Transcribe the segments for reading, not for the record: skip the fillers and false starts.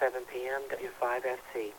7 p.m. W5FC.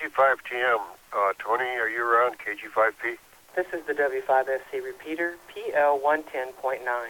KG5TM, Tony, are you around? KG5P? This is the W5FC repeater, PL110.9.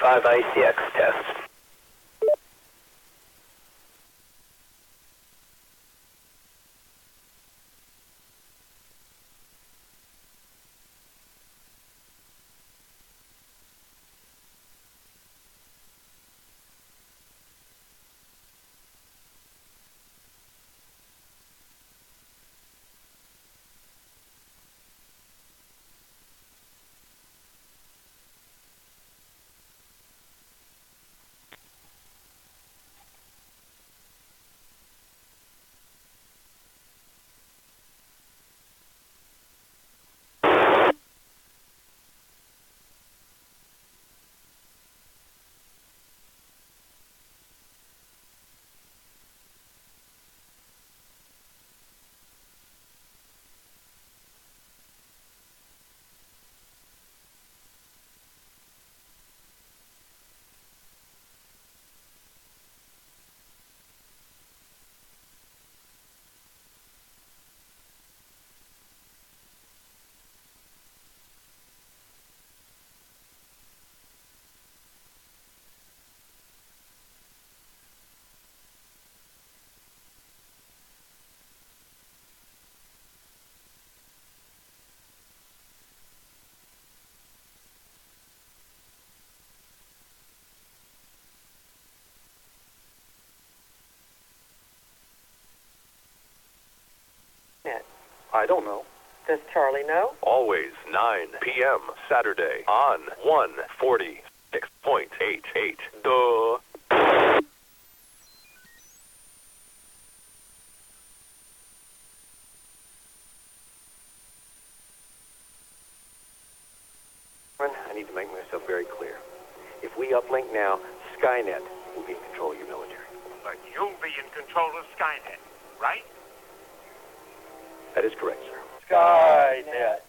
5 ICX test. I don't know. Does Charlie know? Always 9 p.m. Saturday on 146.88. Duh. I need to make myself very clear. If we uplink now, Skynet will be in control of your military. But you'll be in control of Skynet, right? That is correct, sir. Skynet.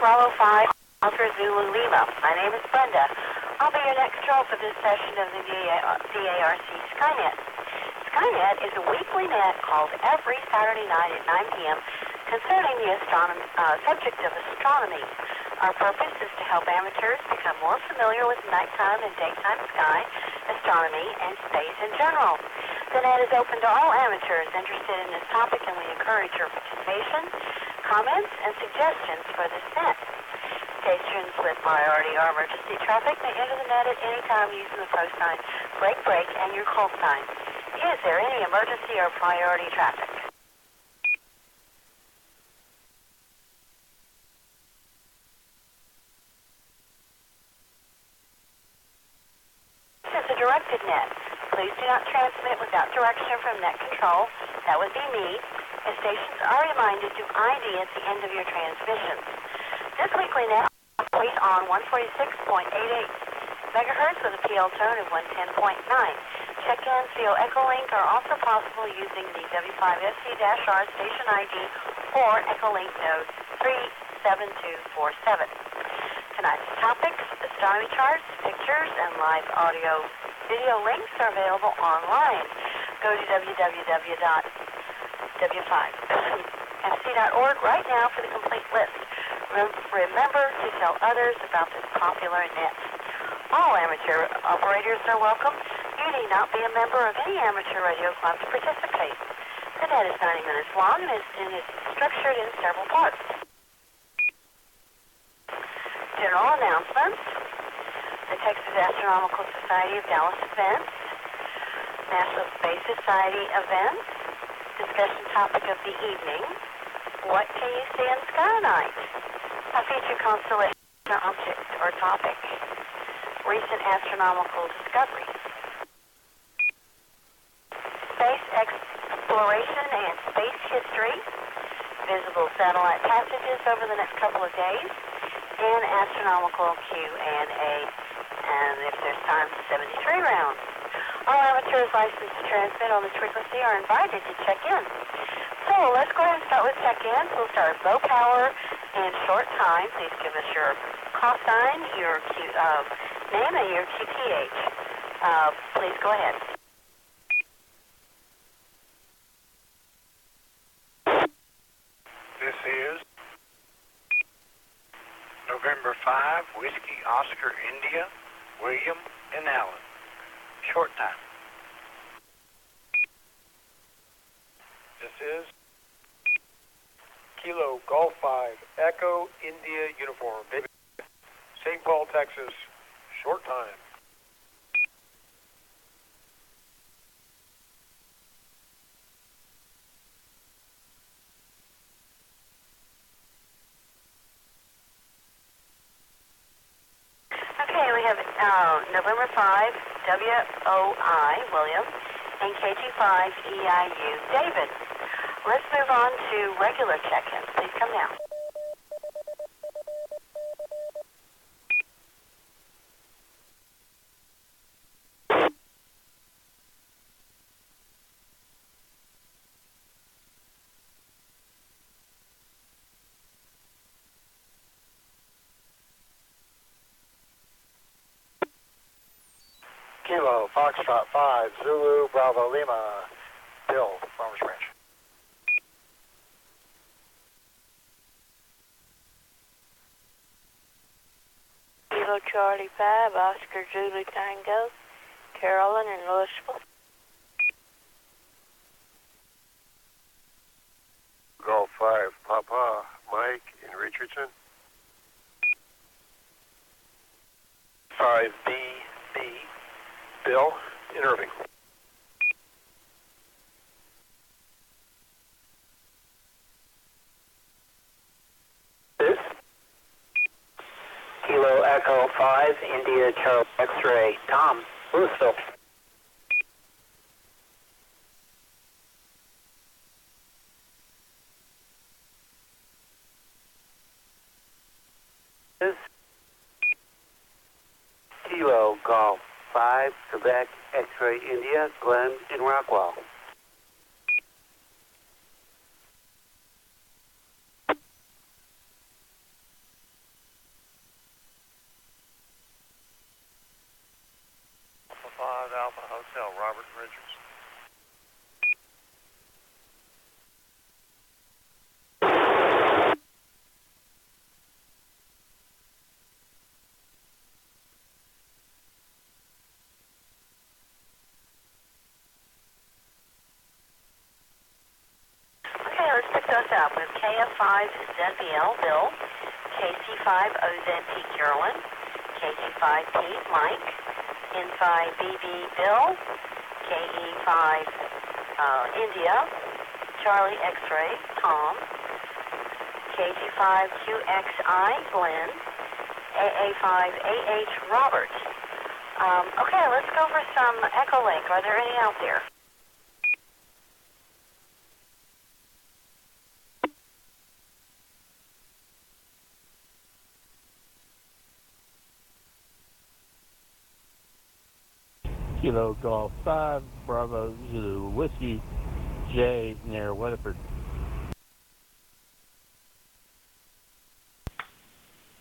Bravo 5, Alpha Zulu Lima. My name is Brenda. I'll be your next control for this session of the CARC Skynet. Skynet is a weekly net called every Saturday night at 9 p.m. concerning the subject of astronomy. Our purpose is to help amateurs become more familiar with nighttime and daytime sky, astronomy, and space in general. The net is open to all amateurs interested in this topic, and we encourage your participation, comments, and suggestions for this net. Stations with priority or emergency traffic may enter the net at any time using the post sign break break and your call sign. Is there any emergency or priority traffic? This is a directed net. Please do not transmit without direction from net control. That would be me. And stations are reminded to ID at the end of your transmissions. This weekly net operates on 146.88 megahertz with a PL tone of 110.9. Check-ins via Ecolink are also possible using the W5SC-R station ID or Ecolink node 37247. To Tonight's topics, astronomy charts, pictures, and live audio video links are available online. Go to www.w5fc.org right now for the complete list. Remember to tell others about this popular net. All amateur operators are welcome. You need not be a member of any amateur radio club to participate. The net is 90 minutes long and is structured in several parts. General announcements. The Texas Astronomical Society of Dallas events. National Space Society events. Discussion topic of the evening. What can you see in sky tonight? A featured constellation object or topic. Recent astronomical discoveries. Space exploration and space history. Visible satellite passages over the next couple of days. And astronomical Q&A. And if there's time, 73 rounds. All amateurs licensed to transmit on this frequency are invited to check in. So let's go ahead and start with check-ins. We'll start with low power and short time. Please give us your call sign, your name, and your QTH. Please go ahead. This is November 5, Whiskey Oscar India, William and Allen. Short time. This is Kilo Golf 5, Echo India Uniform, St. Paul, Texas. Short time. Okay, we have November 5, WOI, William, and KG5, EIU, David. Let's move on to regular check-ins. Please come down. Kilo Foxtrot 5, Zulu Bravo Lima, Bill, Farmers Branch. Kilo Charlie 5, Oscar Zulu Tango, Carolyn in Louisville. Golf 5, Papa, Mike in Richardson. 5BB, Bill in Irving. This Kilo Echo 5, India Charlie X-Ray, Tom, Louisville. This Kilo Golf 5, Quebec X-Ray India, Glenn in Rockwell. Alpha 5, Alpha Hotel, Robert Richards. Okay, let's pick those up. We have KF5ZBL, Bill, KC5OZP, Carolyn, KG5P, Mike, N5BB, Bill, KE5 India, Charlie X-Ray, Tom, KG5QXI, Glenn, AA5AH, Robert. Okay, let's go for some Ecolink. Are there any out there? Kilo Golf 5, Bravo Zulu Whiskey, J near Weatherford.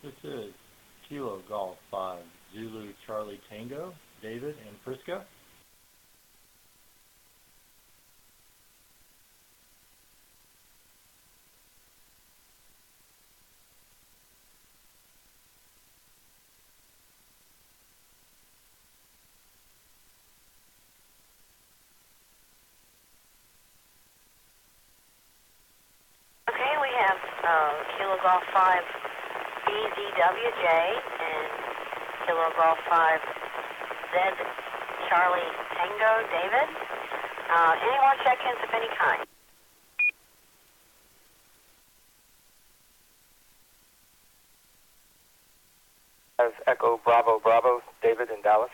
This is Kilo Golf 5, Zulu Charlie Tango, David and Frisco. Okay, we have Kilo Golf 5 BZWJ and Kilo Golf 5 Z Charlie Tango David. Any more check-ins of any kind? As Echo Bravo Bravo, David in Dallas.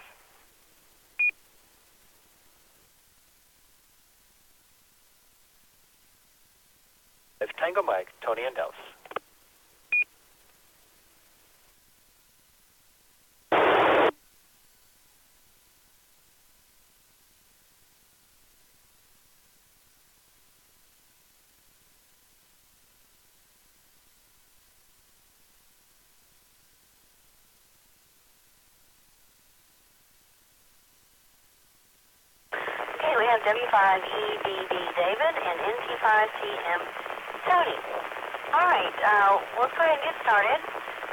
Tango Mike, Tony in Dallas. Okay, we have W5EBB David and NT5TM Tony. All right, let's go ahead and get started.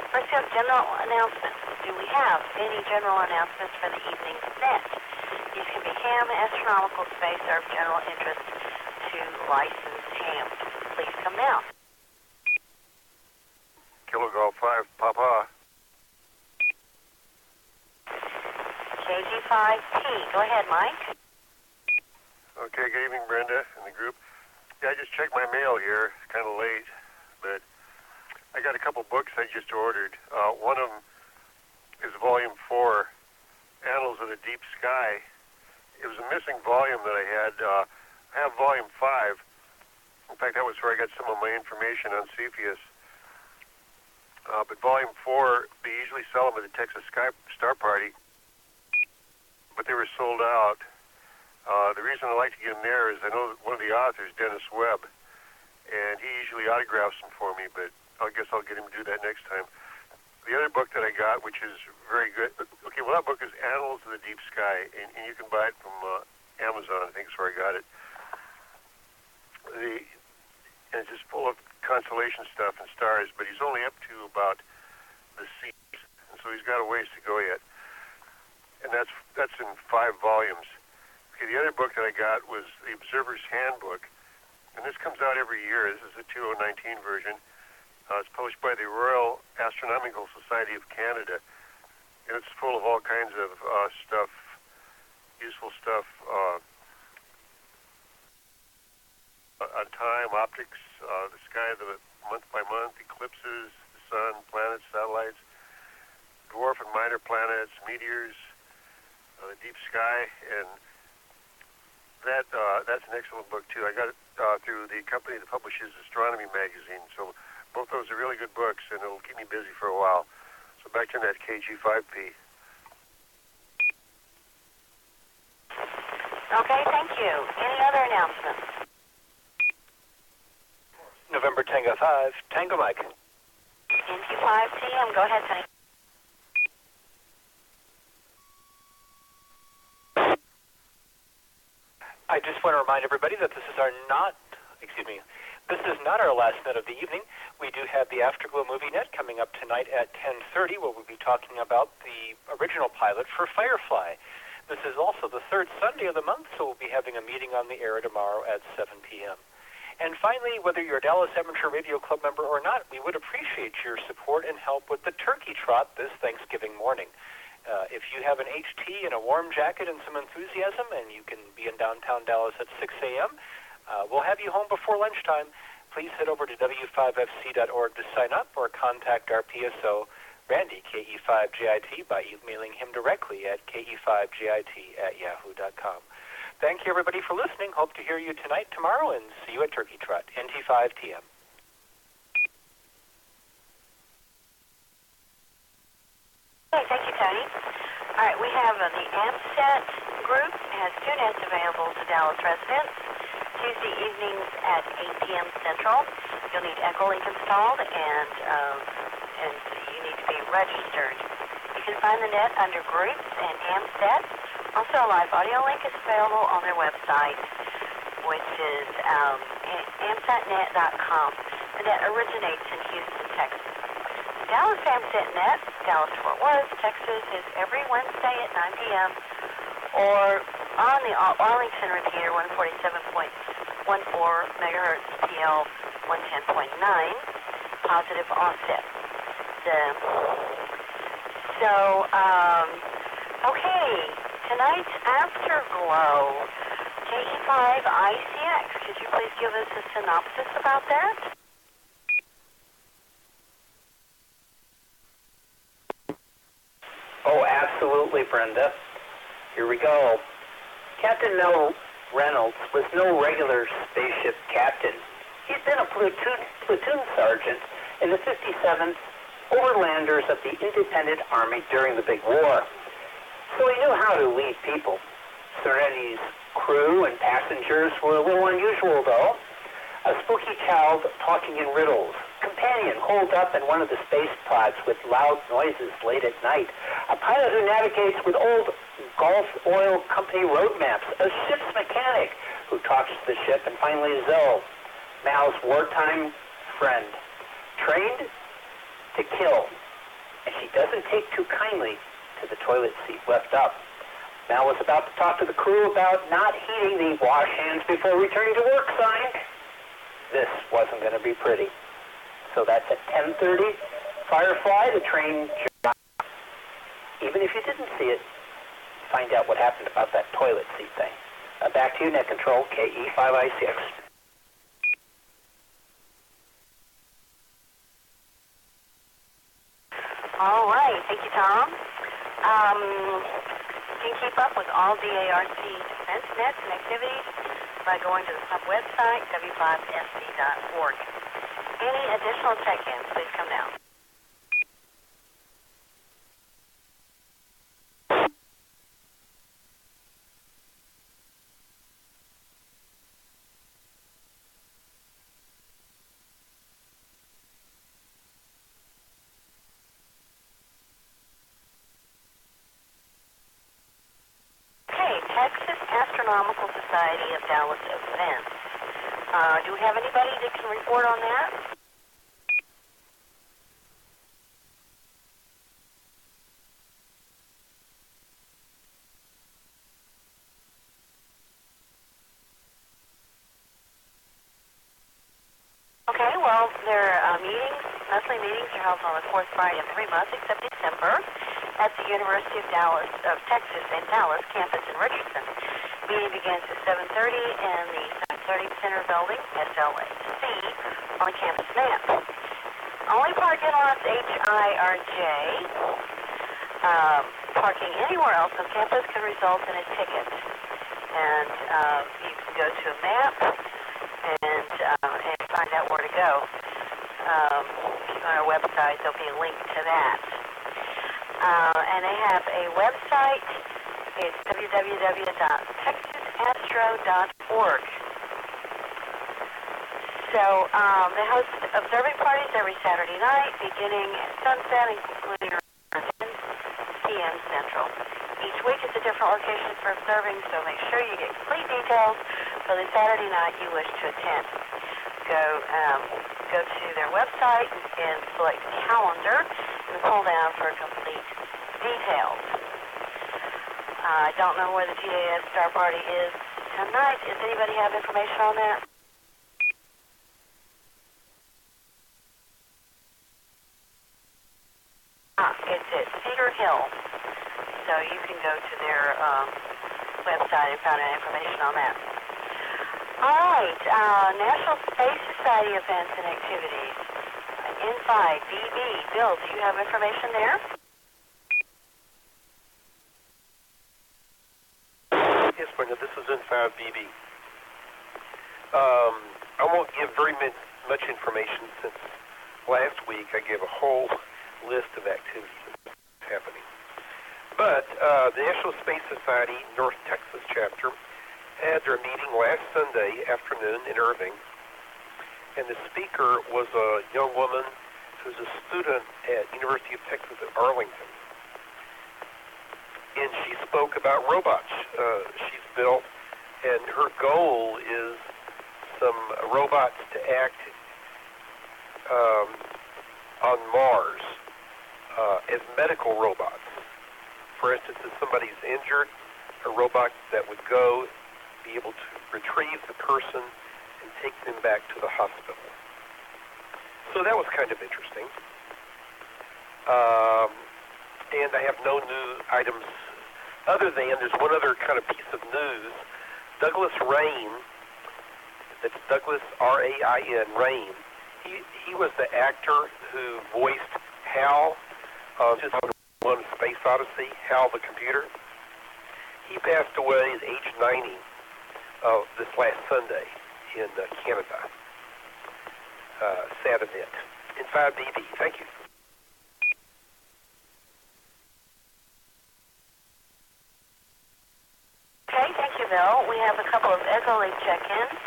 First, we have general announcements. Do we have any general announcements for the evening's net? These can be ham, astronomical, space, or of general interest to licensed hams. Please come now. Kilo Golf 5, Papa. KG5T. Go ahead, Mike. Okay, good evening, Brenda and the group. Yeah, I just checked my mail here. It's kind of late, but I got a couple books I just ordered. One of them is Volume 4, Annals of the Deep Sky. It was a missing volume that I had. I have Volume 5. In fact, that was where I got some of my information on Cepheid. But Volume 4, they usually sell them at the Texas Star Party, but they were sold out. The reason I like to get them there is I know that one of the authors, Dennis Webb, and he usually autographs them for me, but I guess I'll get him to do that next time. The other book that I got, which is very good, okay, well, that book is Annals of the Deep Sky, and you can buy it from Amazon, I think is where I got it. And it's just full of constellation stuff and stars, but he's only up to about the seas, and so he's got a ways to go yet. And that's in 5 volumes. Okay, the other book that I got was The Observer's Handbook, and this comes out every year. This is the 2019 version. It's published by the Royal Astronomical Society of Canada, and it's full of all kinds of stuff, useful stuff on time, optics, the sky, the month by month, eclipses, the sun, planets, satellites, dwarf and minor planets, meteors, the deep sky, and that's an excellent book too. I got it through the company that publishes Astronomy magazine. So both those are really good books, and it'll keep me busy for a while. So back to that KG5P. Okay, thank you. Any other announcements? November Tango 5, Tango Mike. NT5TM. Go ahead, Tony. I just want to remind everybody that this is not our last net of the evening. We do have the Afterglow Movie Net coming up tonight at 10:30, where we'll be talking about the original pilot for Firefly. This is also the 3rd Sunday of the month, so we'll be having a meeting on the air tomorrow at 7 p.m. And finally, whether you're a Dallas Amateur Radio Club member or not, we would appreciate your support and help with the turkey trot this Thanksgiving morning. If you have an HT and a warm jacket and some enthusiasm, and you can be in downtown Dallas at 6 a.m., we'll have you home before lunchtime. Please head over to w5fc.org to sign up or contact our PSO, Randy, KE5JIT, by emailing him directly at ke5jit@yahoo.com. Thank you, everybody, for listening. Hope to hear you tonight, tomorrow, and see you at Turkey Trot, NT5TM. Okay, thank you, Tony. All right, we have the AMSET group has 2 nets available to Dallas residents. Tuesday evenings at 8 p.m. Central. You'll need Ecolink installed, and you need to be registered. You can find the net under Groups and AMSET. Also, a live audio link is available on their website, which is amsatnet.com. The net originates in Houston, Texas. Dallas AMSET Net, Dallas-Fort Worth, Texas, is every Wednesday at 9 p.m. or on the Arlington repeater, 147.14 megahertz PL 110.9, positive offset. Okay, tonight's Afterglow, KE5ICX. Could you please give us a synopsis about that? Oh, absolutely, Brenda. Here we go. Captain Mel Reynolds was no regular spaceship captain. He'd been a platoon sergeant in the 57th Overlanders of the Independent Army during the Big War. So he knew how to lead people. Serenity's crew and passengers were a little unusual, though. A spooky child talking in riddles. Companion holed up in one of the space pods with loud noises late at night. A pilot who navigates with old Gulf Oil Company road maps. A ship's mechanic who talks to the ship. And finally, Zoe, Mal's wartime friend. Trained to kill. And she doesn't take too kindly to the toilet seat left up. Mal was about to talk to the crew about not heeding the wash hands before returning to work sign. This wasn't going to be pretty. So that's at 10:30. Firefly, the train job. Even if you didn't see it, find out what happened about that toilet seat thing. Back to you, Net Control, KE5ICX. All right, thank you, Tom. You can keep up with all DARC defense nets and activities by going to the sub website, w5sc.org. Any additional check-ins, please come down. Texas Astronomical Society of Dallas events. Do we have anybody that can report on that? Okay, well, their monthly meetings are held on the fourth Friday of every month except December at the University of Texas in Dallas campus in Richardson. Meeting begins at 7:30 in the Science Learning Center building, SLC, on the campus map. Only parking lots HIRJ. Parking anywhere else on campus can result in a ticket. And you can go to a map and find out where to go. If you go on our website, there'll be a link to that. And they have a website. It's www.texasastro.org. So they host observing parties every Saturday night, beginning at sunset, including around 10 p.m. Central. Each week is a different location for observing, so make sure you get complete details for the Saturday night you wish to attend. Go to their website and select calendar and pull down for complete details. I don't know where the GAS Star Party is tonight. Does anybody have information on that? It's at Cedar Hill. So you can go to their website and find out information on that. All right, National Space Society events and activities. Inside BB. Bill, do you have information there? Yes, Brenda, this is N5BB. I won't give very much information since last week I gave a whole list of activities happening. But the National Space Society North Texas chapter had their meeting last Sunday afternoon in Irving, and the speaker was a young woman who's a student at University of Texas at Arlington. And she spoke about robots she's built, and her goal is some robots to act on Mars as medical robots. For instance, if somebody's injured, a robot that would go, be able to retrieve the person and take them back to the hospital. So that was kind of interesting. And I have no new items other than there's one other kind of piece of news. Douglas Rain, that's Douglas R-A-I-N, Rain. He was the actor who voiced Hal, just on Space Odyssey, Hal the computer. He passed away at age 90 this last Sunday in Canada. Sad event. In 5DB. Thank you. Okay, thank you, Bill. We have a couple of Ecolink check-ins.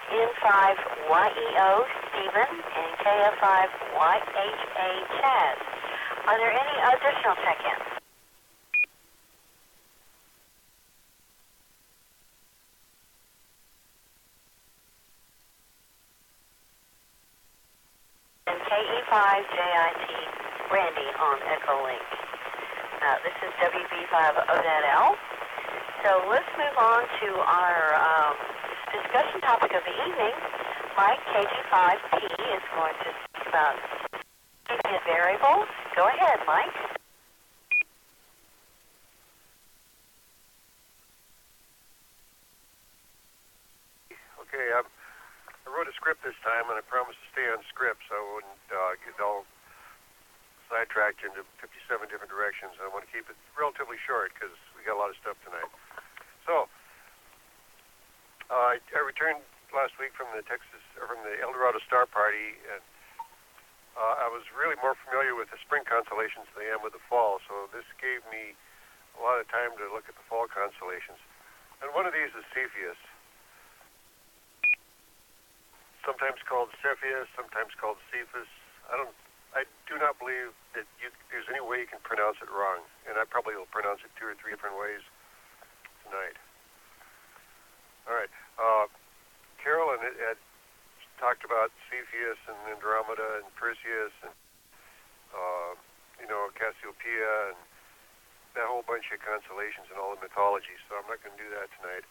N5YEO Stephen and KF5YHA Chaz. Are there any additional check-ins? And KE5JIT Randy on Ecolink. This is WB5ONetL. So let's move on to our discussion topic of the evening. Mike, KG5P, is going to speak about Cepheid variables. Go ahead, Mike. Okay, I wrote a script this time, and I promised to stay on script so I wouldn't get all sidetracked into 57 different directions. I want to keep it relatively short because we got a lot of stuff tonight. So, I returned last week from the El Dorado Star Party, and I was really more familiar with the spring constellations than I am with the fall, so this gave me a lot of time to look at the fall constellations. And one of these is Cepheid, sometimes called Cepheid, sometimes called Cephas. I do not believe that there's any way you can pronounce it wrong, and I probably will pronounce it 2 or 3 different ways tonight. All right. Carolyn had talked about Cepheid and Andromeda and Perseus and, Cassiopeia and that whole bunch of constellations and all the mythologies, so I'm not going to do that tonight.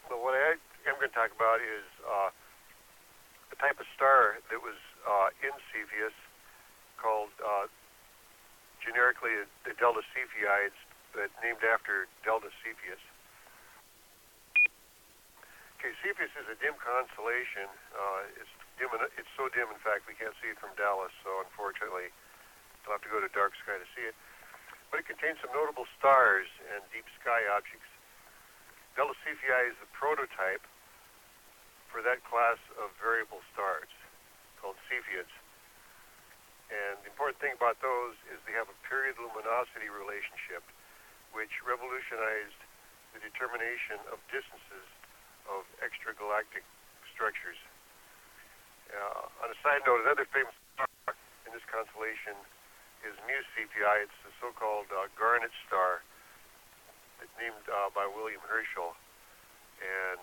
But what I am going to talk about is a type of star that was in Cepheid called generically the Delta Cepheids, but named after Delta Cepheid. Okay, Cepheid is a dim constellation. It's dim. It's so dim, in fact, we can't see it from Dallas. So unfortunately, you'll have to go to dark sky to see it. But it contains some notable stars and deep sky objects. Delta Cephei is the prototype for that class of variable stars called Cepheids. And the important thing about those is they have a period luminosity relationship, which revolutionized the determination of distances of extragalactic structures. On a side note, another famous star in this constellation is Mu Cepheid. It's the so-called Garnet star, named by William Herschel. And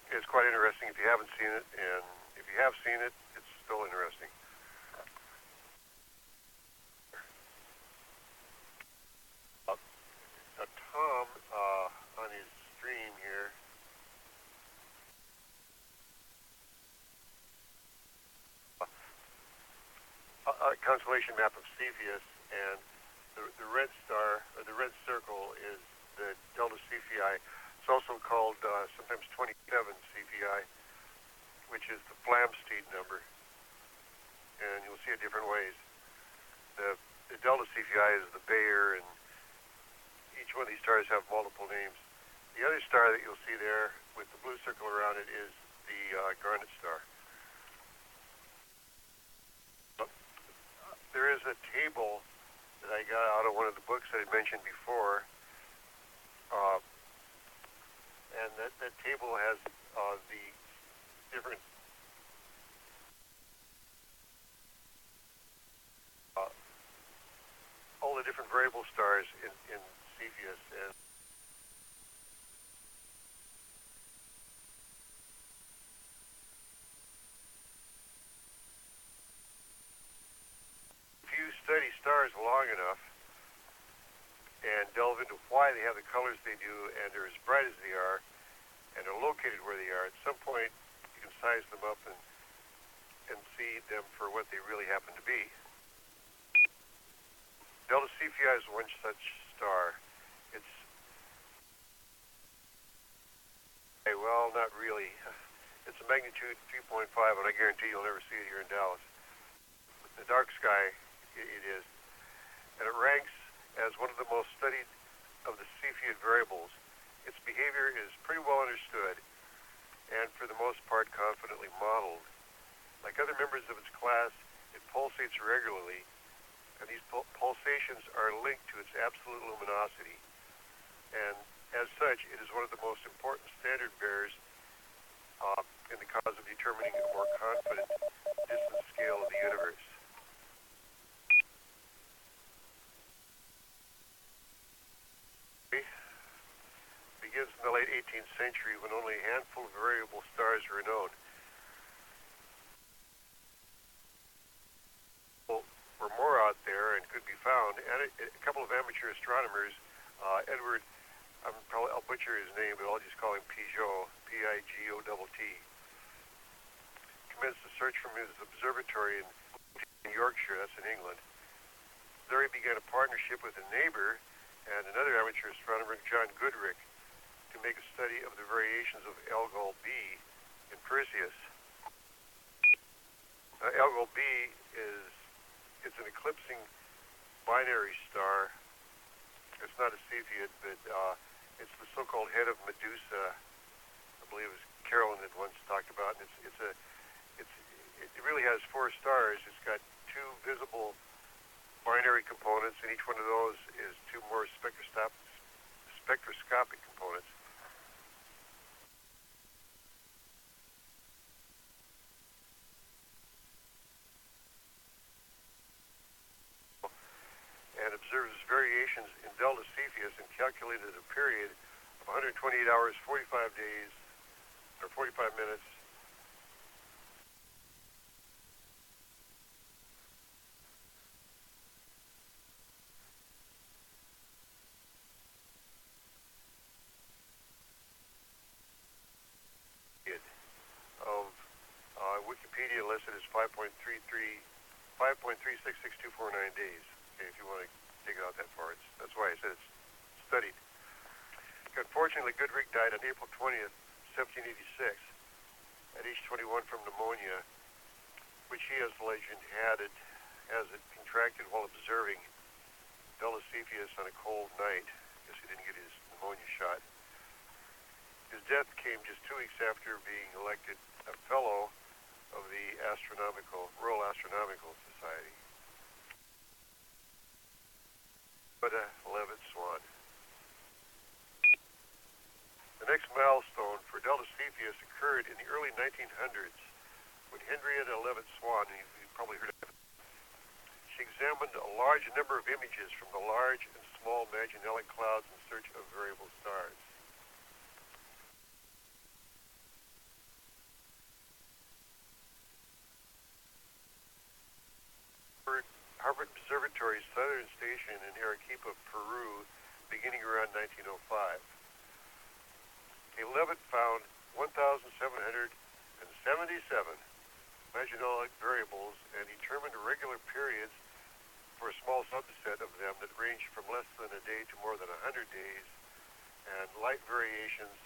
it's quite interesting if you haven't seen it, and if you have seen it, it's still interesting. Tom, on his stream here, a constellation map of Cepheid, and the red star, or the red circle, is the Delta Cephei. It's also called sometimes 27 Cephei, which is the Flamsteed number, and you'll see it different ways. The Delta Cephei is the Bayer, and each one of these stars have multiple names. The other star that you'll see there with the blue circle around it is the Garnet star. There is a table that I got out of one of the books that I mentioned before, and that table has the different in Cepheid. And if you study stars long enough and delve into why they have the colors they do and they're as bright as they are and are located where they are, at some point you can size them up and see them for what they really happen to be. Delta Cepheid is one such star. It's, well, not really. It's a magnitude 3.5, and I guarantee you'll never see it here in Dallas. The dark sky, it is. And it ranks as one of the most studied of the Cepheid variables. Its behavior is pretty well understood and for the most part confidently modeled. Like other members of its class, it pulsates regularly, and these pulsations are linked to its absolute luminosity. And as such, it is one of the most important standard bearers in the cause of determining a more confident distance scale of the universe. Begins in the late 18th century when only a handful of variable stars were known. Were more out there and could be found, and a couple of amateur astronomers, Edward, I'll butcher his name, but I'll just call him Pigot, P-I-G-O-T-T, commenced a search from his observatory in Yorkshire, that's in England. There he began a partnership with a neighbor and another amateur astronomer, John Goodricke, to make a study of the variations of Algol B in Perseus. Algol B it's an eclipsing binary star. It's not a Cepheid, but it's the so-called head of Medusa. I believe it was Carolyn had once talked about. And it really has four stars. It's got two visible binary components, and each one of those is two more spectroscopic components. And observes variations in Delta Cepheid and calculated a period of 128 hours, 45 days, or 45 minutes. Of Wikipedia listed as 5.366249 days. If you want to dig it out that far. That's why I said it's studied. Unfortunately, Goodricke died on April 20th, 1786, at age 21 from pneumonia, which he, as legend had it, as it contracted while observing Delta Cepheid on a cold night. Guess he didn't get his pneumonia shot. His death came just 2 weeks after being elected a fellow of the Royal Astronomical Society. But Lovitz Law. The next milestone for Delta Cepheid occurred in the early 1900s when Henrietta Lovitz Swan, you've probably heard of it, she examined a large number of images from the large and small Magellanic clouds in search of variable stars. Harvard Observatory's southern station in Arequipa, Peru, beginning around 1905. Lovitz found 1,777 Magellanic variables and determined irregular periods for a small subset of them that ranged from less than a day to more than 100 days, and light variations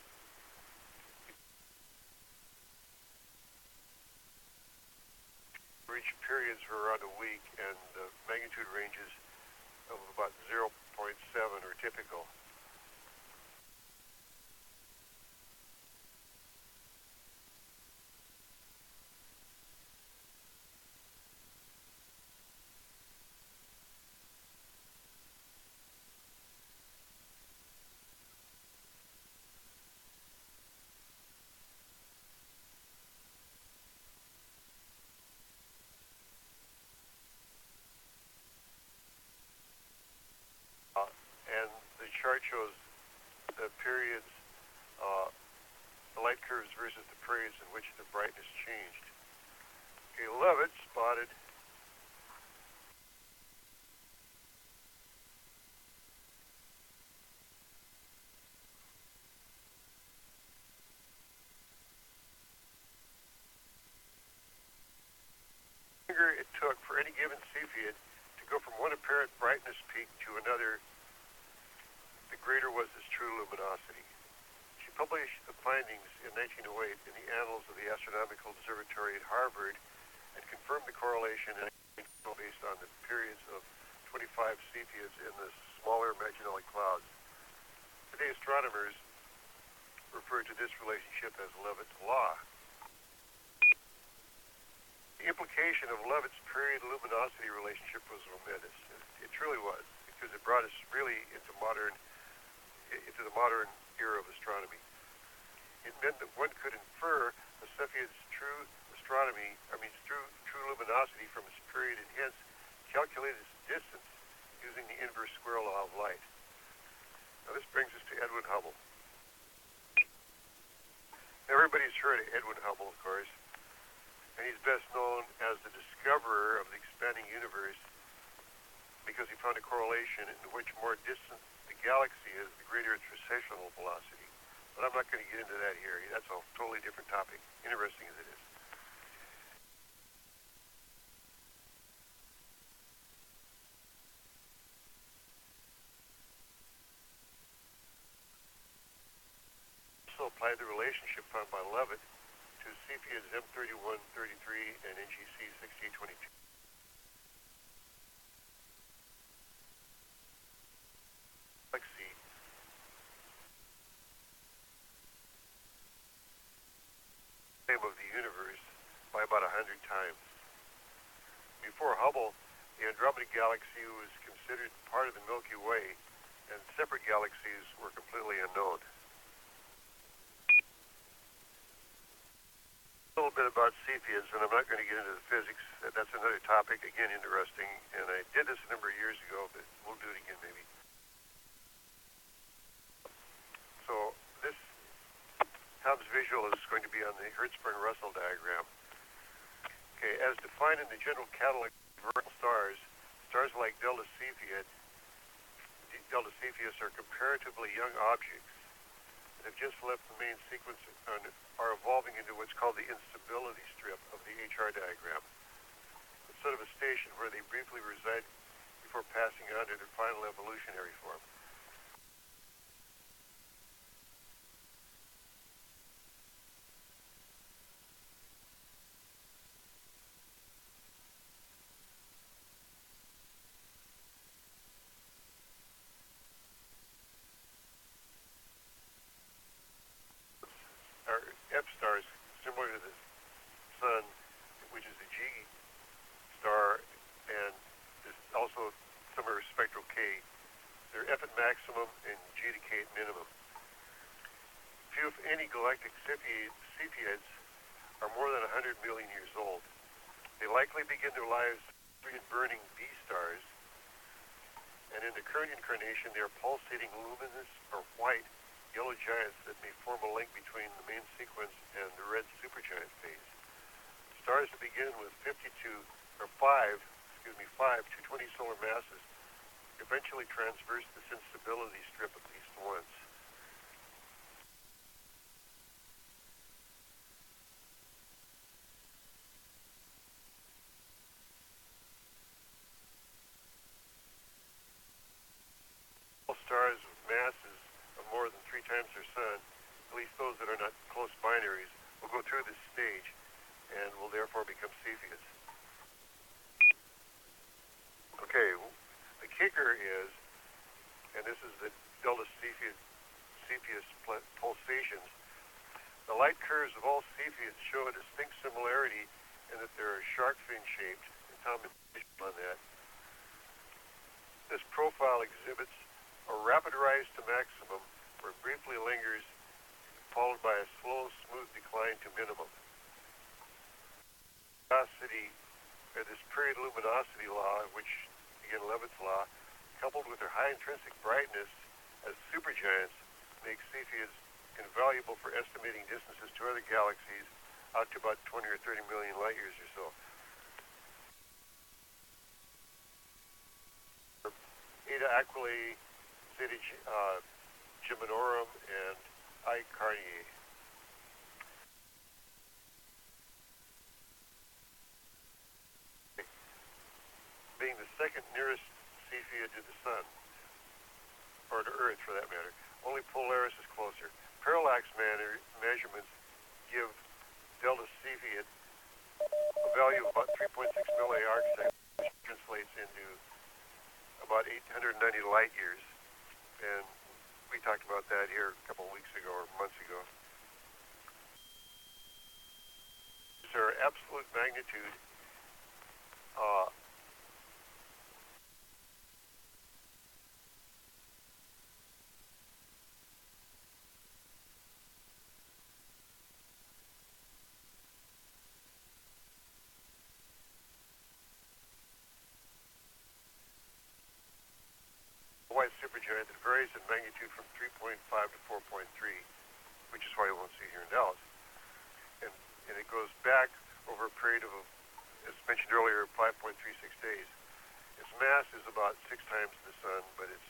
reach periods for around a week, and magnitude ranges of about 0.7 are typical. And shows the periods, the light curves versus the periods in which the brightness changed. Okay, Lovitz spotted longer it took for any given Cepheid to go from one apparent brightness peak to another, the greater was its true luminosity. She published the findings in 1908 in the Annals of the Astronomical Observatory at Harvard and confirmed the correlation based on the periods of 25 Cepheids in the smaller Magellanic clouds. Today, astronomers refer to this relationship as Lovitz Law. The implication of Lovitz's period luminosity relationship was momentous. It truly was, because it brought us really into the modern era of astronomy. It meant that one could infer a Cepheid's true luminosity from its period and hence calculate its distance using the inverse square law of light. Now this brings us to Edwin Hubble. Everybody's heard of Edwin Hubble, of course, and he's best known as the discoverer of the expanding universe because he found a correlation in which more distant the galaxy is, the greater its recessional velocity. But I'm not going to get into that here. That's a totally different topic, interesting as it is. Also applied the relationship found by Lovitz to Cepheids M3133 and NGC 6822. Galaxy of the universe by about 100 times. Before Hubble, the Andromeda Galaxy was considered part of the Milky Way, and separate galaxies were completely unknown. A little bit about Cepheids, and I'm not going to get into the physics. That's another topic, again, interesting, and I did this a number of years ago, but we'll do it again maybe. So this Tom's visual is going to be on the Hertzsprung-Russell diagram. Okay, as defined in the general catalog of stars, stars like Delta Cepheid are comparatively young objects that have just left the main sequence and are evolving into what's called the Instability Strip of the HR diagram. It's sort of a station where they briefly reside before passing on to their final evolutionary form. Are F stars similar to the Sun, which is the G star, and is also similar spectral K. They're F at maximum and G to K at minimum. Few, if any, galactic Cepheids are more than 100 million years old. They likely begin their lives in burning B stars, and in the current incarnation, they are pulsating luminous or white yellow giants that may form a link between the main sequence and the red supergiant phase. Stars that begin with 5 to 20 solar masses eventually transverse this instability strip at least once. All stars with masses of more than 3 times their sun, at least those that are not close binaries, will go through this stage and will therefore become Cepheids. Okay, the kicker is, and this is the Delta Cepheus pulsations, the light curves of all Cepheids show a distinct similarity in that they're shark fin shaped, and Tom is on that. This profile exhibits a rapid rise to maximum, where it briefly lingers, followed by a slow, smooth decline to minimum. This period luminosity law, which, again, Lovitz Law, coupled with their high intrinsic brightness as super Cepheids invaluable for estimating distances to other galaxies out to about 20 or 30 million light years or so. Eta Aquilae, Zeta Geminorum, and I Carneae. Being the second nearest Cepheid to the Sun, or to Earth for that matter. Only Polaris is closer. Parallax measurements give Delta Cepheid a value of about 3.6 milliarcseconds, which translates into about 890 light years. And we talked about that here a couple of weeks ago or months ago. These are absolute magnitude white supergiant that varies in magnitude from 3.5 to 4.3, which is why you won't see it here in Dallas. And it goes back over a period of, as mentioned earlier, 5.36 days. Its mass is about 6 times the Sun, but its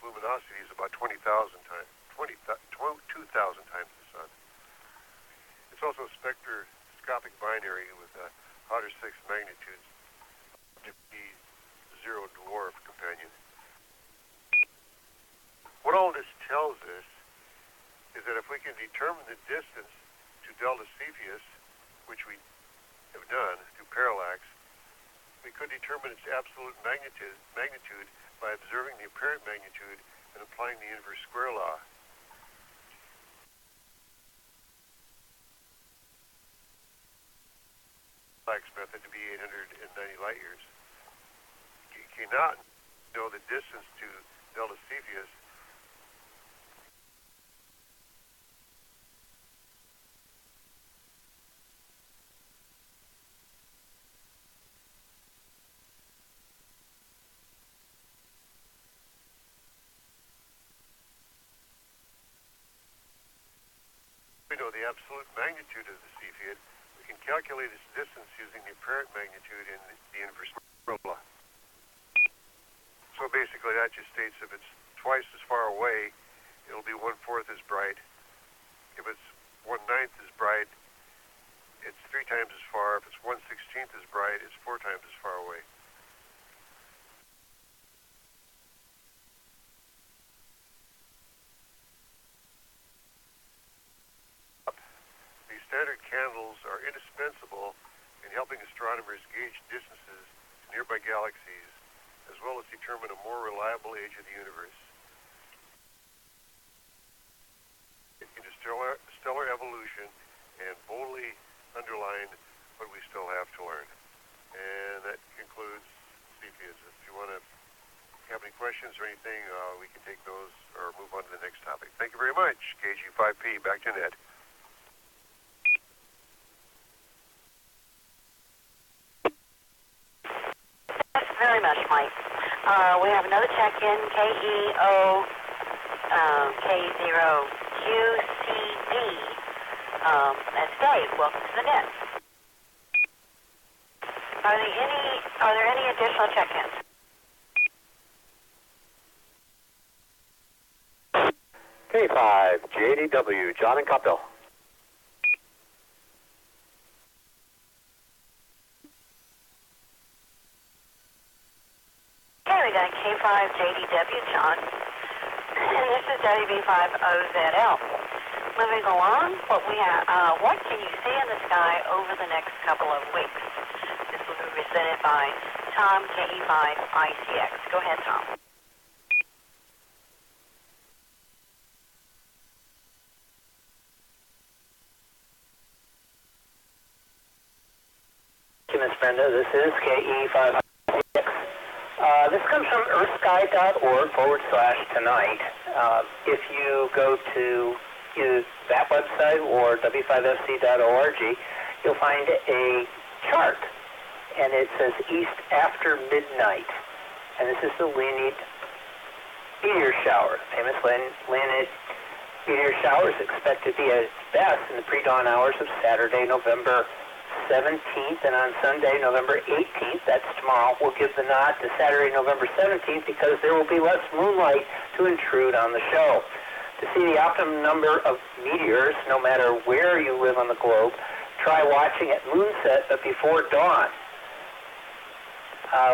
luminosity is about 22,000 times the Sun. It's also a spectroscopic binary with a hotter 6 magnitudes to be zero dwarf companion. What all this tells us is that if we can determine the distance to Delta Cepheus, which we have done through parallax, we could determine its absolute magnitude by observing the apparent magnitude and applying the inverse square law. Parallax method to be 890 light years. You cannot know the distance to Delta Cepheus the absolute magnitude of the Cepheid. We can calculate its distance using the apparent magnitude in the inverse square law. So basically that just states if it's twice as far away, it'll be 1/4 as bright. If it's 1/9 as bright, it's 3 times as far. If it's 1/16 as bright, it's 4 times as far away. Standard candles are indispensable in helping astronomers gauge distances to nearby galaxies, as well as determine a more reliable age of the universe. Into stellar evolution and boldly underline what we still have to learn. And that concludes Cepheids. If you want to have any questions or anything, we can take those or move on to the next topic. Thank you very much. KG5P, back to Ned. Very much, Mike. We have another check-in, KEO K0QCD. That's Dave. Welcome to the net. Are there any additional check-ins? K5 JDW, John and Coppell. Okay, we got K5JDW, John, and this is WB5OZL. Moving along, what can you see in the sky over the next couple of weeks? This will be presented by Tom, KE5ICX. Go ahead, Tom. Thank you, Ms. Brenda. This is KE5ICX. This comes from earthsky.org/tonight. If you go to either that website or w5fc.org, you'll find a chart, and it says east after midnight. And this is the Leonid Meteor Shower, famous Leonid Meteor shower is expected to be at its best in the pre-dawn hours of Saturday, November 17th, and on Sunday, November 18th, that's tomorrow, we'll give the nod to Saturday, November 17th, because there will be less moonlight to intrude on the show. To see the optimum number of meteors, no matter where you live on the globe, try watching at moonset but before dawn.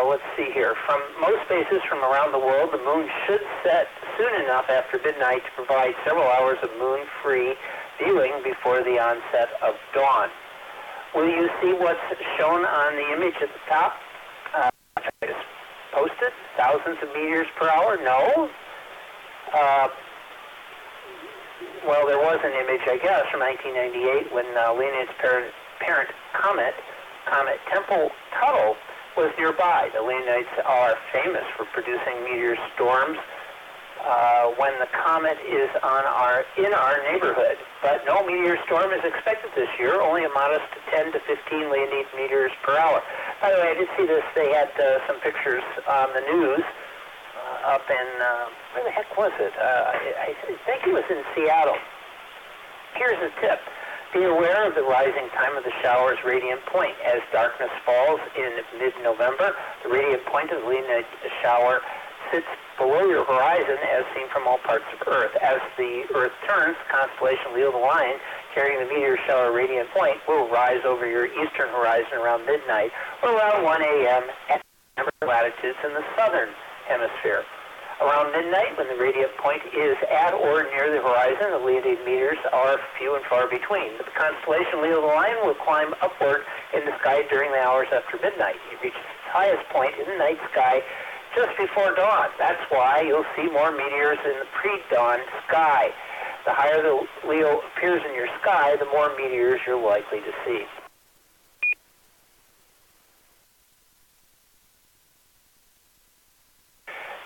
Let's see here. From most bases from around the world, the moon should set soon enough after midnight to provide several hours of moon-free viewing before the onset of dawn. Will you see what's shown on the image at the top? I just posted thousands of meteors per hour? No. Well, there was an image, I guess, from 1998 when Leonid's parent comet Tempel-Tuttle, was nearby. The Leonids are famous for producing meteor storms when the comet is in our neighborhood. But no meteor storm is expected this year, only a modest 10 to 15 Leonid meters per hour. By the way, I did see this. They had some pictures on the news up in, where the heck was it? I think it was in Seattle. Here's a tip. Be aware of the rising time of the shower's radiant point. As darkness falls in mid-November, the radiant point of the Leonid shower sits below your horizon as seen from all parts of Earth. As the Earth turns, the constellation Leo the Lion, carrying the meteor shower radiant point, will rise over your eastern horizon around midnight or around 1 a.m. at latitudes in the southern hemisphere. Around midnight, when the radiant point is at or near the horizon, the Leonid meteors are few and far between. But the constellation Leo the Lion will climb upward in the sky during the hours after midnight. It reaches its highest point in the night sky just before dawn. That's why you'll see more meteors in the pre-dawn sky. The higher the Leo appears in your sky, the more meteors you're likely to see.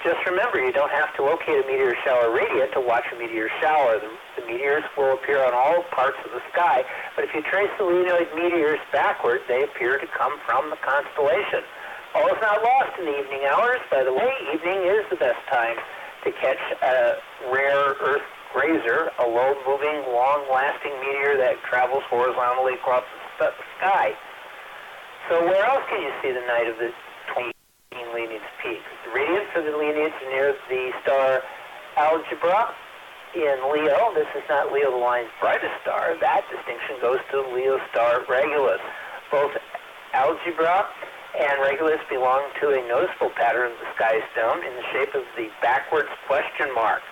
Just remember, you don't have to locate a meteor shower radiant to watch a meteor shower. The meteors will appear on all parts of the sky, but if you trace the Leonid meteors backward, they appear to come from the constellation. All is not lost in the evening hours. By the way, evening is the best time to catch a rare Earth grazer, a low-moving, long-lasting meteor that travels horizontally across the sky. So where else can you see the night of the 2018 Leonid's peak? The radiance of the Leonids near the star Algebra in Leo. This is not Leo the Lion's brightest star. That distinction goes to the Leo star Regulus. Both Algebra and Regulus belong to a noticeable pattern of the sky stone in the shape of the backwards question mark.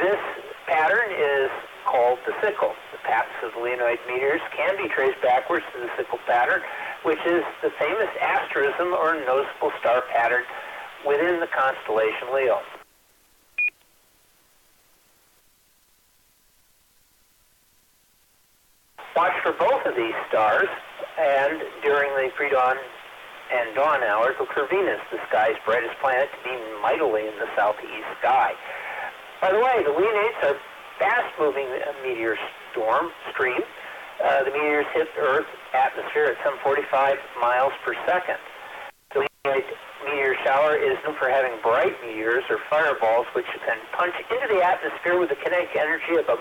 This pattern is called the sickle. The paths of the Leonid meteors can be traced backwards to the sickle pattern, which is the famous asterism or noticeable star pattern within the constellation Leo. Watch for both of these stars, and during the pre-dawn and dawn hours, look for Venus, the sky's brightest planet, to be mightily in the southeast sky. By the way, the Leonids are fast-moving meteor stream. The meteors hit Earth's atmosphere at some 45 miles per second. The Leonid meteor shower is known for having bright meteors or fireballs which can punch into the atmosphere with the kinetic energy of a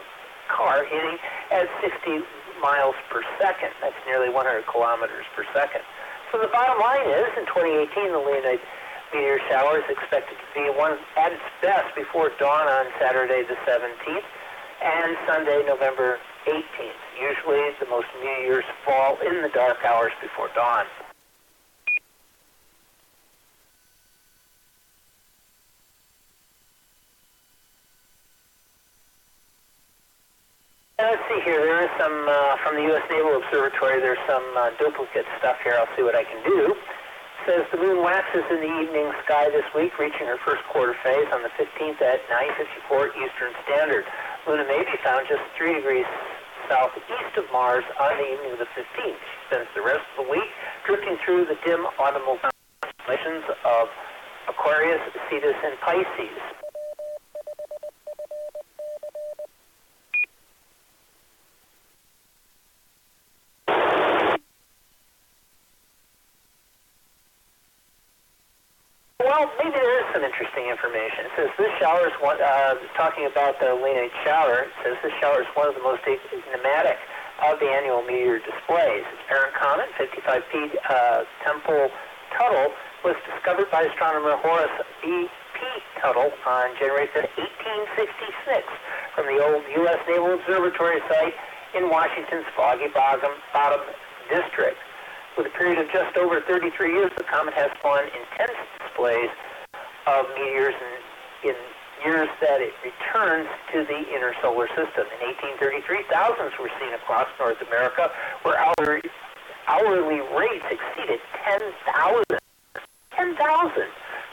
car hitting at 60 miles per second. That's nearly 100 kilometers per second. So the bottom line is, in 2018, the Leonid meteor shower is expected to be one at its best before dawn on Saturday the 17th and Sunday, November 18th. Usually, the most meteors fall in the dark hours before dawn. Let's see here. There is some, from the U.S. Naval Observatory, there's some duplicate stuff here. I'll see what I can do. It says the moon waxes in the evening sky this week, reaching her first quarter phase on the 15th at 9:54 Eastern Standard. Luna may be found just 3 degrees southeast of Mars on the evening of the 15th. She spends the rest of the week drifting through the dim autumnal constellations of Aquarius, Cetus, and Pisces. Well, maybe there is some interesting information. It says this shower is one, talking about the Leonid shower, it says this shower is one of the most enigmatic of the annual meteor displays. Its parent comet, 55P Temple Tuttle, was discovered by astronomer Horace B.P. Tuttle on January 5, 1866, from the old U.S. Naval Observatory site in Washington's Foggy Bottom district. With a period of just over 33 years, the comet has spawned intense displays of meteors in years that it returns to the inner solar system. In 1833, thousands were seen across North America, where hourly rates exceeded 10,000,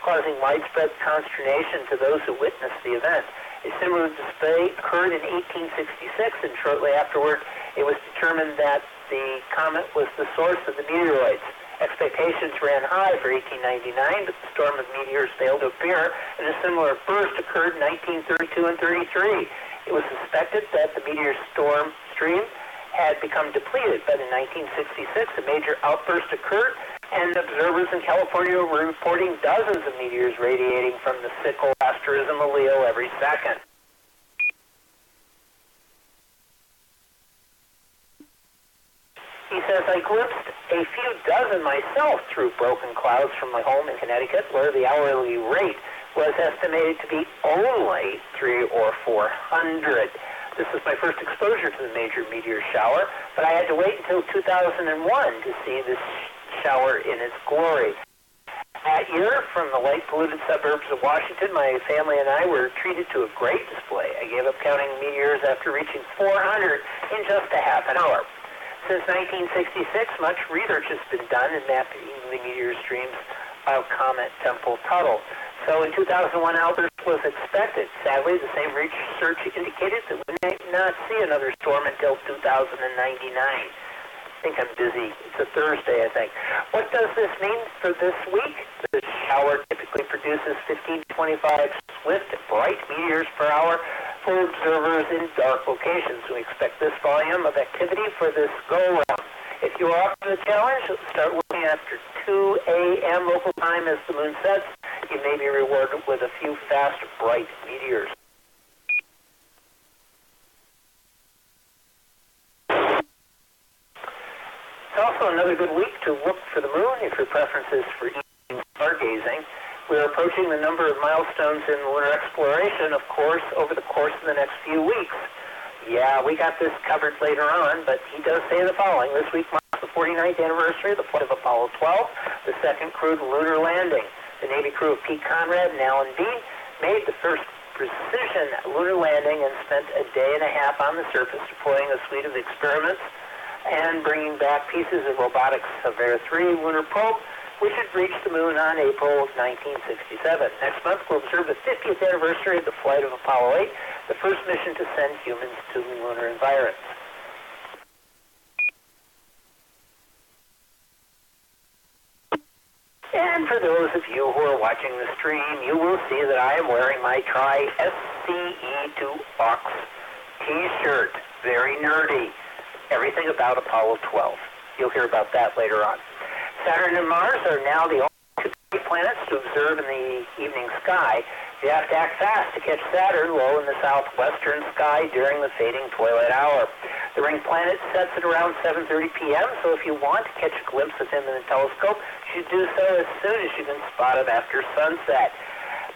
causing widespread consternation to those who witnessed the event. A similar display occurred in 1866, and shortly afterward, it was determined that the comet was the source of the meteoroids. Expectations ran high for 1899, but the storm of meteors failed to appear, and a similar burst occurred in 1932 and 33. It was suspected that the meteor storm stream had become depleted, but in 1966, a major outburst occurred, and observers in California were reporting dozens of meteors radiating from the sickle asterism of Leo every second. He says, I glimpsed a few dozen myself through broken clouds from my home in Connecticut, where the hourly rate was estimated to be only 300 or 400. This was my first exposure to the major meteor shower, but I had to wait until 2001 to see this shower in its glory. That year, from the light-polluted suburbs of Washington, my family and I were treated to a great display. I gave up counting meteors after reaching 400 in just a half an hour. Since 1966, much research has been done in mapping the meteor streams of Comet Temple Tuttle. So in 2001, outburst was expected. Sadly, the same research indicated that we may not see another storm until 2099. I think I'm busy. It's a Thursday, I think. What does this mean for this week? The shower typically produces 15 to 25 swift, bright meteors per hour for observers in dark locations. We expect this volume of activity for this go-round. If you are up to the challenge, start looking after 2 a.m. local time as the moon sets. You may be rewarded with a few fast, bright meteors. It's also another good week to look for the moon if your preference is for evening stargazing. We are approaching the number of milestones in lunar exploration, of course, over the course of the next few weeks. Yeah, we got this covered later on, but he does say the following. This week marks the 49th anniversary of the flight of Apollo 12, the second crewed lunar landing. The Navy crew of Pete Conrad and Alan Bean made the first precision lunar landing and spent a day and a half on the surface deploying a suite of experiments and bringing back pieces of robotics Surveyor 3 lunar probe, which had reached the moon on April 1967. Next month, we'll observe the 50th anniversary of the flight of Apollo 8, the first mission to send humans to lunar environs. And for those of you who are watching the stream, you will see that I am wearing my Tri-SCE2Ox t-shirt. Very nerdy. Everything about Apollo 12. You'll hear about that later on. Saturn and Mars are now the only two planets to observe in the evening sky. You have to act fast to catch Saturn low in the southwestern sky during the fading twilight hour. The ring planet sets at around 7:30 p.m., so if you want to catch a glimpse of him in a telescope, you should do so as soon as you can spot him after sunset.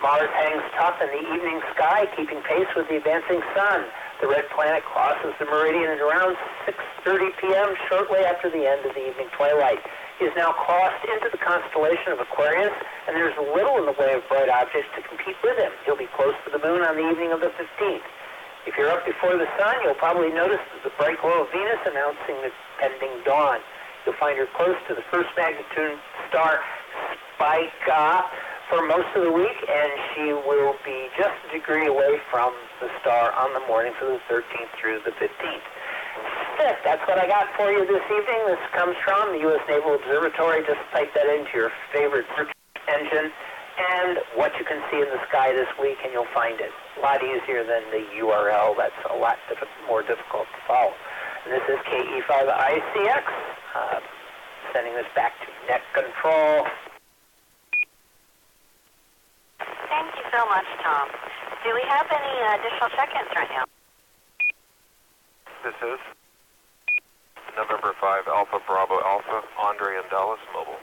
Mars hangs tough in the evening sky, keeping pace with the advancing sun. The red planet crosses the meridian at around 6:30 p.m., shortly after the end of the evening twilight. He is now crossed into the constellation of Aquarius, and there's little in the way of bright objects to compete with him. He'll be close to the moon on the evening of the 15th. If you're up before the sun, you'll probably notice the bright glow of Venus announcing the pending dawn. You'll find her close to the first magnitude star Spica for most of the week, and she will be just a degree away from the star on the mornings of the 13th through the 15th. That's what I got for you this evening. This comes from the U.S. Naval Observatory. Just type that into your favorite search engine and what you can see in the sky this week, and you'll find it. A lot easier than the URL. That's a lot more difficult to follow. And this is KE5ICX, sending this back to net control. Thank you so much, Tom. Do we have any additional check-ins right now? This is November 5 Alpha Bravo Alpha, Andre and Dallas Mobile.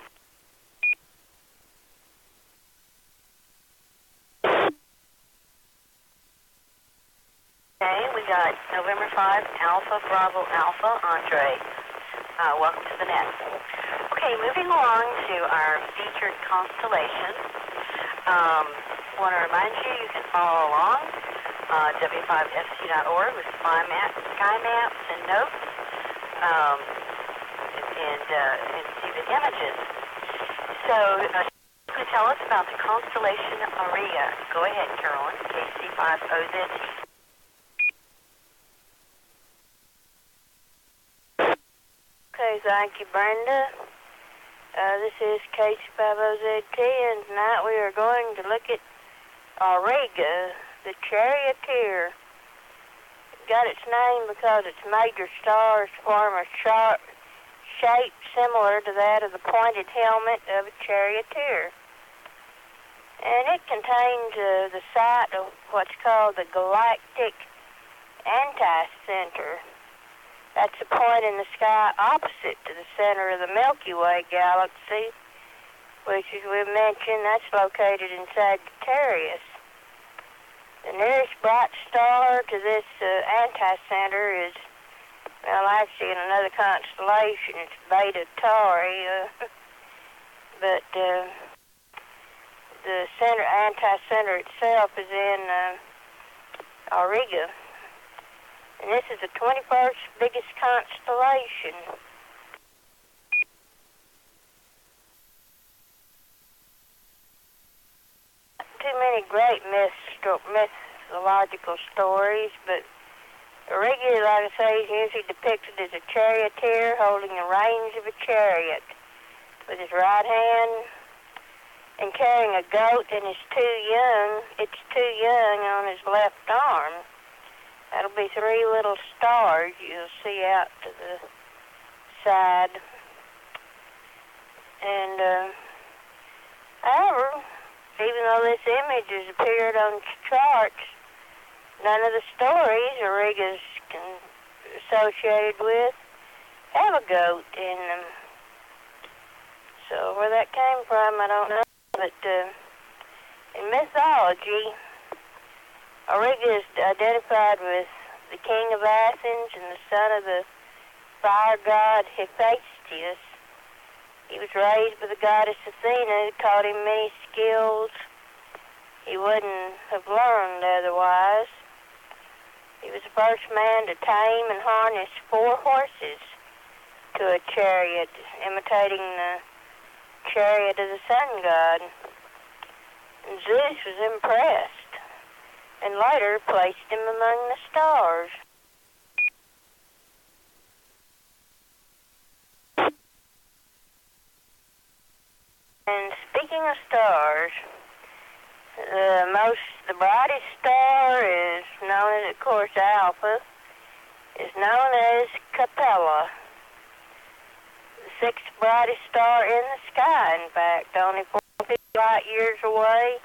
Okay, we got November 5 Alpha Bravo Alpha, Andre. Welcome to the net. Okay, moving along to our featured constellation. Want to remind you, you can follow along w5fc.org with sky maps and notes, and see the images. So, please tell us about the Constellation Auriga. Go ahead, Carolyn, KC5OZT. Okay, thank you, Brenda. This is KC5OZT, and tonight we are going to look at Auriga, the charioteer. It got its name because its major stars form a sharp shape similar to that of the pointed helmet of a charioteer. And it contains the site of what's called the galactic anticenter. That's a point in the sky opposite to the center of the Milky Way galaxy, which, as we mentioned, that's located in Sagittarius. The nearest bright star to this anticenter is, well, actually in another constellation. It's Beta Tauri, but the anticenter itself is in Auriga. And this is the 21st biggest constellation. Too many great mythological stories, but Auriga, like I say, is usually depicted as a charioteer holding the reins of a chariot with his right hand and carrying a goat and it's too young on his left arm. That'll be 3 little stars you'll see out to the side. And, however, even though this image has appeared on charts, none of the stories Auriga's associated with have a goat in them. So where that came from, I don't know. But in mythology, Auriga is identified with the king of Athens and the son of the fire god Hephaestus. He was raised by the goddess Athena, who taught him many skills he wouldn't have learned otherwise. He was the first man to tame and harness 4 horses to a chariot, imitating the chariot of the sun god. And Zeus was impressed, and later placed him among the stars. And speaking of stars, the brightest star is known as, of course, Alpha, is known as Capella. The 6th brightest star in the sky, in fact, only 4 light years away.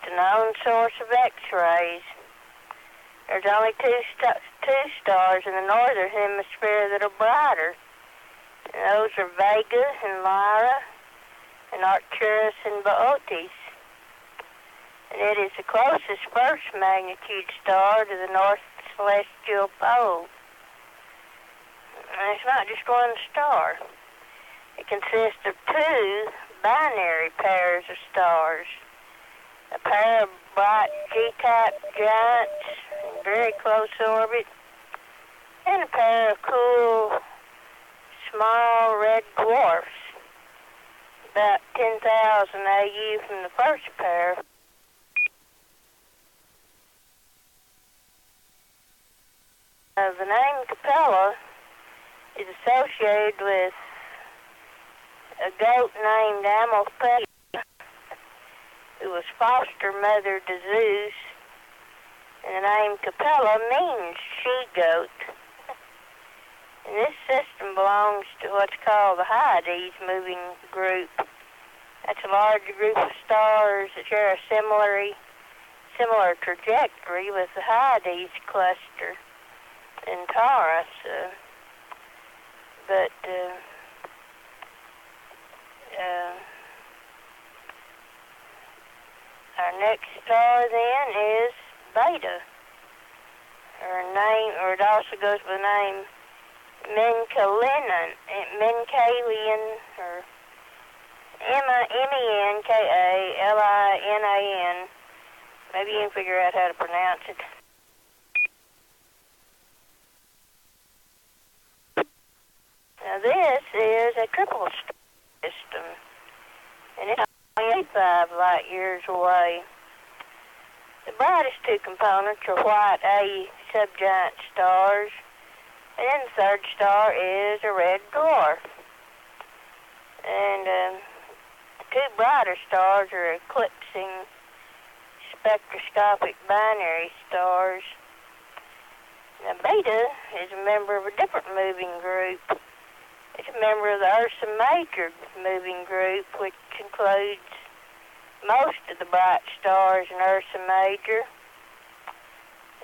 It's a known source of X-rays. There's only two stars in the northern hemisphere that are brighter. And those are Vega and Lyra, and Arcturus and Boötes. And it is the closest first magnitude star to the north celestial pole. And it's not just one star. It consists of 2 binary pairs of stars. A pair of bright G-type giants in very close orbit, and a pair of cool, small red dwarfs, about 10,000 AU from the first pair. The name Capella is associated with a goat named Amalthea, who was foster mother to Zeus, and the name Capella means she-goat. And this system belongs to what's called the Hyades moving group That's a large group of stars that share a similar trajectory with the Hyades cluster in Taurus. Our next star then is Beta. Her name, or it also goes by the name Menkalian, or Menkalian. Maybe you can figure out how to pronounce it. Now this is a triple star system, and it's only 85 light years away. The brightest two components are white A subgiant stars, and then the third star is a red dwarf. And the two brighter stars are eclipsing spectroscopic binary stars. Now Beta is a member of a different moving group. It's a member of the Ursa Major moving group, which includes most of the bright stars in Ursa Major.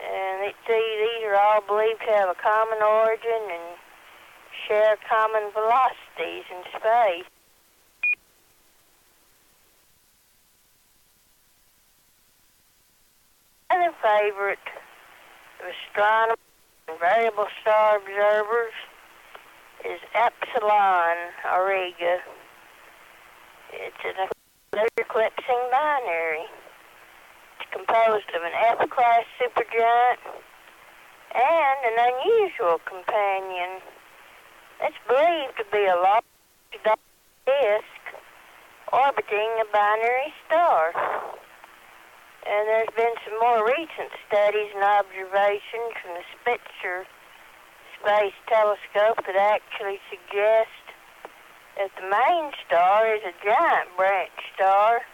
And these are all believed to have a common origin and share common velocities in space. Another favorite of astronomers and variable star observers is Epsilon Auriga. It's an eclipsing binary. It's composed of an F-class supergiant and an unusual companion. It's believed to be a large dark disk orbiting a binary star. And there's been some more recent studies and observations from the Spitzer Space Telescope that actually suggest that the main star is a giant branch star,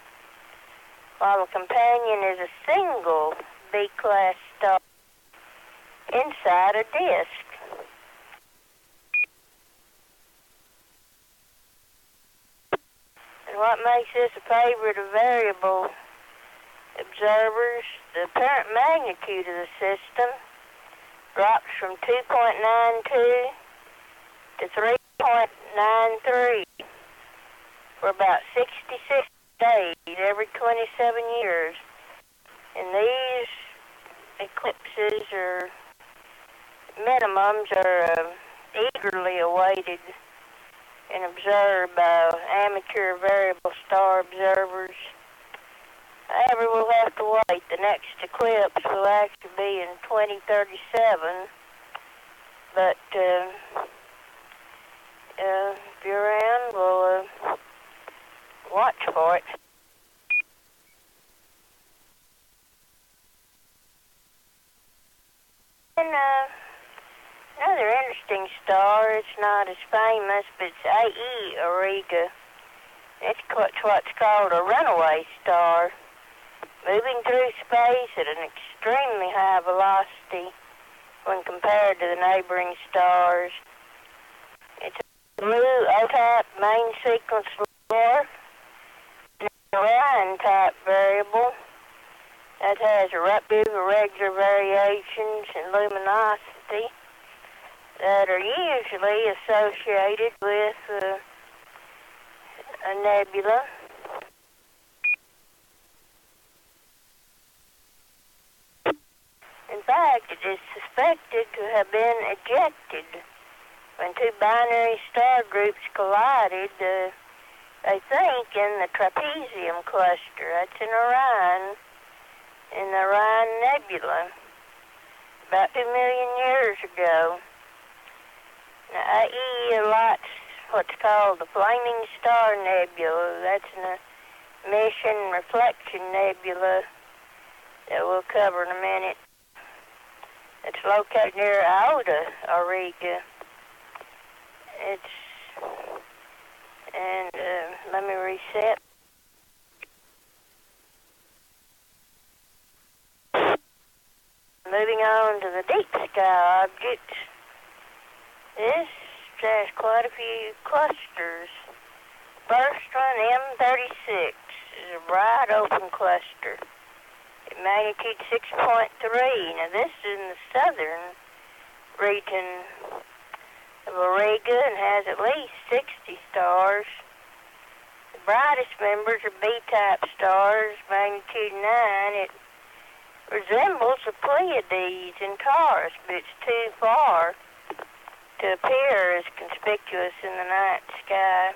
while the companion is a single B-class star inside a disk. And what makes this a favorite of variable observers, the apparent magnitude of the system drops from 2.92 to 3.93 for about 66 days every 27 years. And these eclipses or minimums are eagerly awaited and observed by amateur variable star observers. However, we'll have to wait. The next eclipse will actually be in 2037. But if you're around, we'll watch for it. And another interesting star, it's not as famous, but it's A.E. Auriga. It's what's called a runaway star, moving through space at an extremely high velocity when compared to the neighboring stars. It's a blue O-type main sequence dwarf, and an Orion-type variable that has eruptive irregular variations in luminosity that are usually associated with a nebula. In fact, it is suspected to have been ejected when two binary star groups collided, they think, in the Trapezium cluster. That's in Orion, in the Orion Nebula, about 2 million years ago. Now, AE lights what's called the Flaming Star Nebula. That's an emission reflection nebula that we'll cover in a minute. It's located near Iota Auriga. Let me reset. Moving on to the deep sky objects. This has quite a few clusters. first one, M36, is a bright open cluster at magnitude 6.3. Now this is in the southern region of Auriga and has at least 60 stars. The brightest members are B-type stars, magnitude 9. It resembles the Pleiades in Taurus, but it's too far to appear as conspicuous in the night sky.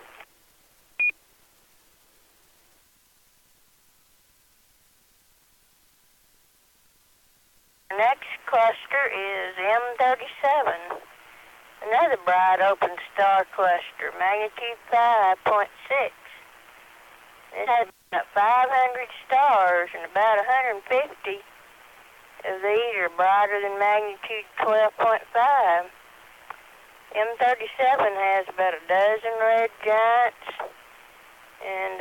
The next cluster is M37, another bright open star cluster, magnitude 5.6. It has about 500 stars, and about 150 of these are brighter than magnitude 12.5. M37 has about a dozen red giants, and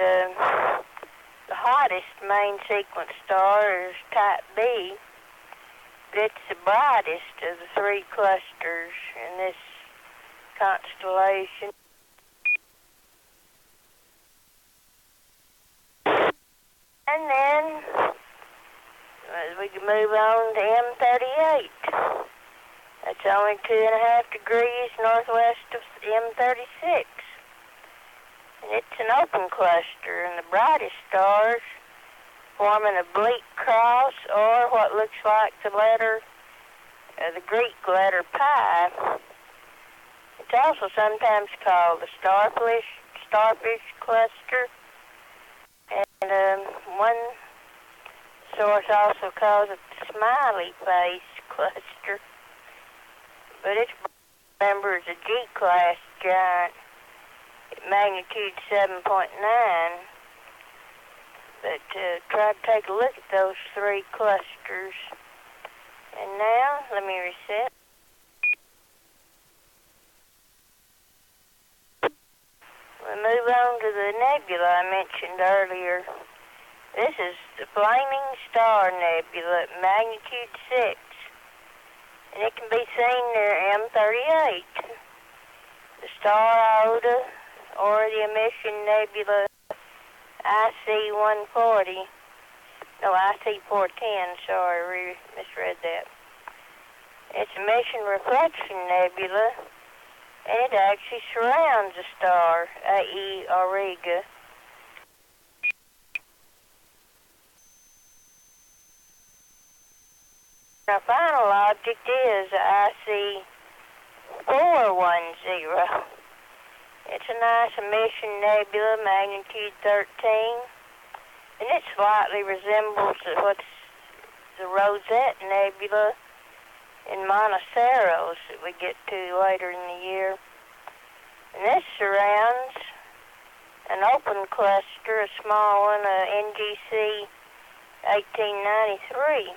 the hottest main sequence star is type B. It's the brightest of the three clusters in this constellation. And then we can move on to M38. That's only 2.5 degrees northwest of M36. And it's an open cluster, and the brightest stars form an oblique cross, or what looks like the Greek letter pi. It's also sometimes called the starfish cluster, and one source also calls it the smiley face cluster. But its member is a G-class giant at magnitude 7.9. But try to take a look at those three clusters. And now, let me reset. We move on to the nebula I mentioned earlier. This is the Flaming Star Nebula at magnitude 6. And it can be seen near M38. The star Iota, or the emission nebula IC-140. No, IC-410, sorry, misread that. It's a emission reflection nebula, and it actually surrounds the star, A.E. Auriga. Our final object is IC-410. It's a nice emission nebula, magnitude 13, and it slightly resembles what's the Rosette Nebula in Monoceros that we get to later in the year. And this surrounds an open cluster, a small one, NGC 1893.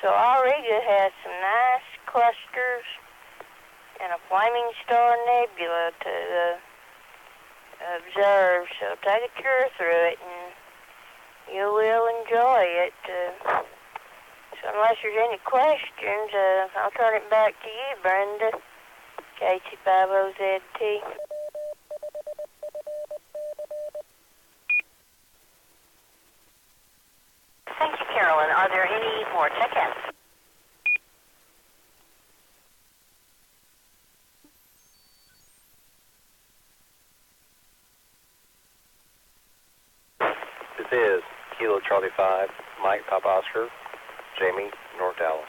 So Auriga has some nice clusters and a flaming star nebula to observe. So take a tour through it and you will enjoy it. So unless there's any questions, I'll turn it back to you, Brenda. KC50ZT. Thank you, Carolyn. Are there any more check-ins? This is Kilo Charlie 5, Mike Papa Oscar, Jamie, North Dallas.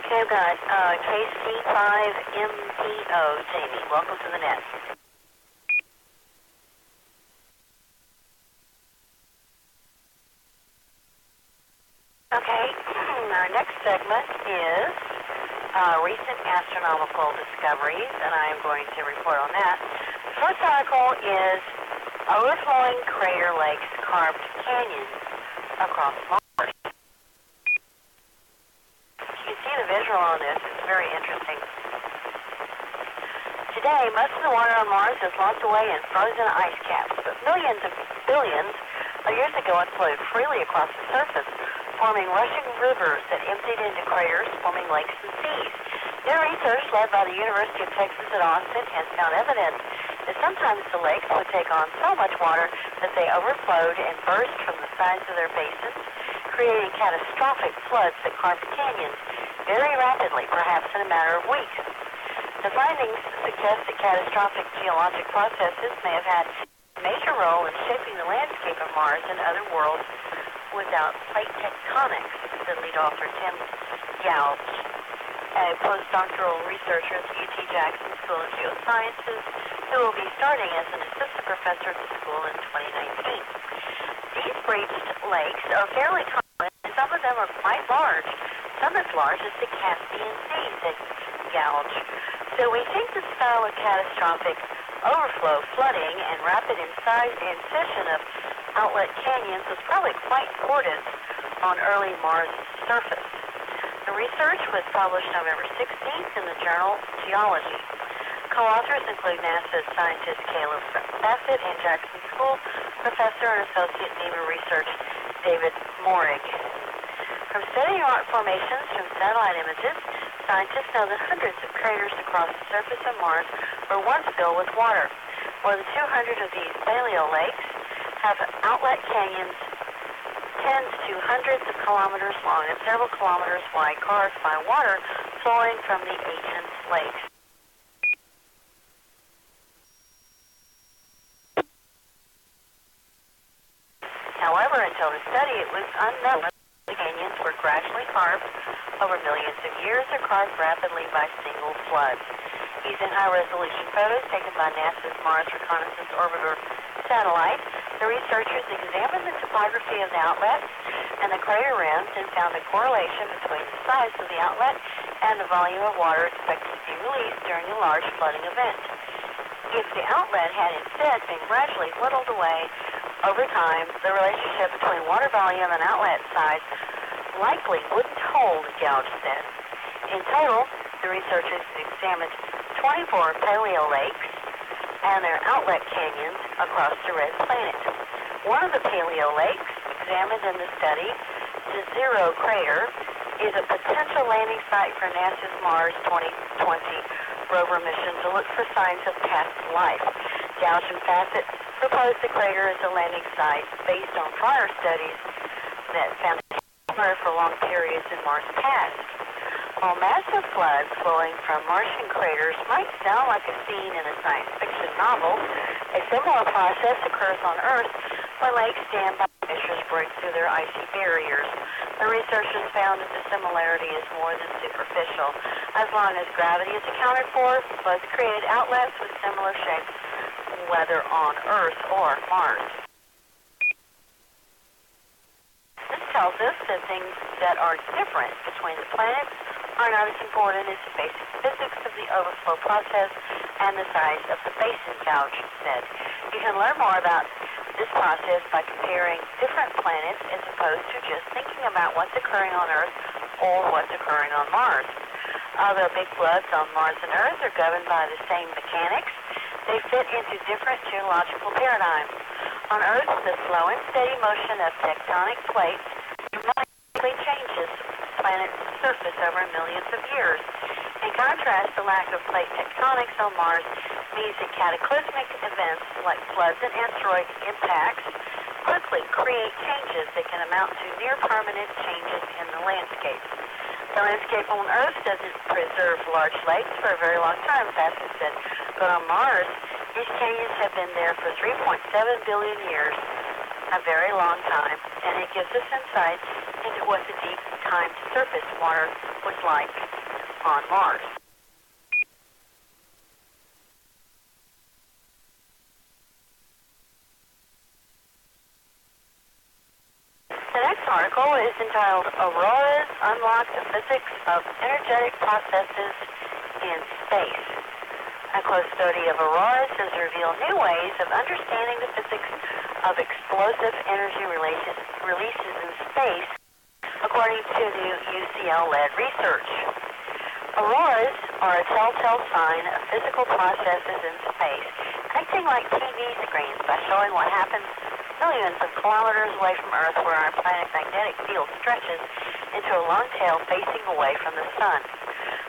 Okay, I've got KC5MPO, Jamie. Welcome to the net. Okay, our next segment is recent astronomical discoveries, and I am going to report on that. The first article is overflowing crater lakes carved canyons across Mars. You can see the visual on this. It's very interesting. Today, most of the water on Mars is locked away in frozen ice caps, but billions Years ago, it flowed freely across the surface, forming rushing rivers that emptied into craters, forming lakes and seas. New research led by the University of Texas at Austin has found evidence that sometimes the lakes would take on so much water that they overflowed and burst from the sides of their basins, creating catastrophic floods that carved canyons very rapidly, perhaps in a matter of weeks. The findings suggest that catastrophic geologic processes may have had a major role in shaping the landscape of Mars and other worlds without plate tectonics, said lead author Tim Gouge, a postdoctoral researcher at the UT Jackson School of Geosciences, who will be starting as an assistant professor at the school in 2019. These breached lakes are fairly common, and some of them are quite large, some as large as the Caspian Sea, said Gouge. So we think the style of catastrophic overflow, flooding, and rapid incision of outlet canyons was probably quite important on early Mars' surface. The research was published November 16th in the journal Geology. Co-authors include NASA's scientist Caleb Bassett and Jackson School professor and associate NEMA research David Morig. From studying rock formations from satellite images, scientists know that hundreds of craters across the surface of Mars were once filled with water. More than 200 of these paleo lakes have outlet canyons tens to hundreds of kilometers long and several kilometers wide, carved by water flowing from the ancient lakes. However, until the study, it was unknown that the canyons were gradually carved over millions of years or carved rapidly by single floods. Using high-resolution photos taken by NASA's Mars Reconnaissance Orbiter satellite, the researchers examined the topography of the outlet and the crater rims and found a correlation between the size of the outlet and the volume of water expected to be released during a large flooding event. If the outlet had instead been gradually whittled away over time, the relationship between water volume and outlet size likely wouldn't hold, Gouge said. In total, the researchers examined 24 paleo lakes and their outlet canyons across the red planet. One of the paleo lakes examined in the study, the Zero Crater, is a potential landing site for NASA's Mars 2020 rover mission to look for signs of past life. Gouge and Bassett proposed the crater as a landing site based on prior studies that found water for long periods in Mars' past. While massive floods flowing from Martian craters might sound like a scene in a science fiction novel, a similar process occurs on Earth when lakes dammed by glaciers break through their icy barriers. The researchers found that the similarity is more than superficial. As long as gravity is accounted for, floods created outlets with similar shapes, whether on Earth or Mars. This tells us that things that are different between the planets are not as important as the basic physics of the overflow process and the size of the basin, Gouge said. You can learn more about this process by comparing different planets as opposed to just thinking about what's occurring on Earth or what's occurring on Mars. Although big floods on Mars and Earth are governed by the same mechanics, they fit into different geological paradigms. On Earth, the slow and steady motion of tectonic plates dramatically changes the planet's surface over millions of years. In contrast, the lack of plate tectonics on Mars means that cataclysmic events like floods and asteroid impacts quickly create changes that can amount to near-permanent changes in the landscape. The landscape on Earth doesn't preserve large lakes for a very long time, Bassett said, but on Mars, these canyons have been there for 3.7 billion years, a very long time, and it gives us insight into what the deep time-to-surface water was like on Mars. The next article is entitled Auroras Unlock the Physics of Energetic Processes in Space. A close study of auroras has revealed new ways of understanding the physics of explosive energy releases in space, according to new UCL-led research. Auroras are a telltale sign of physical processes in space, acting like TV screens by showing what happens millions of kilometers away from Earth, where our planet's magnetic field stretches into a long tail facing away from the sun.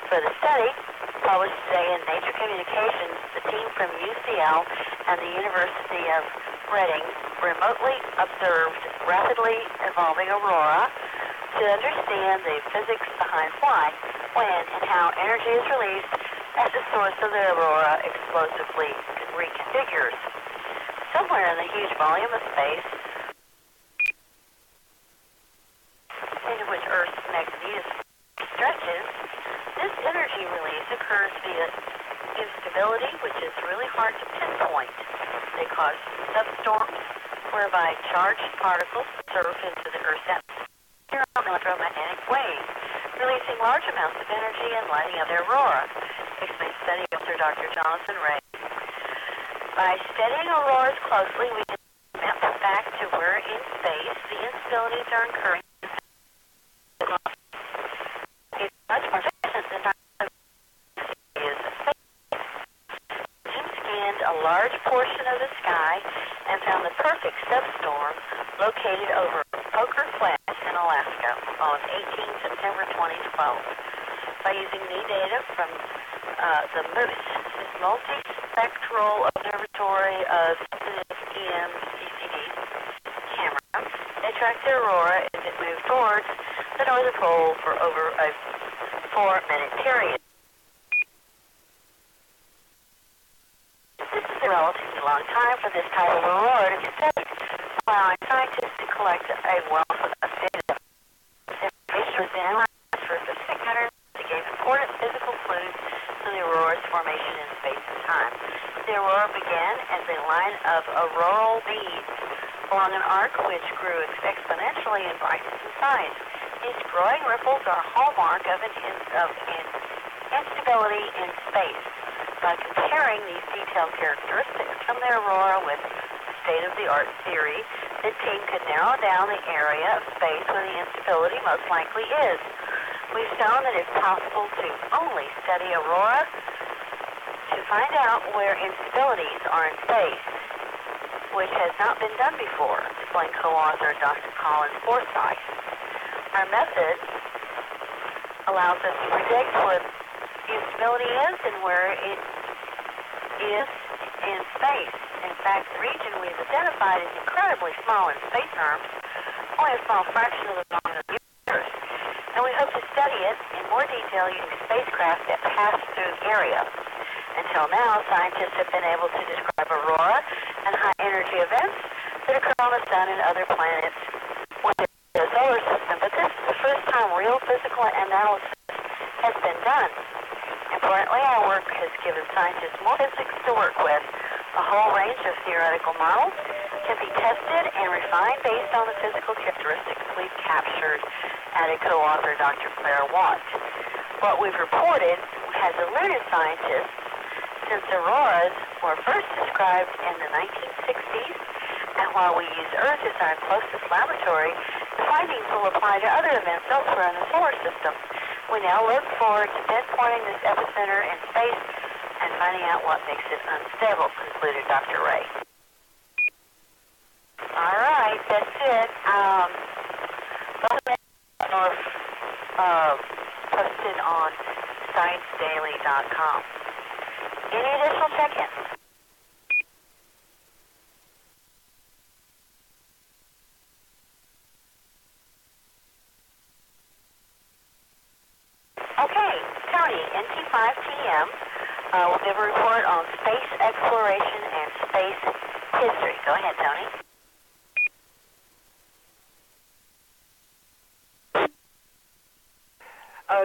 For the study, published today in Nature Communications, the team from UCL and the University of Reading remotely observed rapidly evolving aurora to understand the physics behind why, when, and how energy is released as the source of the aurora explosively reconfigures. Somewhere in the huge volume of space into which Earth's magnetism stretches, this energy release occurs via instability, which is really hard to pinpoint. They cause substorms, whereby charged particles surf into the Earth's atmosphere on electromagnetic waves, releasing large amounts of energy and lighting up their aurora, explains study author Dr. Jonathan Ray. By studying auroras closely, we can map back to where in space the instabilities are occurring. It's much more efficient than our is of space. Jim scanned a large portion of the sky and found the perfect substorm located over Poker Flat in Alaska on 18 September 2012. By using new data from the Moose Multispectral Observatory of Sensitive EM CCD camera, they tracked the aurora as it moved towards the northern pole for over a 4-minute period. This is a relatively long time for this type of aurora to be studied, allowing scientists to collect a wealth of data. This information was analyzed for specific patterns that gave important physical clues to the aurora's formation in space and time. The aurora began as a line of auroral beads along an arc which grew exponentially in brightness and size. These growing ripples are a hallmark of instability in space. By comparing these detailed characteristics from the aurora with state-of-the-art theory, the team could narrow down the area of space where the instability most likely is. We've shown that it's possible to only study aurora to find out where instabilities are in space, which has not been done before, explained co-author Dr. Colin Forsyth. Our method allows us to predict where instability is and where it is in space. In fact, the region we've identified is incredibly small in space terms, only a small fraction of the size of the universe, and we hope to study it in more detail using spacecraft that pass through the area. Until now, scientists have been able to describe aurora and high-energy events that occur on the Sun and other planets within the solar system, but this is the first time real physical analysis has been done. Importantly, our work has given scientists more physics to work with. A whole range of theoretical models can be tested and refined based on the physical characteristics we've captured, added co-author Dr. Claire Watt. What we've reported has alerted scientists since auroras were first described in the 1960s, and while we use Earth as our closest laboratory, the findings will apply to other events elsewhere in the solar system. We now look forward to pinpointing this epicenter in space and finding out what makes it unstable, concluded Dr. Ray. All right, that's it. Posted on ScienceDaily.com. Any additional check-ins? Okay, Tony, NT5TM will give a report on space exploration and space history. Go ahead, Tony.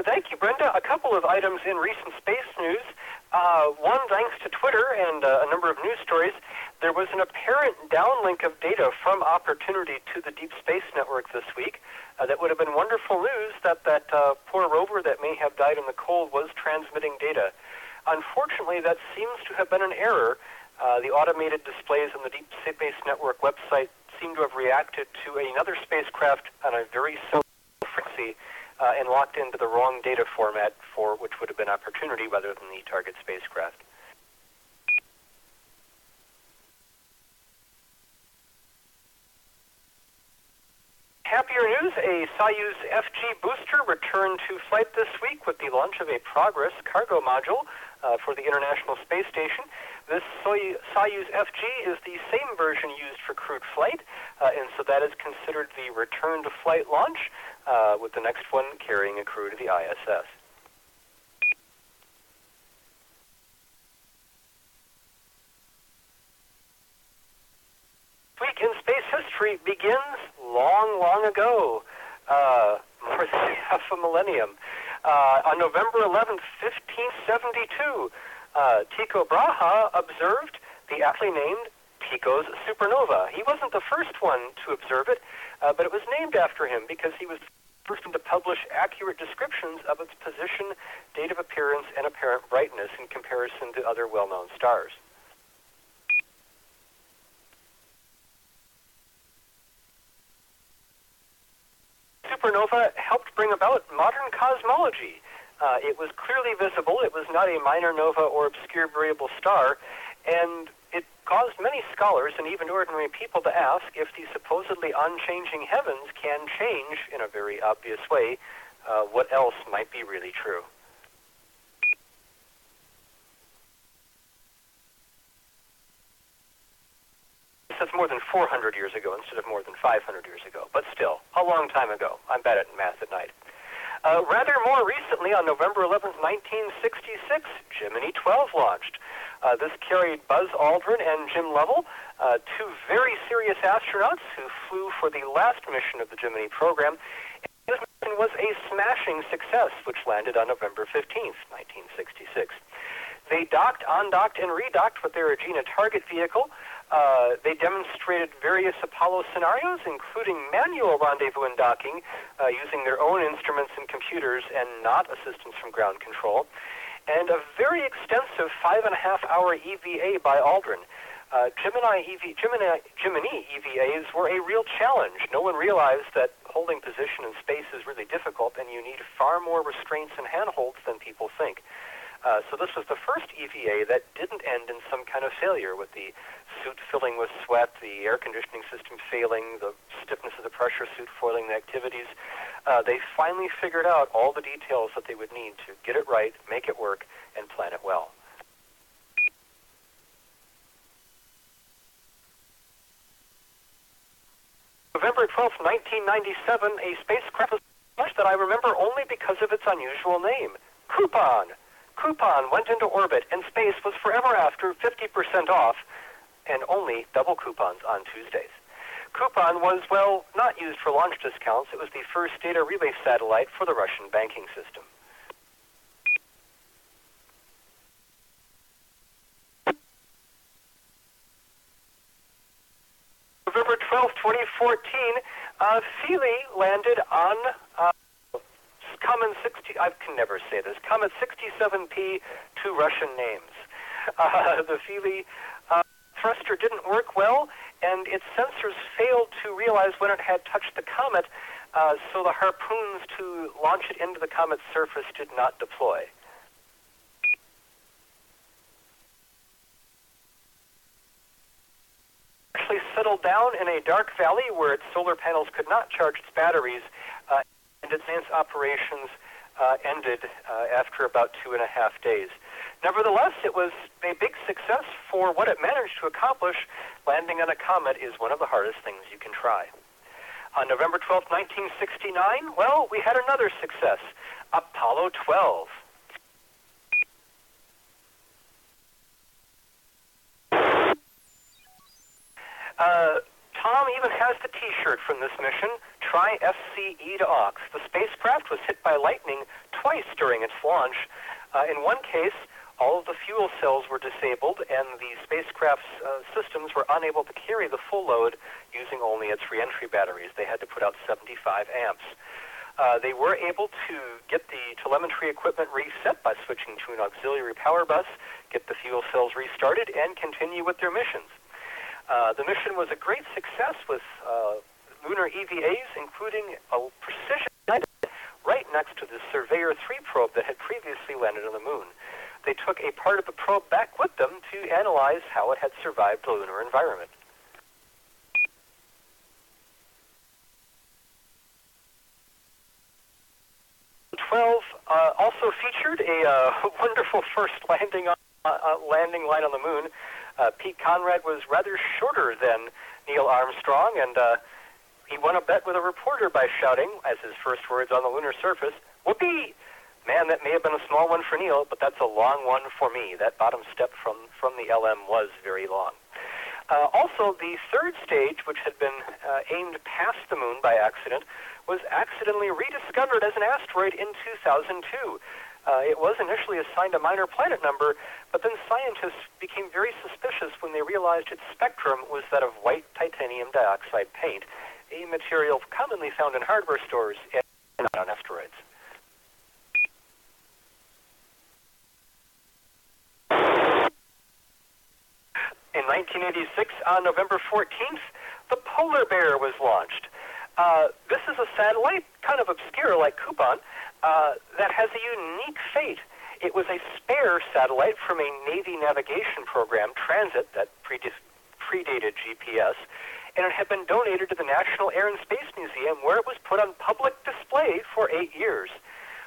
Thank you, Brenda. A couple of items in recent space news. One, thanks to Twitter and a number of news stories, there was an apparent downlink of data from Opportunity to the Deep Space Network this week. That would have been wonderful news that poor rover that may have died in the cold was transmitting data. Unfortunately, that seems to have been an error. The automated displays on the Deep Space Network website seem to have reacted to another spacecraft on a very similar frequency and locked into the wrong data format for which would have been Opportunity rather than the target spacecraft. a Soyuz FG booster returned to flight this week with the launch of a Progress cargo module for the International Space Station. This Soyuz FG is the same version used for crewed flight, and so that is considered the return-to-flight launch, with the next one carrying a crew to the ISS. This week in space history begins long, long ago, more than half a millennium. On November 11th, 1572, Tycho Brahe observed the aptly named Tycho's supernova. He wasn't the first one to observe it, but it was named after him because he was the first one to publish accurate descriptions of its position, date of appearance, and apparent brightness in comparison to other well-known stars. Supernova helped bring about modern cosmology. It was clearly visible. It was not a minor nova or obscure variable star, and it caused many scholars and even ordinary people to ask if the supposedly unchanging heavens can change in a very obvious way. What else might be really true? That's more than 400 years ago instead of more than 500 years ago, but still, a long time ago. I'm bad at math at night. Rather more recently, on November 11th, 1966, Gemini 12 launched. This carried Buzz Aldrin and Jim Lovell, two very serious astronauts who flew for the last mission of the Gemini program. And this mission was a smashing success, which landed on November 15th, 1966. They docked, undocked, and redocked with their Regina target vehicle. They demonstrated various Apollo scenarios, including manual rendezvous and docking, using their own instruments and computers and not assistance from ground control, and a very extensive 5.5-hour EVA by Aldrin. Gemini EVAs were a real challenge. No one realized that holding position in space is really difficult, and you need far more restraints and handholds than people think. So this was the first EVA that didn't end in some kind of failure, with the suit filling with sweat, the air conditioning system failing, the stiffness of the pressure suit foiling the activities. They finally figured out all the details that they would need to get it right, make it work, and plan it well. November 12th, 1997, a spacecraft was launched that I remember only because of its unusual name, Coupon. Coupon went into orbit, and space was forever after 50% off, and only double coupons on Tuesdays. Coupon was, well, not used for launch discounts. It was the first data relay satellite for the Russian banking system. November 12, 2014, Feely landed on Comet 67P, two Russian names. The Feely thruster didn't work well, and its sensors failed to realize when it had touched the comet, so the harpoons to launch it into the comet's surface did not deploy. Actually settled down in a dark valley where its solar panels could not charge its batteries, and its advanced operations ended after about 2.5 days. Nevertheless, it was a big success for what it managed to accomplish. Landing on a comet is one of the hardest things you can try. On November 12, 1969, well, we had another success, Apollo 12. Tom even has the T-shirt from this mission, Try FCE to aux. The spacecraft was hit by lightning twice during its launch. In one case, all of the fuel cells were disabled, and the spacecraft's systems were unable to carry the full load using only its reentry batteries. They had to put out 75 amps. They were able to get the telemetry equipment reset by switching to an auxiliary power bus, get the fuel cells restarted, and continue with their missions. The mission was a great success with lunar EVAs, including a precision right next to the Surveyor 3 probe that had previously landed on the moon. They took a part of the probe back with them to analyze how it had survived the lunar environment. 2012 also featured a wonderful first landing line on the moon. Pete Conrad was rather shorter than Neil Armstrong, and he won a bet with a reporter by shouting, as his first words on the lunar surface, "Whoopee!" Man, that may have been a small one for Neil, but that's a long one for me. That bottom step from the LM was very long. Also, the third stage, which had been aimed past the moon by accident, was accidentally rediscovered as an asteroid in 2002. It was initially assigned a minor planet number, but then scientists became very suspicious when they realized its spectrum was that of white titanium dioxide paint, a material commonly found in hardware stores and on asteroids. In 1986, on November 14th, the Polar Bear was launched. This is a satellite, kind of obscure like Coupon, that has a unique fate. It was a spare satellite from a Navy navigation program, Transit, that predated GPS, and it had been donated to the National Air and Space Museum, where it was put on public display for 8 years.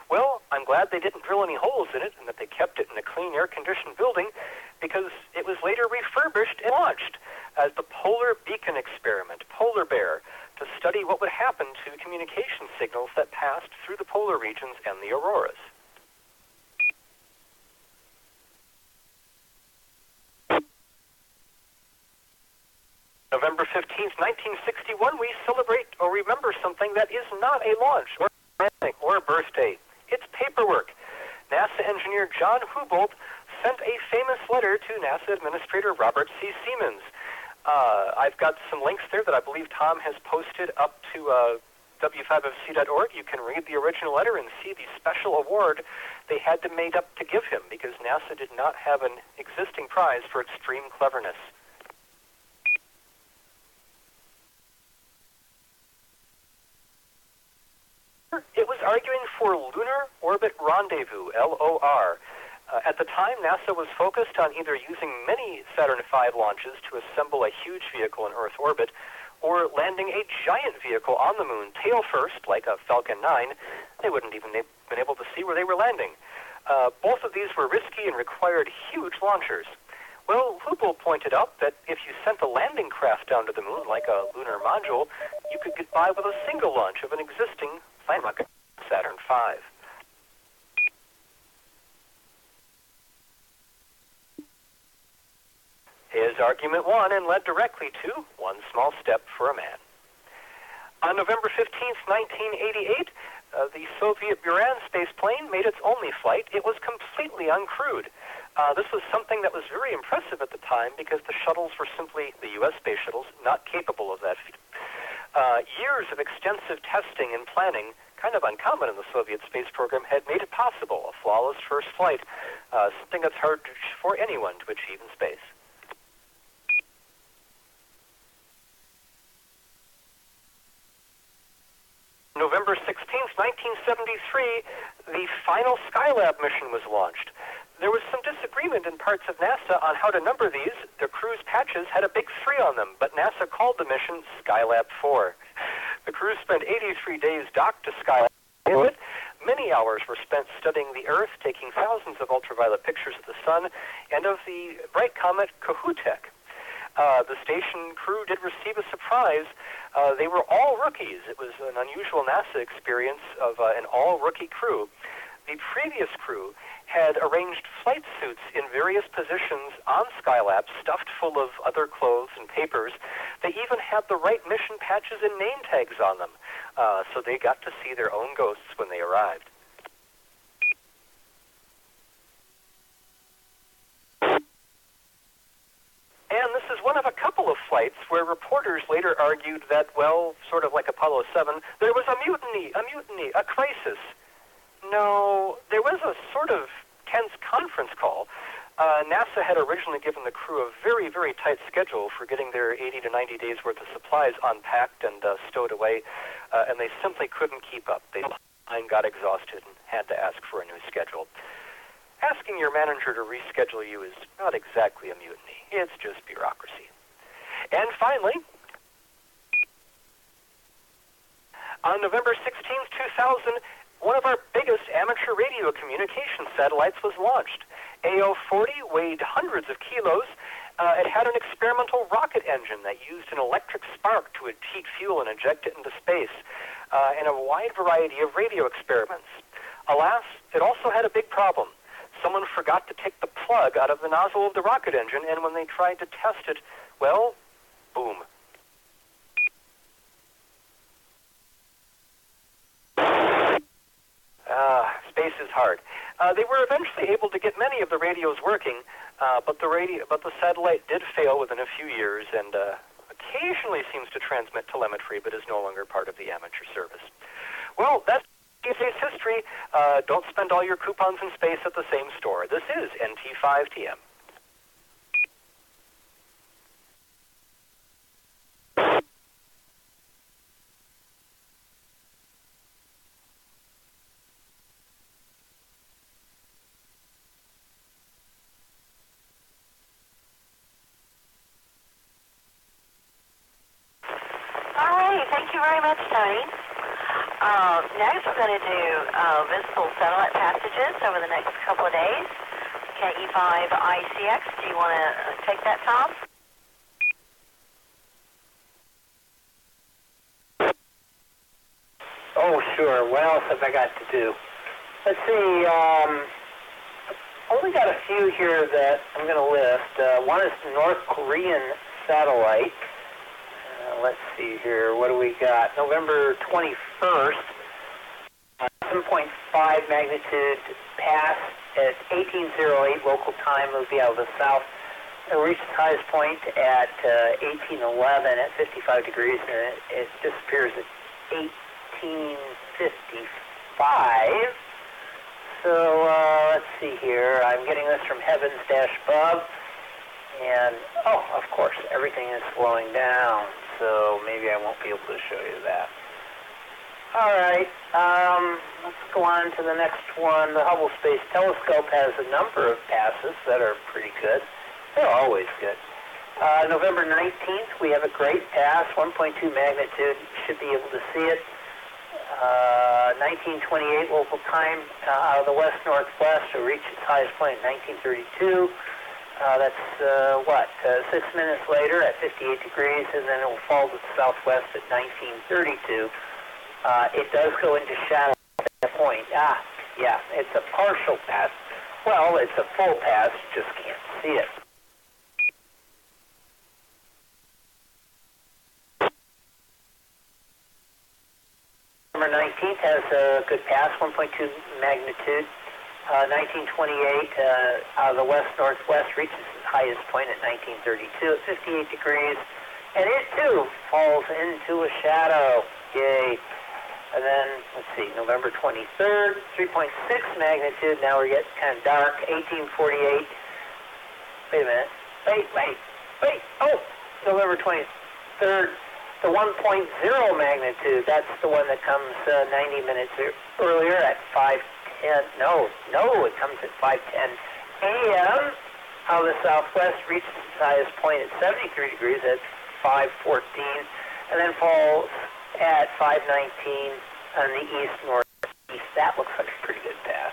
Well, I'm glad they didn't drill any holes in it and that they kept it in a clean, air-conditioned building, because it was later refurbished and launched as the Polar Beacon Experiment, Polar Bear, to study what would happen to communication signals that passed through the polar regions and the auroras. November 15th, 1961, we celebrate or remember something that is not a launch or a birthday. It's paperwork. NASA engineer John Houbolt sent a famous letter to NASA Administrator Robert C. Siemens. I've got some links there that I believe Tom has posted up to w5fc.org. You can read the original letter and see the special award they had to made up to give him, because NASA did not have an existing prize for extreme cleverness. It was arguing for Lunar Orbit Rendezvous, LOR. At the time, NASA was focused on either using many Saturn V launches to assemble a huge vehicle in Earth orbit, or landing a giant vehicle on the moon, tail first, like a Falcon 9. They wouldn't even have been able to see where they were landing. Both of these were risky and required huge launchers. Well, Hubble pointed out that if you sent a landing craft down to the moon, like a lunar module, you could get by with a single launch of an existing planet rocket, Saturn V. His argument won and led directly to One Small Step for a Man. On November 15th, 1988, the Soviet Buran spaceplane made its only flight. It was completely uncrewed. This was something that was very impressive at the time, because the shuttles were simply, the U.S. space shuttles, not capable of that feat. Years of extensive testing and planning, kind of uncommon in the Soviet space program, had made it possible, a flawless first flight, something that's hard for anyone to achieve in space. November 16th, 1973, the final Skylab mission was launched. There was some disagreement in parts of NASA on how to number these. Their crew's patches had a big 3 on them, but NASA called the mission Skylab 4. The crew spent 83 days docked to Skylab. Many hours were spent studying the Earth, taking thousands of ultraviolet pictures of the Sun and of the bright comet Kohoutek. The station crew did receive a surprise. They were all rookies. It was an unusual NASA experience of an all-rookie crew. The previous crew had arranged flight suits in various positions on Skylab, stuffed full of other clothes and papers. They even had the right mission patches and name tags on them, so they got to see their own ghosts when they arrived. And this is one of a couple of flights where reporters later argued that, well, sort of like Apollo 7, there was a mutiny, a crisis. No, there was a sort of tense conference call. NASA had originally given the crew a very, very tight schedule for getting their 80 to 90 days worth of supplies unpacked and stowed away, and they simply couldn't keep up. They got exhausted and had to ask for a new schedule. Asking your manager to reschedule you is not exactly a mutiny. It's just bureaucracy. And finally, on November 16th, 2000, one of our biggest amateur radio communication satellites was launched. AO-40 weighed hundreds of kilos. It had an experimental rocket engine that used an electric spark to heat fuel and eject it into space, and a wide variety of radio experiments. Alas, it also had a big problem. Someone forgot to take the plug out of the nozzle of the rocket engine, and when they tried to test it, well, boom. Space is hard. They were eventually able to get many of the radios working, but the satellite did fail within a few years, and occasionally seems to transmit telemetry, but is no longer part of the amateur service. Well, that's space history. Don't spend all your coupons in space at the same store. This is NT5TM. Thank you very much, Tony. Next, we're going to do visible satellite passages over the next couple of days. KE5ICX. Do you want to take that, Tom? Oh, sure. What else have I got to do? Let's see. Only got a few here that I'm going to list. One is the North Korean satellite. Let's see here. What do we got? November 21st, 7.5 magnitude pass at 1808 local time. It will be out of the south. It reached its highest point at 1811 at 55 degrees, and it disappears at 1855. So let's see here. I'm getting this from Heavens-Above. And, oh, of course, everything is slowing down, so maybe I won't be able to show you that. All right, let's go on to the next one. The Hubble Space Telescope has a number of passes that are pretty good. They're always good. November 19th, we have a great pass, 1.2 magnitude. You should be able to see it. 1928 local time out of the west-northwest to reach its highest point in 1932. That's 6 minutes later at 58 degrees, and then it will fall to the southwest at 1932. It does go into shadow at that point. Yeah, it's a partial pass. Well, it's a full pass, you just can't see it. Number 19th has a good pass, 1.2 magnitude. 1928 out of the west-northwest reaches its highest point at 1932 at 58 degrees, and it too falls into a shadow. Yay! And then, let's see, November 23rd, 3.6 magnitude. Now we're getting kind of dark. 1848. Wait a minute. Wait. Oh, November 23rd. The 1.0 magnitude. That's the one that comes 90 minutes earlier at 5:10. No, it comes at 5:10 a.m. Out of the southwest, reaches its highest point at 73 degrees at 5:14, and then falls at 5:19 on the east-northeast. That looks like a pretty good pass.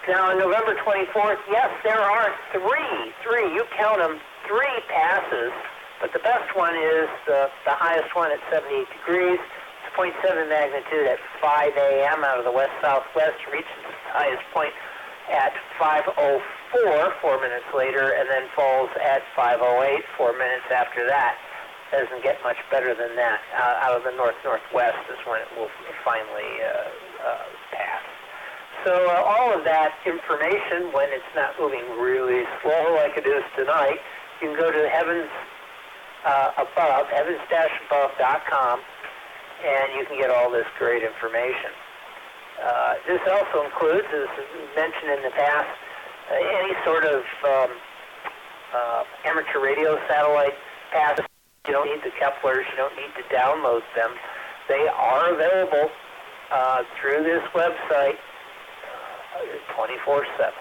Now, on November 24th, yes, there are three, you count them, 3 passes. But the best one is the highest one at 78 degrees. It's 0.7 magnitude at 5 a.m. out of the west-southwest, reaches its highest point at 5:04, 4 minutes later, and then falls at 5:08, 4 minutes after that. Doesn't get much better than that. Out of the north-northwest is when it will finally pass. So all of that information, when it's not moving really slow like it is tonight, you can go to heavens-above.com, and you can get all this great information. This also includes, as mentioned in the past, any sort of amateur radio satellite passes. You don't need the Keplers. You don't need to download them. They are available through this website 24/7.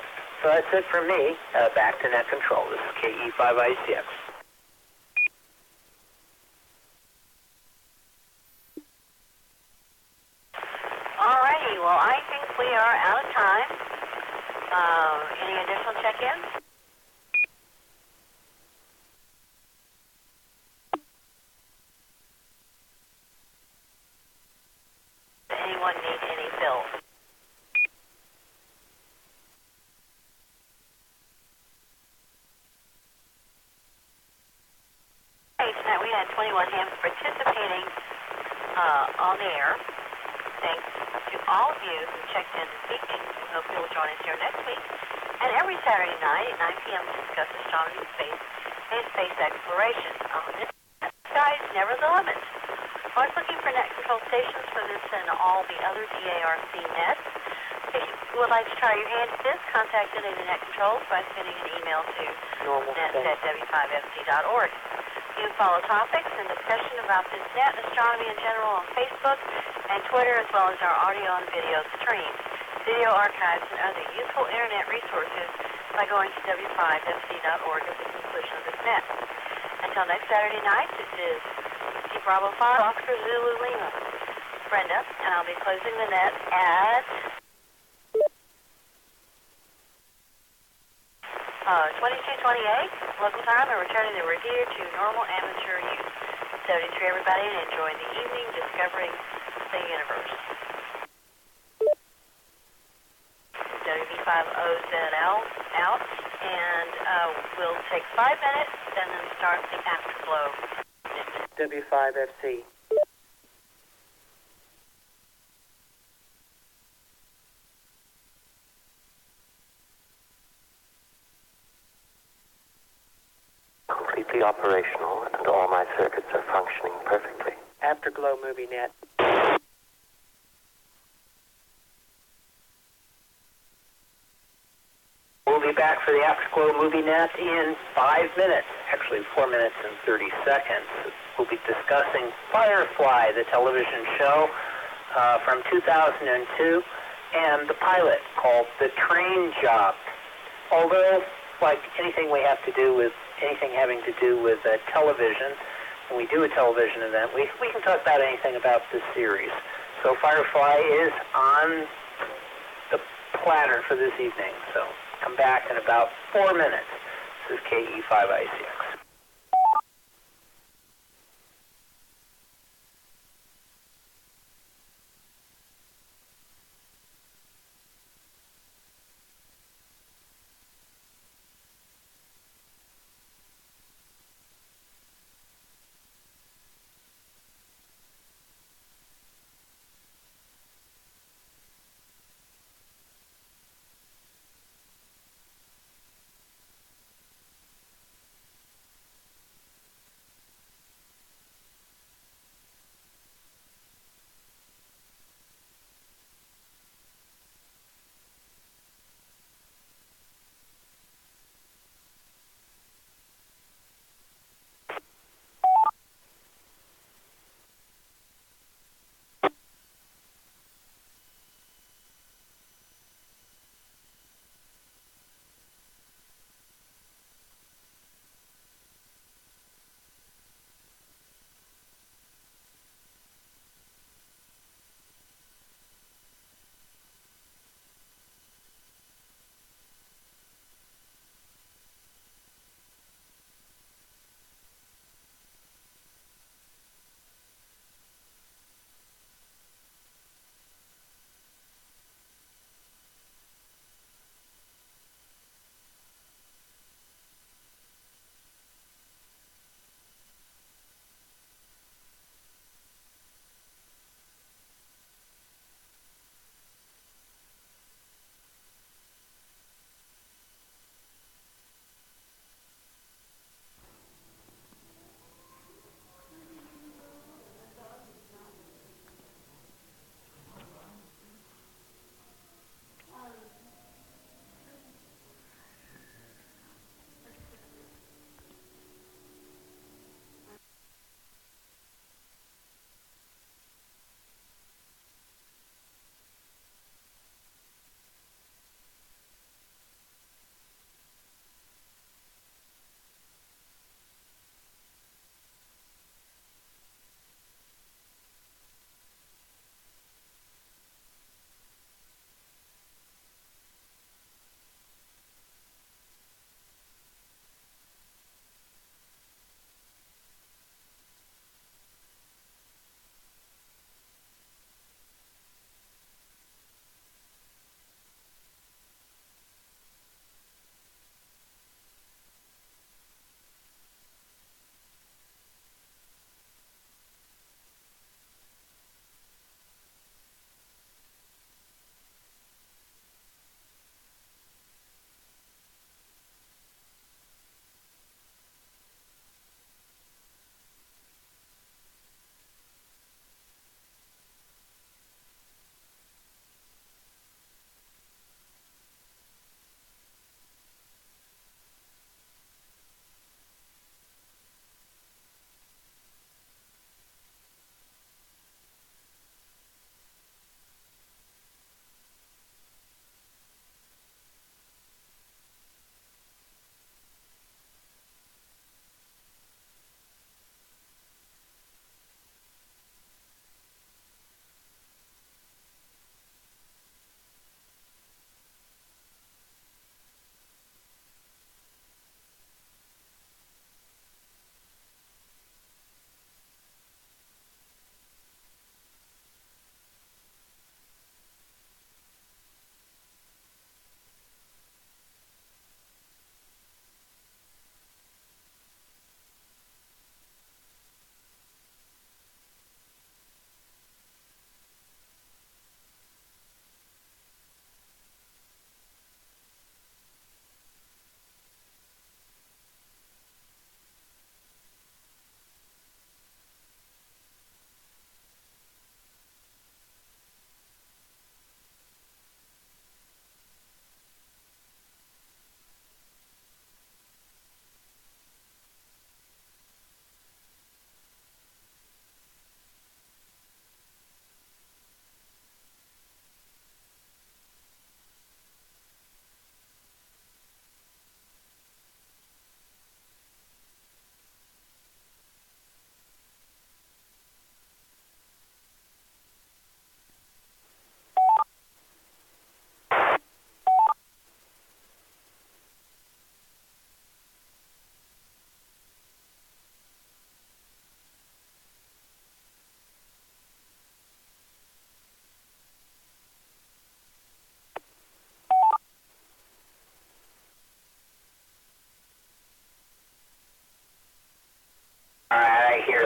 So that's it from me. Back to Net Control. This is KE5ICX. Well, I think we are out of time. Any additional check-ins? Does anyone need any fills? Tonight we had 21 hams participating on the air. Thanks to all of you who checked in this week, and we hope you will join us here next week. And every Saturday night at 9 p.m. we discuss astronomy, space, and space exploration. This guy's never the limit. Always looking for net control stations for this and all the other DARC nets. If you would like to try your hand at this, contact Unity Net Controls by sending an email to net@w5fc.org. You can follow topics and discussion about this net and astronomy in general on Facebook and Twitter, as well as our audio and video streams, video archives, and other useful internet resources by going to w5fc.org at the conclusion of this net. Until next Saturday night, this is Bravo 5, Oscar Zulu Lima. Brenda, and I'll be closing the net at 22:28 local time, and returning the review to normal amateur use. 73 everybody, and enjoy the evening discovering the universe. WB5OZL out, and we'll take 5 minutes and then start the Afterglow. W5FC. Completely operational, and all my circuits are functioning perfectly. Afterglow Movie Net. We'll be back for the Afterglow Movie Net in 5 minutes, actually 4 minutes and 30 seconds. We'll be discussing Firefly, the television show from 2002, and the pilot called The Train Job. Although, like anything we have to do with, anything having to do with television, when we do a television event, we can talk about anything about this series. So Firefly is on the platter for this evening, so come back in about 4 minutes. This is KE5ICX.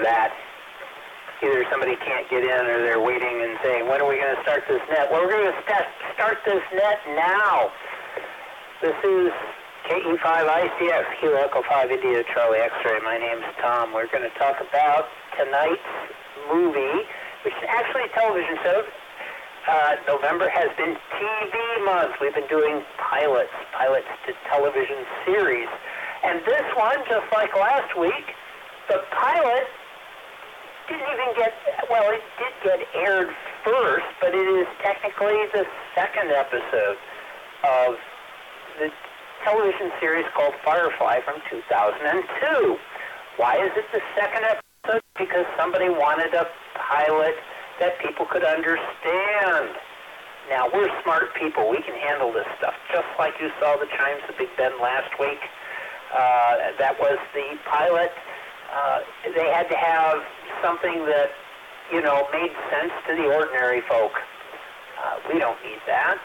that. Either somebody can't get in or they're waiting and saying, when are we going to start this net? Well, we're going to start this net now. This is KE5ICX, Kilo Echo 5 India Charlie X-Ray. My name's Tom. We're going to talk about tonight's movie, which is actually a television show. November has been TV month. We've been doing pilots to television series. And this one, just like last week, the pilot didn't even get, well, it did get aired first, but it is technically the second episode of the television series called Firefly from 2002. Why is it the second episode? Because somebody wanted a pilot that people could understand. Now, we're smart people. We can handle this stuff. Just like you saw the chimes of Big Ben last week. That was the pilot. They had to have something that, made sense to the ordinary folk. We don't need that.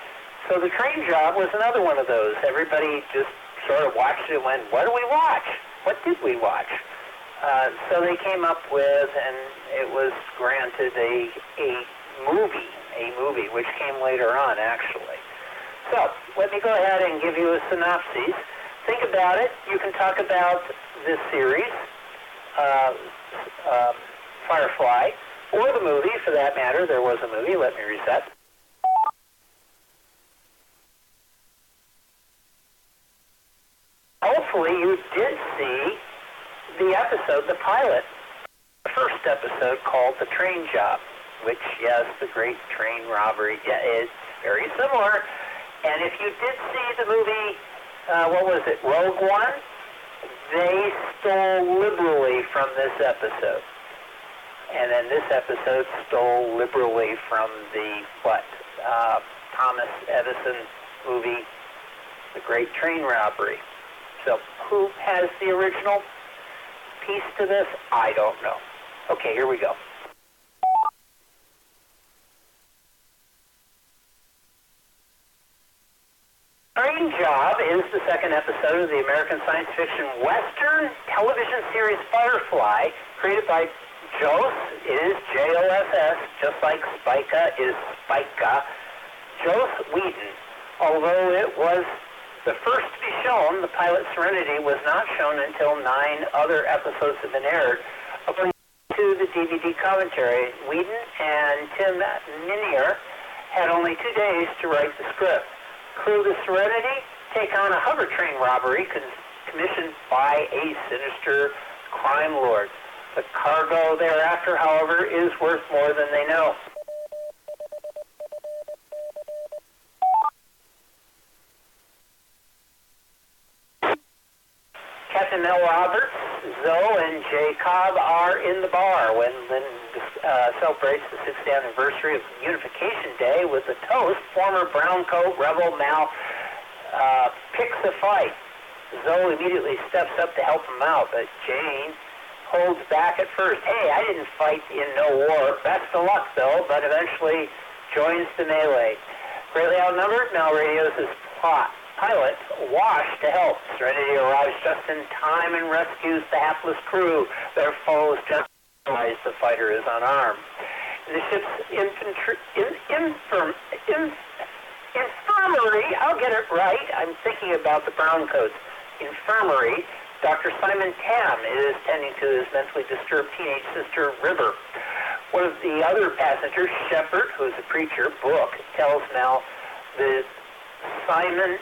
So the train job was another one of those. Everybody just sort of watched it and went, what do we watch? What did we watch? So they came up with, and it was granted a movie, which came later on, actually. So let me go ahead and give you a synopsis. Think about it. You can talk about this series, Firefly, or the movie, for that matter. There was a movie. Let me reset. Hopefully you did see the episode, the pilot, the first episode called The Train Job, which, yes, the great train robbery, is very similar. And if you did see the movie, what was it, Rogue One? They stole liberally from this episode. And then this episode stole liberally from the, Thomas Edison movie, The Great Train Robbery. So who has the original piece to this? I don't know. Okay, here we go. Train Job is the second episode of the American science fiction Western television series Firefly, created by Joss, it is Joss, just like Spica is Spica, Joss Whedon. Although it was the first to be shown, the pilot Serenity was not shown until 9 other episodes have been aired. According to the DVD commentary, Whedon and Tim Minier had only 2 days to write the script. Crew of the Serenity take on a hover train robbery commissioned by a sinister crime lord. The cargo thereafter, however, is worth more than they know. Captain Mel Roberts, Zoe, and Jay Cobb are in the bar when Lynn celebrates the 6th anniversary of Unification Day with a toast. Former browncoat rebel Mal picks a fight. Zoe immediately steps up to help him out, but Jane holds back at first. Hey, I didn't fight in no war. Best of luck, though, but eventually joins the melee. Greatly outnumbered, Mel radios his pilot, Wash, to help. Serenity arrives just in time and rescues the hapless crew. Their foes just realize the fighter is unarmed. In the ship's infirmary, I'll get it right, I'm thinking about the browncoats. Infirmary, Dr. Simon Tam is tending to his mentally disturbed teenage sister, River. One of the other passengers, Shepard, who is a preacher, Brooke, tells Mel that Simon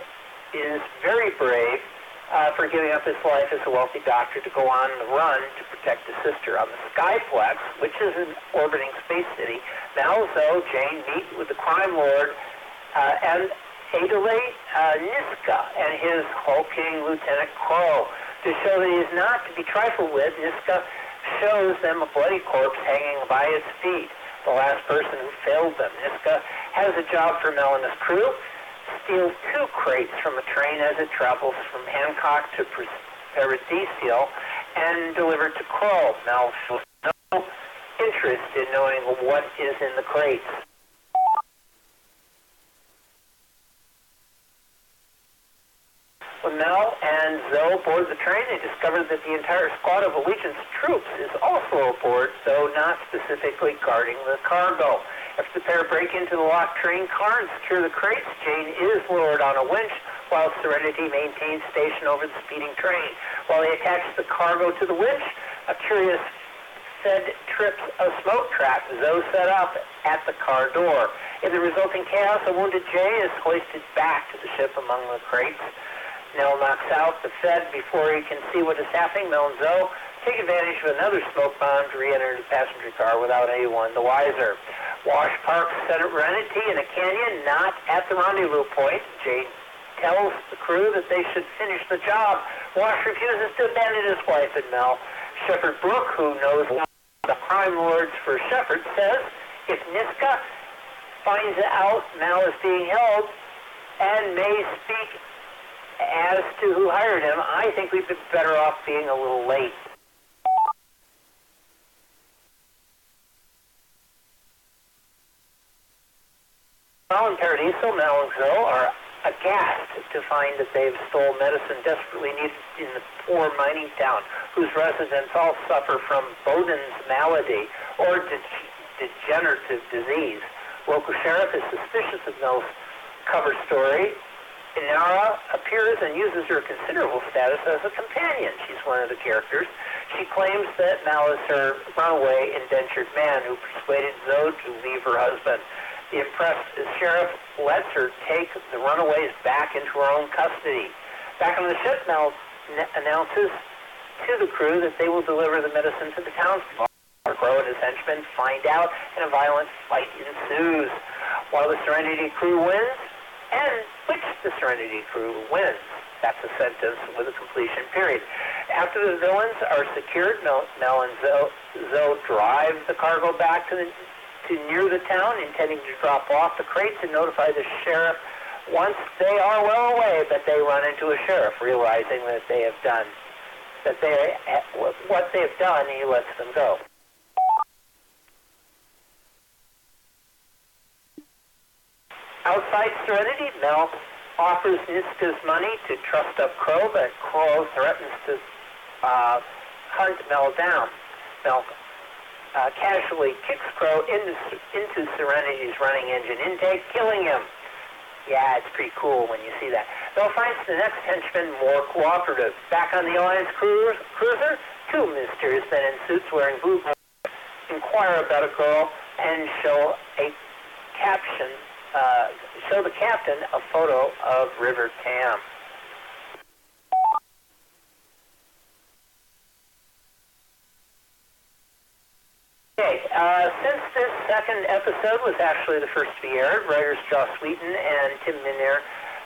is very brave for giving up his life as a wealthy doctor to go on the run to protect his sister. On the Skyplex, which is an orbiting space city, Mel, Zoe, Jane meet with the crime lord and Adelaide Niska and his hulking Lieutenant Crow. To show that he is not to be trifled with, Niska shows them a bloody corpse hanging by its feet, the last person who failed them. Niska has a job for Mel and his crew, steal 2 crates from a train as it travels from Hancock to Paradisio and deliver it to Crow. Mel shows no interest in knowing what is in the crates. When Mel and Zoe board the train, they discover that the entire squad of Allegiance troops is also aboard, though not specifically guarding the cargo. After the pair break into the locked train car and secure the crates, Jane is lowered on a winch while Serenity maintains station over the speeding train. While they attach the cargo to the winch, a curious Fed trips a smoke trap Zoe set up at the car door. In the resulting chaos, a wounded Jay is hoisted back to the ship among the crates. Nell knocks out the Fed before he can see what is happening. Mel and Zoe take advantage of another smoke bomb to re-enter the passenger car without anyone the wiser. Wash parks Serenity in a canyon not at the rendezvous point. Jane tells the crew that they should finish the job. Wash refuses to abandon his wife and Mel. Shepard Brooke, who knows the crime lords for Shepard, says if Niska finds out Mal is being held and may speak as to who hired him, I think we'd be better off being a little late. Mal and Paradiso, Mal and Zoe are aghast to find that they've stole medicine desperately needed in the poor mining town, whose residents all suffer from Bowden's malady or degenerative disease. Local sheriff is suspicious of Mel's cover story. Inara appears and uses her considerable status as a companion. She's one of the characters. She claims that Mal is her runaway indentured man who persuaded Zoe to leave her husband. The impressed sheriff lets her take the runaways back into her own custody. Back on the ship, Mel announces to the crew that they will deliver the medicine to the townspeople. Crow and his henchmen find out, and a violent fight ensues. While the Serenity crew wins, and which the Serenity crew wins. That's a sentence with a completion period. After the villains are secured, Mel and Zoe drive the cargo back to near the town, intending to drop off the crates and notify the sheriff once they are well away, but they run into a sheriff, realizing that what they have done, he lets them go. Outside Serenity, Mel offers Niska's money to trust up Crow, but Crow threatens to hunt Mel down. Mel casually kicks Crow into Serenity's running engine intake, killing him. Yeah, it's pretty cool when you see that. Mel finds the next henchman more cooperative. Back on the Alliance cruiser, two mysterious men in suits wearing blue inquire about a girl and show the captain a photo of River Tam. Okay, since this second episode was actually the first to be aired, writers Joss Wheaton and Tim Minear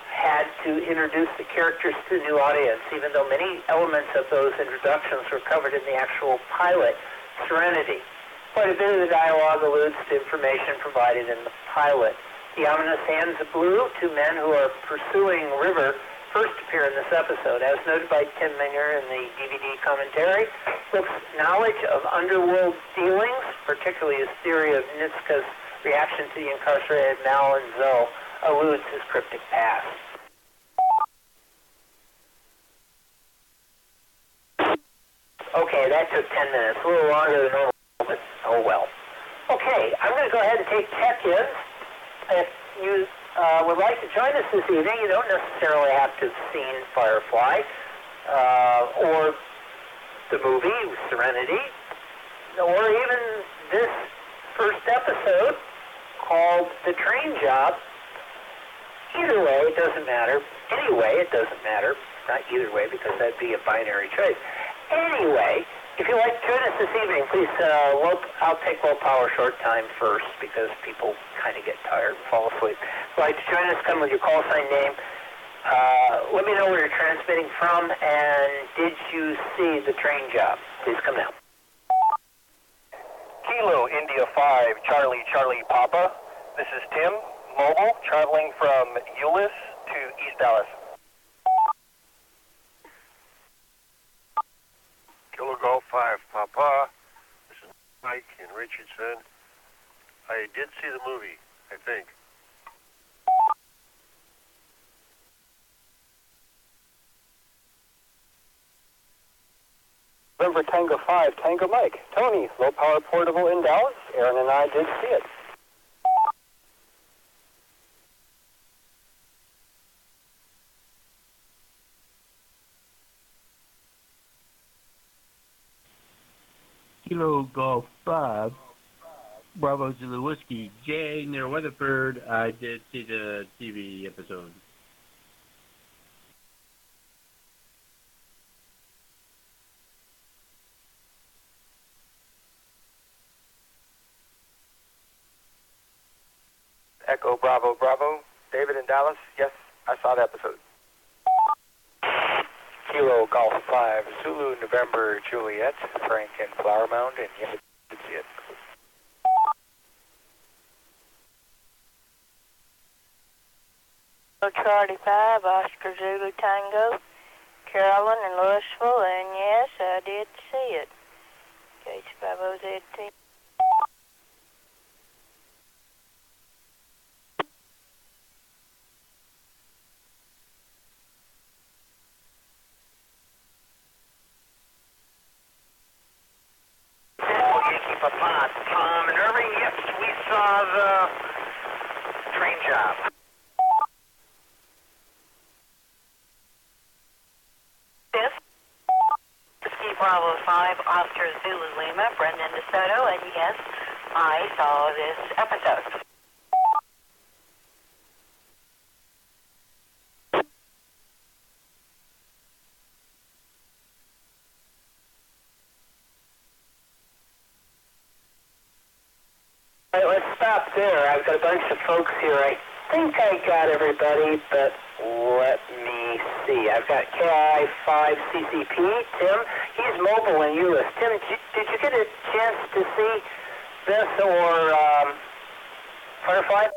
had to introduce the characters to a new audience, even though many elements of those introductions were covered in the actual pilot, Serenity. Quite a bit of the dialogue alludes to information provided in the pilot. The ominous hands of blue, two men who are pursuing River, first appear in this episode. As noted by Tim Minear in the DVD commentary, Brooks' knowledge of underworld dealings, particularly his theory of Niska's reaction to the incarcerated Mal and Zoe, alludes his cryptic past. Okay, that took 10 minutes, a little longer than normal, but oh well. Okay, I'm going to go ahead and take check-ins. If you would like to join us this evening, you don't necessarily have to have seen Firefly or the movie Serenity, or even this first episode called The Train Job. Either way, it doesn't matter. Anyway, it doesn't matter. Not either way, because that'd be a binary choice. Anyway, if you'd like to join us this evening, please, I'll take low power short time first because people kind of get tired and fall asleep. If you'd like to join us, come with your call sign name. Let me know where you're transmitting from, and did you see The Train Job? Please come now. Kilo India 5, Charlie Papa. This is Tim, mobile, traveling from Euless to East Dallas. Kilo Golf 5, Papa. This is Mike in Richardson. I did see the movie, I think. November Tango 5, Tango Mike. Tony, low power portable in Dallas. Aaron and I did see it. Kilo Golf 5, Bravo Zulu Whiskey, J near Weatherford. I did see the TV episode. Echo Bravo Bravo. David in Dallas. Yes, I saw the episode. Kilo Golf 5, Zulu November Juliet, Frank in Flower Mound, and yes, I did see it. Charlie 5, Oscar Zulu Tango, Carolyn in Louisville, and yes, I did see it. H5OZT. Yankee Papa, Tom and Irving, yes, we saw the train job. This Whiskey Bravo 5, Oscar Zulu Lima, Brendan DeSoto, and yes, I saw this episode. All right, let's stop there. I've got a bunch of folks here. I think I got everybody, but let me see. I've got KI5CCP, Tim. He's mobile in Euless. Tim, did you get a chance to see this or Firefly?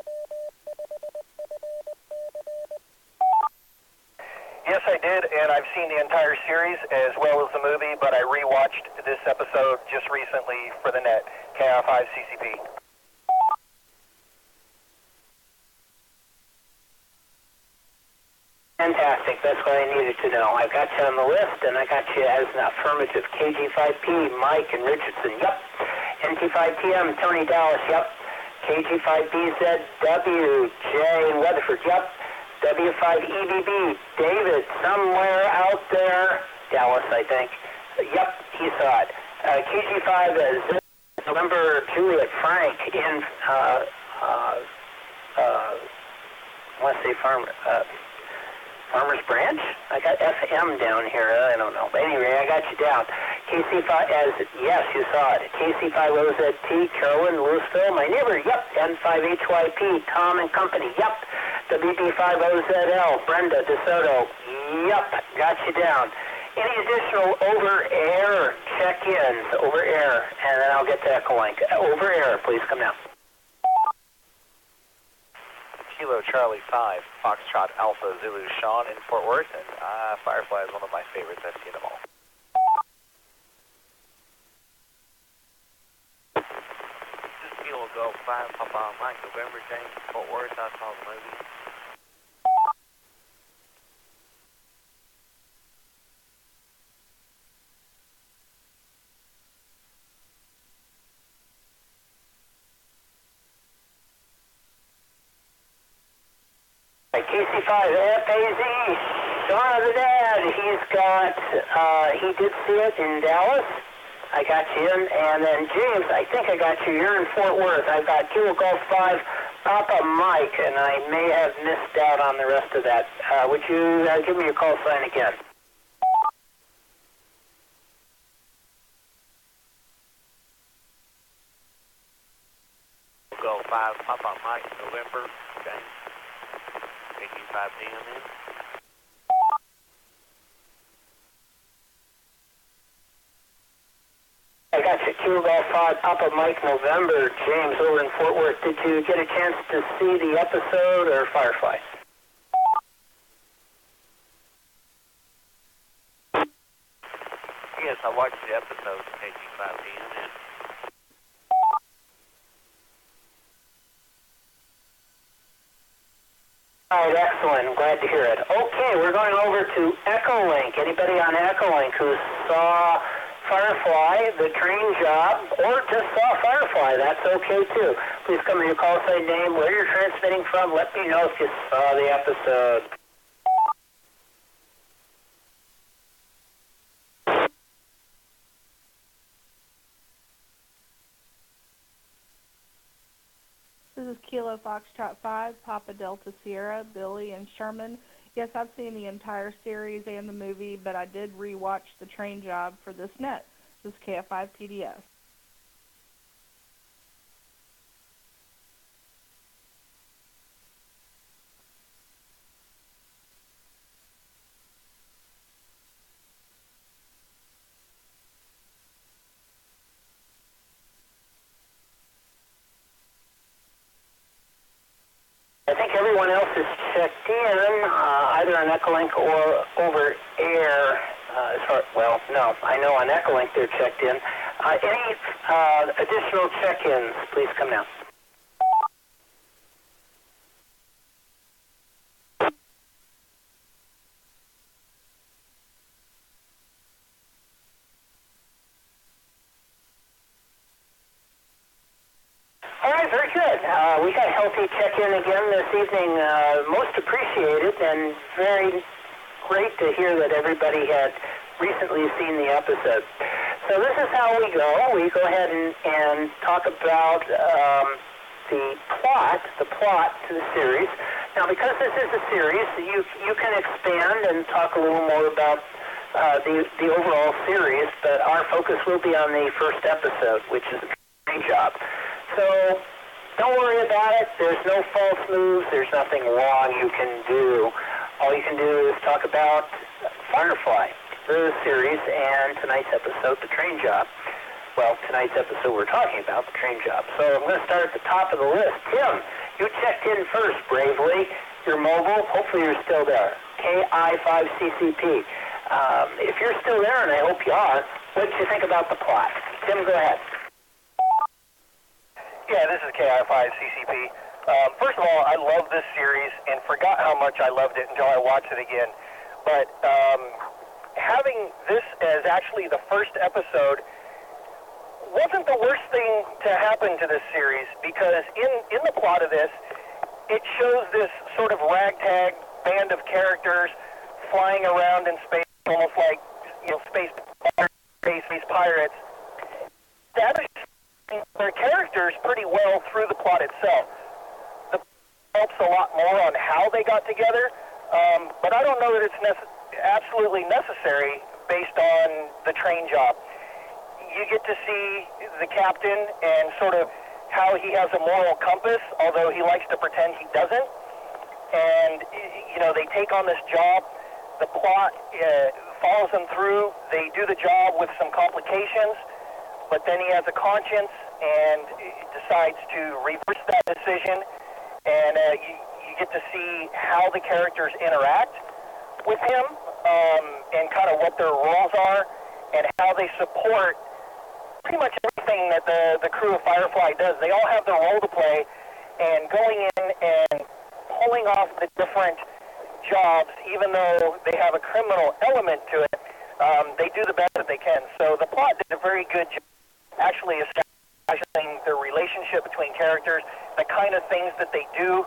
Yes, I did, and I've seen the entire series as well as the movie, but I rewatched this episode just recently for the net, KI5CCP. Fantastic. That's what I needed to know. I've got you on the list, and I got you as an affirmative. KG5P, Mike and Richardson, yep. NT5TM, Tony Dallas, yep. KG5BZW, Jay in Weatherford, yep. W5EBB, David, somewhere out there, Dallas, I think. Yep, he saw it. KG5 November Juliet Frank in, let's say Farmers Branch? I got FM down here. I don't know. But anyway, I got you down. KC5, yes, you saw it. KC5OZT, Carolyn, Louisville, my neighbor, yep. N5HYP, Tom and Company, yep. WB5OZL, Brenda DeSoto, yep. Got you down. Any additional over-air check-ins, over-air, and then I'll get to Ecolink. Over-air, please come down. Kilo Charlie 5, Foxtrot Alpha Zulu Sean in Fort Worth, and Firefly is one of my favorites. I've seen them all. This is Kilo Golf 5, Papa Mike, November James, Fort Worth. I saw the movie. KC5, FAZ, Shaun of the Dead. He's got, he did see it in Dallas. I got you in. And then James, I think I got you. You're in Fort Worth. I've got Kilo Golf 5, Papa Mike, and I may have missed out on the rest of that. Would you give me your call sign again? Golf 5, Papa Mike, November James. KG5DM in. I got you. Kilo Golf 5, Papa Mike, November, James over in Fort Worth. Did you get a chance to see the episode or Firefly? Yes, I watched the episode of KG5DM in. All right, excellent. I'm glad to hear it. Okay, we're going over to Ecolink. Anybody on Ecolink who saw Firefly, The Train Job, or just saw Firefly. That's okay, too. Please come in your call sign name, where you're transmitting from. Let me know if you saw the episode. This is Kilo Foxtrot 5, Papa Delta Sierra, Billy, and Sherman. Yes, I've seen the entire series and the movie, but I did rewatch The Train Job for this net. This is KF5 PDS. I think everyone else is checked in, either on Ecolink or over air. Well, no, I know on Ecolink they're checked in. Any additional check-ins, please come now. All right, very good. We got a healthy check-in again this evening. Most appreciated and very great to hear that everybody had recently seen the episode. So this is how we go. We go ahead and talk about the plot to the series. Now, because this is a series, you can expand and talk a little more about the overall series, but our focus will be on the first episode, which is The Train Job. So don't worry about it. There's no false moves. There's nothing wrong you can do. All you can do is talk about Firefly, the series, and tonight's episode, The Train Job. Well, tonight's episode we're talking about, The Train Job. So I'm going to start at the top of the list. Tim, you checked in first bravely. You're mobile. Hopefully you're still there. KI5CCP. If you're still there, and I hope you are, what did you think about the plot? Tim, go ahead. Yeah, this is KI5CCP. First of all, I love this series and forgot how much I loved it until I watched it again. But having this as actually the first episode wasn't the worst thing to happen to this series, because in the plot of this, it shows this sort of ragtag band of characters flying around in space, almost like, space pirates. Their characters pretty well through the plot itself. The helps a lot more on how they got together, but I don't know that it's absolutely necessary based on The Train Job. You get to see the captain and sort of how he has a moral compass, although he likes to pretend he doesn't. And, they take on this job. The plot follows them through. They do the job with some complications, but then he has a conscience and decides to reverse that decision. And you get to see how the characters interact with him and kind of what their roles are and how they support pretty much everything that the crew of Firefly does. They all have their role to play, and going in and pulling off the different jobs, even though they have a criminal element to it, they do the best that they can. So the plot did a very good job actually establishing the relationship between characters, the kind of things that they do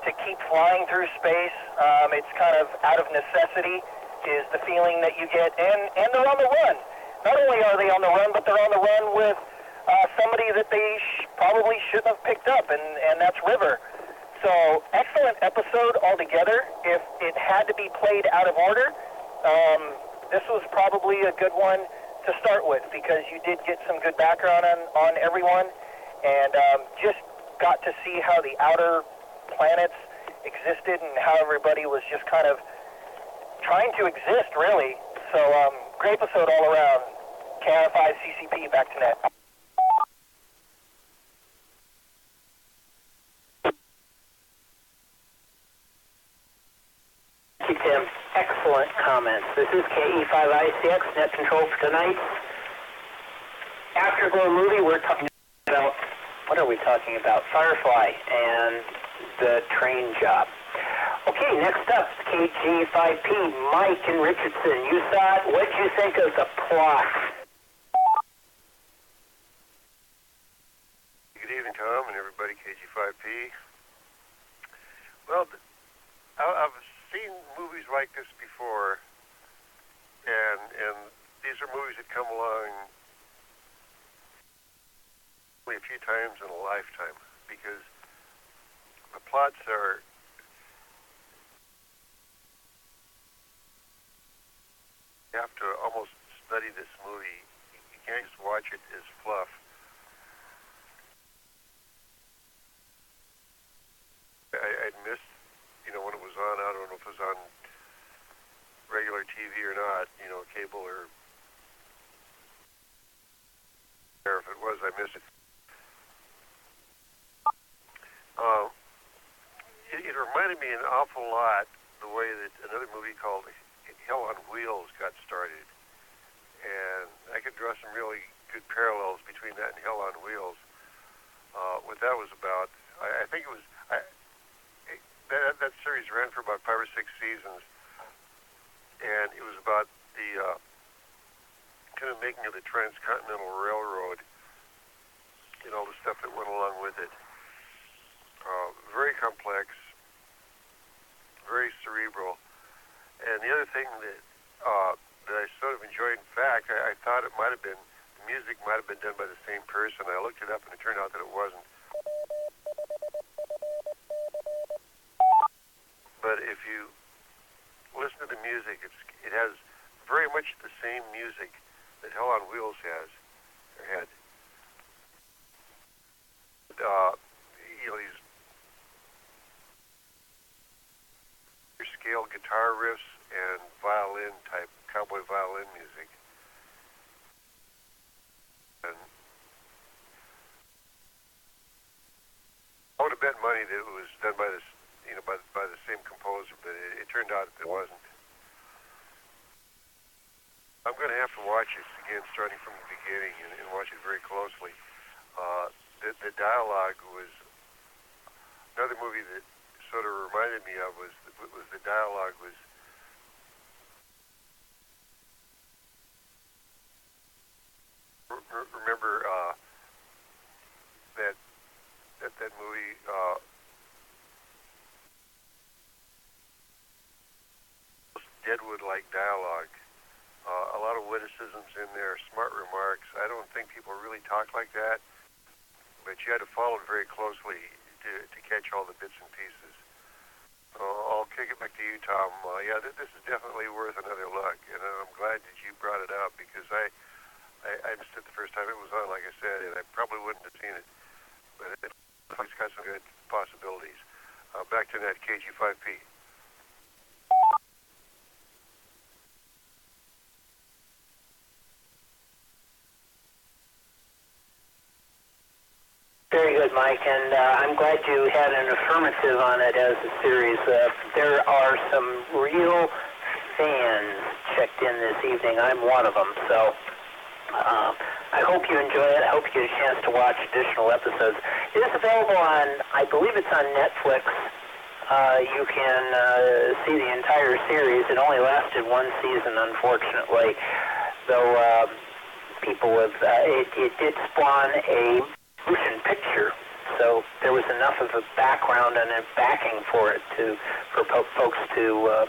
to keep flying through space. It's kind of out of necessity is the feeling that you get, and they're on the run. Not only are they on the run, but they're on the run with somebody that they probably shouldn't have picked up, and that's River. So, excellent episode altogether. If it had to be played out of order, this was probably a good one to start with, because you did get some good background on everyone, and just got to see how the outer planets existed and how everybody was just kind of trying to exist, really. So, great episode all around. KI5CCP, back to net. Thank you, Tim. Excellent comments. This is KE5ICX, net control for tonight. Afterglow Movie, we're talking about, what are we talking about? Firefly and The Train Job. Okay, next up, KG5P, Mike and Richardson. You saw it. What did you think of the plot? this before, and these are movies that come along only a few times in a lifetime, because the plots are you have to almost study this movie. You can't just watch it as fluff. I'd missed, when it was on. I don't know if it was on regular TV or not, cable or if it was, I missed it. It reminded me an awful lot the way that another movie called Hell on Wheels got started, and I could draw some really good parallels between that and Hell on Wheels. What that was about, I think it was that series ran for about 5 or 6 seasons, and it was about the kind of making of the Transcontinental Railroad and all the stuff that went along with it. Very complex, very cerebral. And the other thing that I sort of enjoyed, in fact, I thought it might have been, the music might have been done by the same person. I looked it up and it turned out that it wasn't. But if you listen to the music, it has very much the same music that Hell on Wheels had. These scale guitar riffs and violin type, cowboy violin music. And I would have bet money that it was done by this, by the same composer, but it turned out it wasn't. I'm going to have to watch it again, starting from the beginning, and watch it very closely. The dialogue was another movie that sort of reminded me of was the dialogue was remember that movie Deadwood-like dialogue. A lot of witticisms in there, smart remarks. I don't think people really talk like that, but you had to follow it very closely to catch all the bits and pieces. I'll kick it back to you, Tom. Yeah, this is definitely worth another look, and I'm glad that you brought it up, because I missed it the first time it was on, like I said, and I probably wouldn't have seen it, but it's got some good possibilities. Back to that KG5P. Very good, Mike, and I'm glad you had an affirmative on it as a series. There are some real fans checked in this evening. I'm one of them, so I hope you enjoy it. I hope you get a chance to watch additional episodes. It is available on, I believe it's on Netflix. You can see the entire series. It only lasted one season, unfortunately, though people have, it did spawn a motion picture, so there was enough of a background and a backing for it for folks to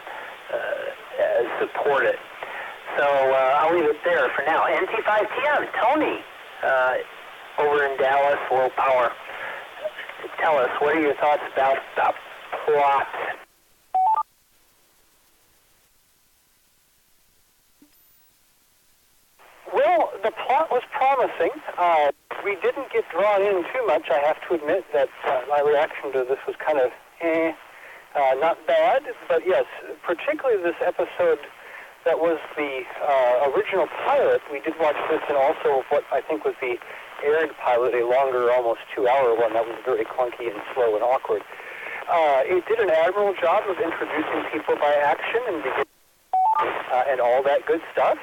support it. So I'll leave it there for now. NT5TM, Tony, over in Dallas, low power. Tell us, what are your thoughts about the plot? Well, the plot was promising. We didn't get drawn in too much. I have to admit that my reaction to this was kind of not bad, but yes, particularly this episode that was the original pilot. We did watch this, and also what I think was the aired pilot, a longer, almost 2-hour one that was very clunky and slow and awkward. It did an admirable job of introducing people by action and all that good stuff.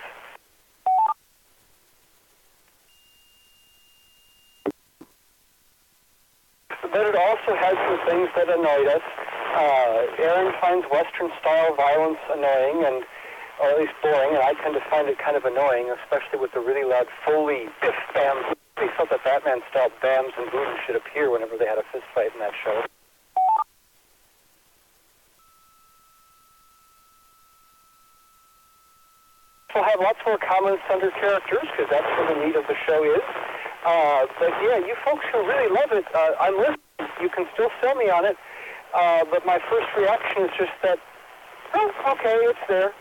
But it also had some things that annoyed us. Aaron finds Western-style violence annoying, or at least boring, and I tend to find it kind of annoying, especially with the really loud Foley biff bams. We felt that Batman-style bams and booms should appear whenever they had a fist fight in that show. we'll have lots more comments under characters, because that's where the meat of the show is. But yeah, you folks who really love it, I'm listening. You can still sell me on it. But my first reaction is just that, oh, okay, it's there.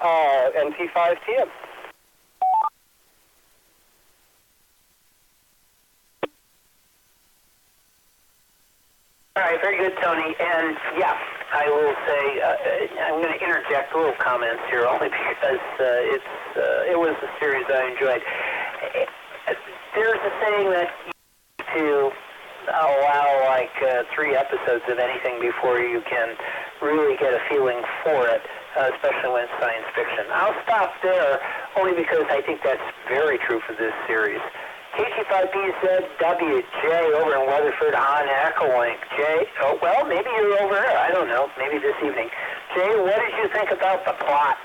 NT5TM. All right, very good, Tony. And yeah, I will say I'm going to interject little comments here, only because it was a series I enjoyed. There's a saying that to allow like 3 episodes of anything before you can really get a feeling for it, especially when it's science fiction. I'll stop there only because I think that's very true for this series. KG5BZWJ over in Weatherford on Ecolink. Jay, oh, well, maybe you're over here. I don't know. Maybe this evening. Jay, what did you think about the plot?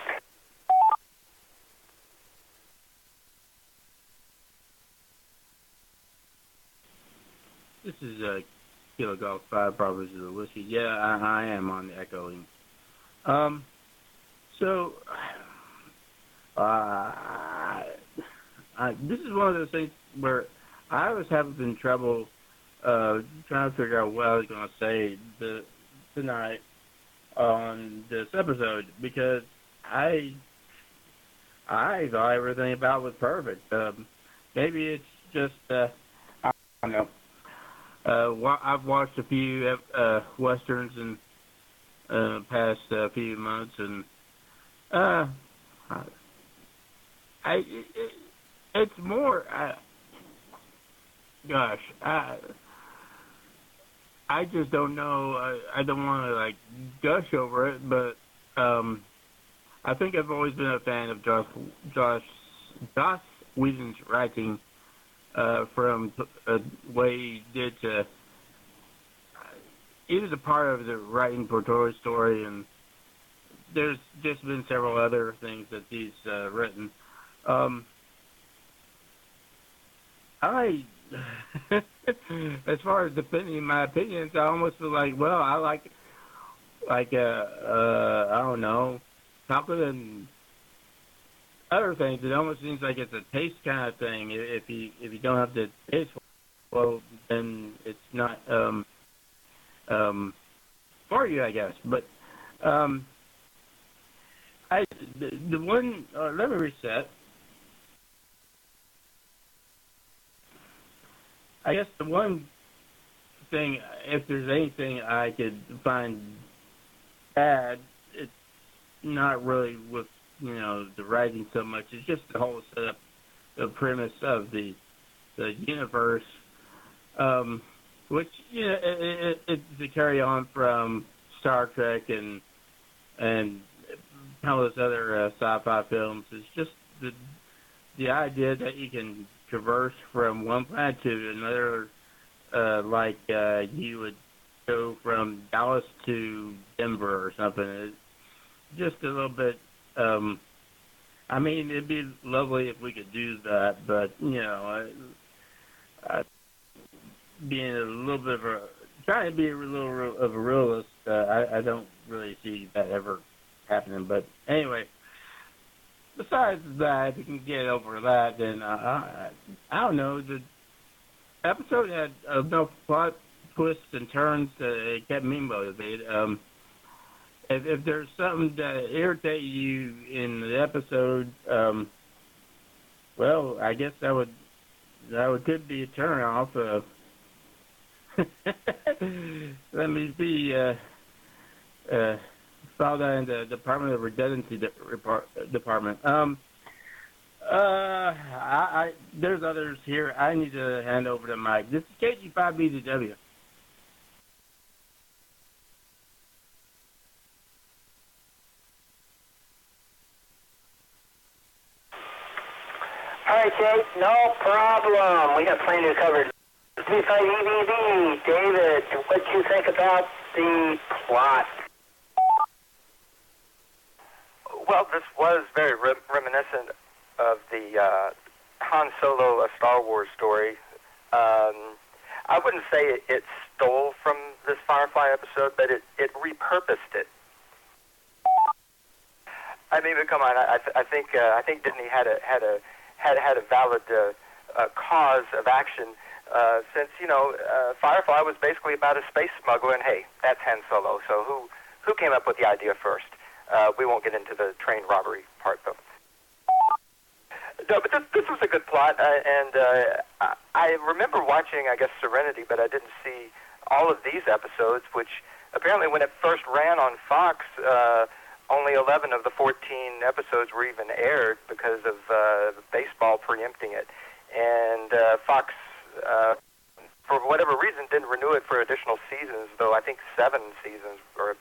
This is Kilo Golf 5 Bravo Zulu Whiskey. Yeah, I am on the Ecolink. This is one of those things where I was having trouble trying to figure out what I was going to say tonight on this episode, because I thought everything about it was perfect. Maybe it's just I don't know. I've watched a few westerns in past few months, and it's more. I just don't know. I don't want to like gush over it, but I think I've always been a fan of Joss Whedon's writing from what he did to. He was a part of the writing for Toy Story, and there's just been several other things that he's written. As far as defending my opinions, I almost feel like, well, I like I don't know, something and other things. It almost seems like it's a taste kind of thing. If you don't have the taste for it, well, then it's not for you, I guess. But the one let me reset. I guess the one thing, if there's anything I could find bad, it's not really with, the writing so much. It's just the whole setup, the premise of the universe, which, it's a carry on from Star Trek and all those other sci-fi films. It's just the idea that you can traverse from one planet to another, like you would go from Dallas to Denver or something. It's just a little bit. I mean, it'd be lovely if we could do that, but being a little bit of trying to be a little of a realist, I don't really see that ever happening. But anyway. Besides that, if you can get over that, then I don't know. The episode had enough plot twists and turns that it kept me motivated. If there's something that irritates you in the episode, well, I guess that could be a turn off. Let me see. Saw that in the Department of Redundancy department. There's others here. I need to hand over to Mike. This is KG5BZW. All right, Jay, no problem. We got plenty to cover. Cepheid, David, what do you think about the plot? Well, this was very reminiscent of the Han Solo, a Star Wars story. I wouldn't say it stole from this Firefly episode, but it repurposed it. I mean, but come on. I think Disney had a valid cause of action, since Firefly was basically about a space smuggler, and hey, that's Han Solo. So who came up with the idea first? We won't get into the train robbery part, though. No, but this was a good plot, and I remember watching, I guess, Serenity, but I didn't see all of these episodes, which apparently when it first ran on Fox, only 11 of the 14 episodes were even aired because of baseball preempting it. And Fox, for whatever reason, didn't renew it for additional seasons, though I think 7 seasons, or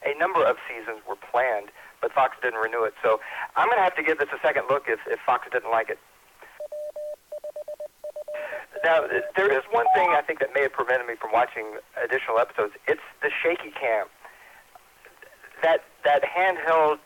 a number of seasons were planned, but Fox didn't renew it. So I'm going to have to give this a second look if Fox didn't like it. Now, there is one thing I think that may have prevented me from watching additional episodes. It's the shaky cam. That handheld,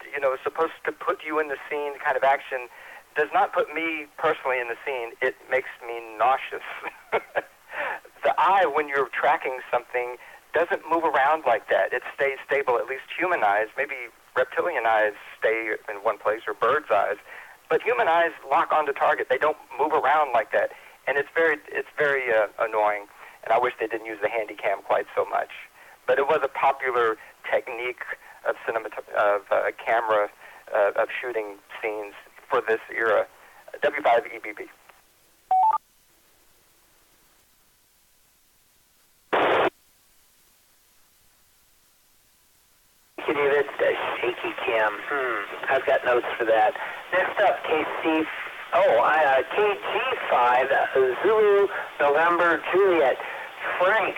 supposed to put you in the scene kind of action does not put me personally in the scene. It makes me nauseous. The eye, when you're tracking something, doesn't move around like that. It stays stable, at least human eyes. Maybe reptilian eyes stay in one place, or bird's eyes. But human eyes lock onto target. They don't move around like that. And it's very annoying. And I wish they didn't use the handy cam quite so much. But it was a popular technique of camera of shooting scenes for this era. W5EBB. David, shaky cam. I've got notes for that. Next up, KG5, Zulu, November, Juliet. Frank,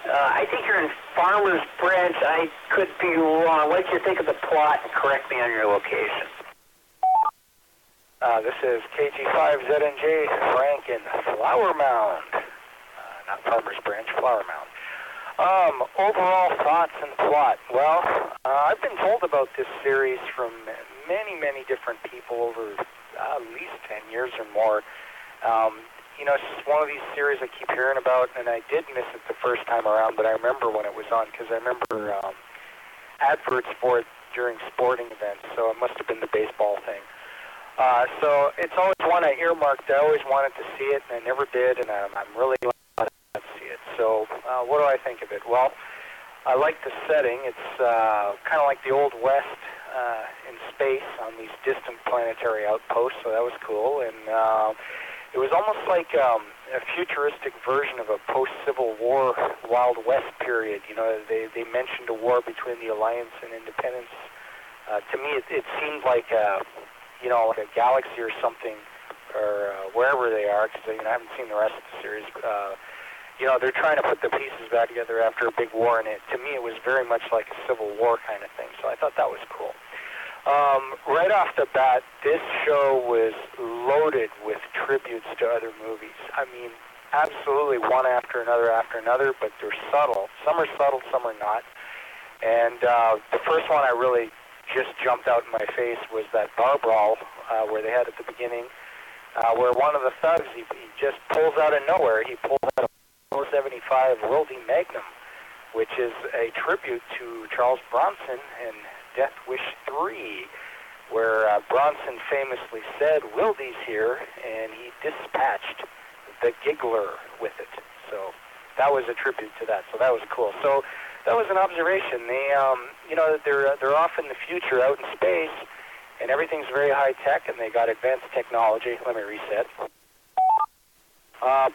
I think you're in Farmers Branch. I could be wrong. What did you think of the plot? And correct me on your location. This is KG5ZNJ, Frank in Flower Mound. Not Farmers Branch, Flower Mound. Overall thoughts and plot. Well, I've been told about this series from many, many different people over at least 10 years or more. It's just one of these series I keep hearing about, and I did miss it the first time around, but I remember when it was on, because I remember adverts for it during sporting events, so it must have been the baseball thing. So it's always one I earmarked. I always wanted to see it, and I never did, and I'm really glad to see it. So what do I think of it? Well, I like the setting. It's kind of like the Old West in space on these distant planetary outposts, so that was cool. And it was almost like a futuristic version of a post-Civil War Wild West period. They mentioned a war between the Alliance and Independence. To me, it seemed like like a galaxy or something, or wherever they are, because I haven't seen the rest of the series. They're trying to put the pieces back together after a big war, and to me it was very much like a Civil War kind of thing, so I thought that was cool. Right off the bat, this show was loaded with tributes to other movies. I mean, absolutely one after another, but they're subtle. Some are subtle, some are not. And the first one I really just jumped out in my face was that bar brawl where they had at the beginning, where one of the thugs, he just pulls out of nowhere, he pulls out a 475 Wildy Magnum, which is a tribute to Charles Bronson in Death Wish 3, where Bronson famously said, "Wildy's here," and he dispatched the Giggler with it. So that was a tribute to that. So that was cool. So that was an observation. They, they're off in the future, out in space, and everything's very high tech, and they got advanced technology. Let me reset.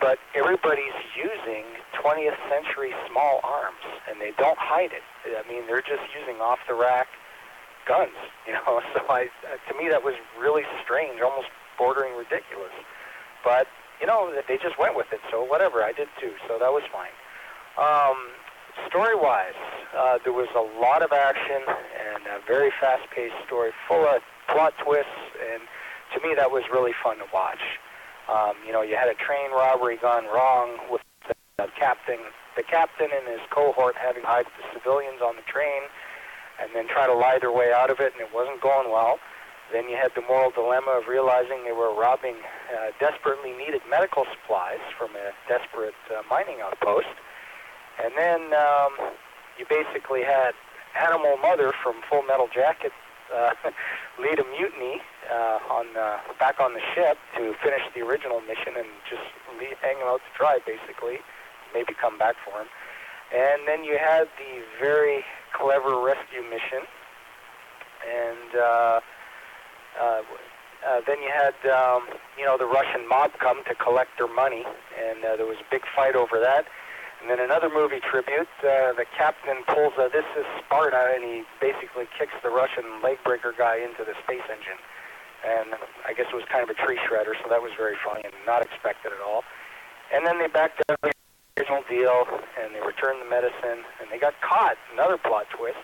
But everybody's using 20th century small arms, and they don't hide it. I mean, they're just using off-the-rack guns, So to me, that was really strange, almost bordering ridiculous. But, they just went with it, so whatever, I did too, so that was fine. Story-wise, there was a lot of action and a very fast-paced story, full of plot twists, and to me, that was really fun to watch. You had a train robbery gone wrong with the captain and his cohort having to hide the civilians on the train and then try to lie their way out of it, and it wasn't going well. Then you had the moral dilemma of realizing they were robbing desperately needed medical supplies from a desperate mining outpost. And then you basically had Animal Mother from Full Metal Jacket lead a mutiny back on the ship to finish the original mission and just hang him out to dry, basically. Maybe come back for him. And then you had the very clever rescue mission. And then you had, the Russian mob come to collect their money. And there was a big fight over that. And then another movie tribute, the captain pulls this is Sparta, and he basically kicks the Russian leg breaker guy into the space engine. And I guess it was kind of a tree shredder, so that was very funny and not expected at all. And then they backed up the original deal, and they returned the medicine, and they got caught, another plot twist.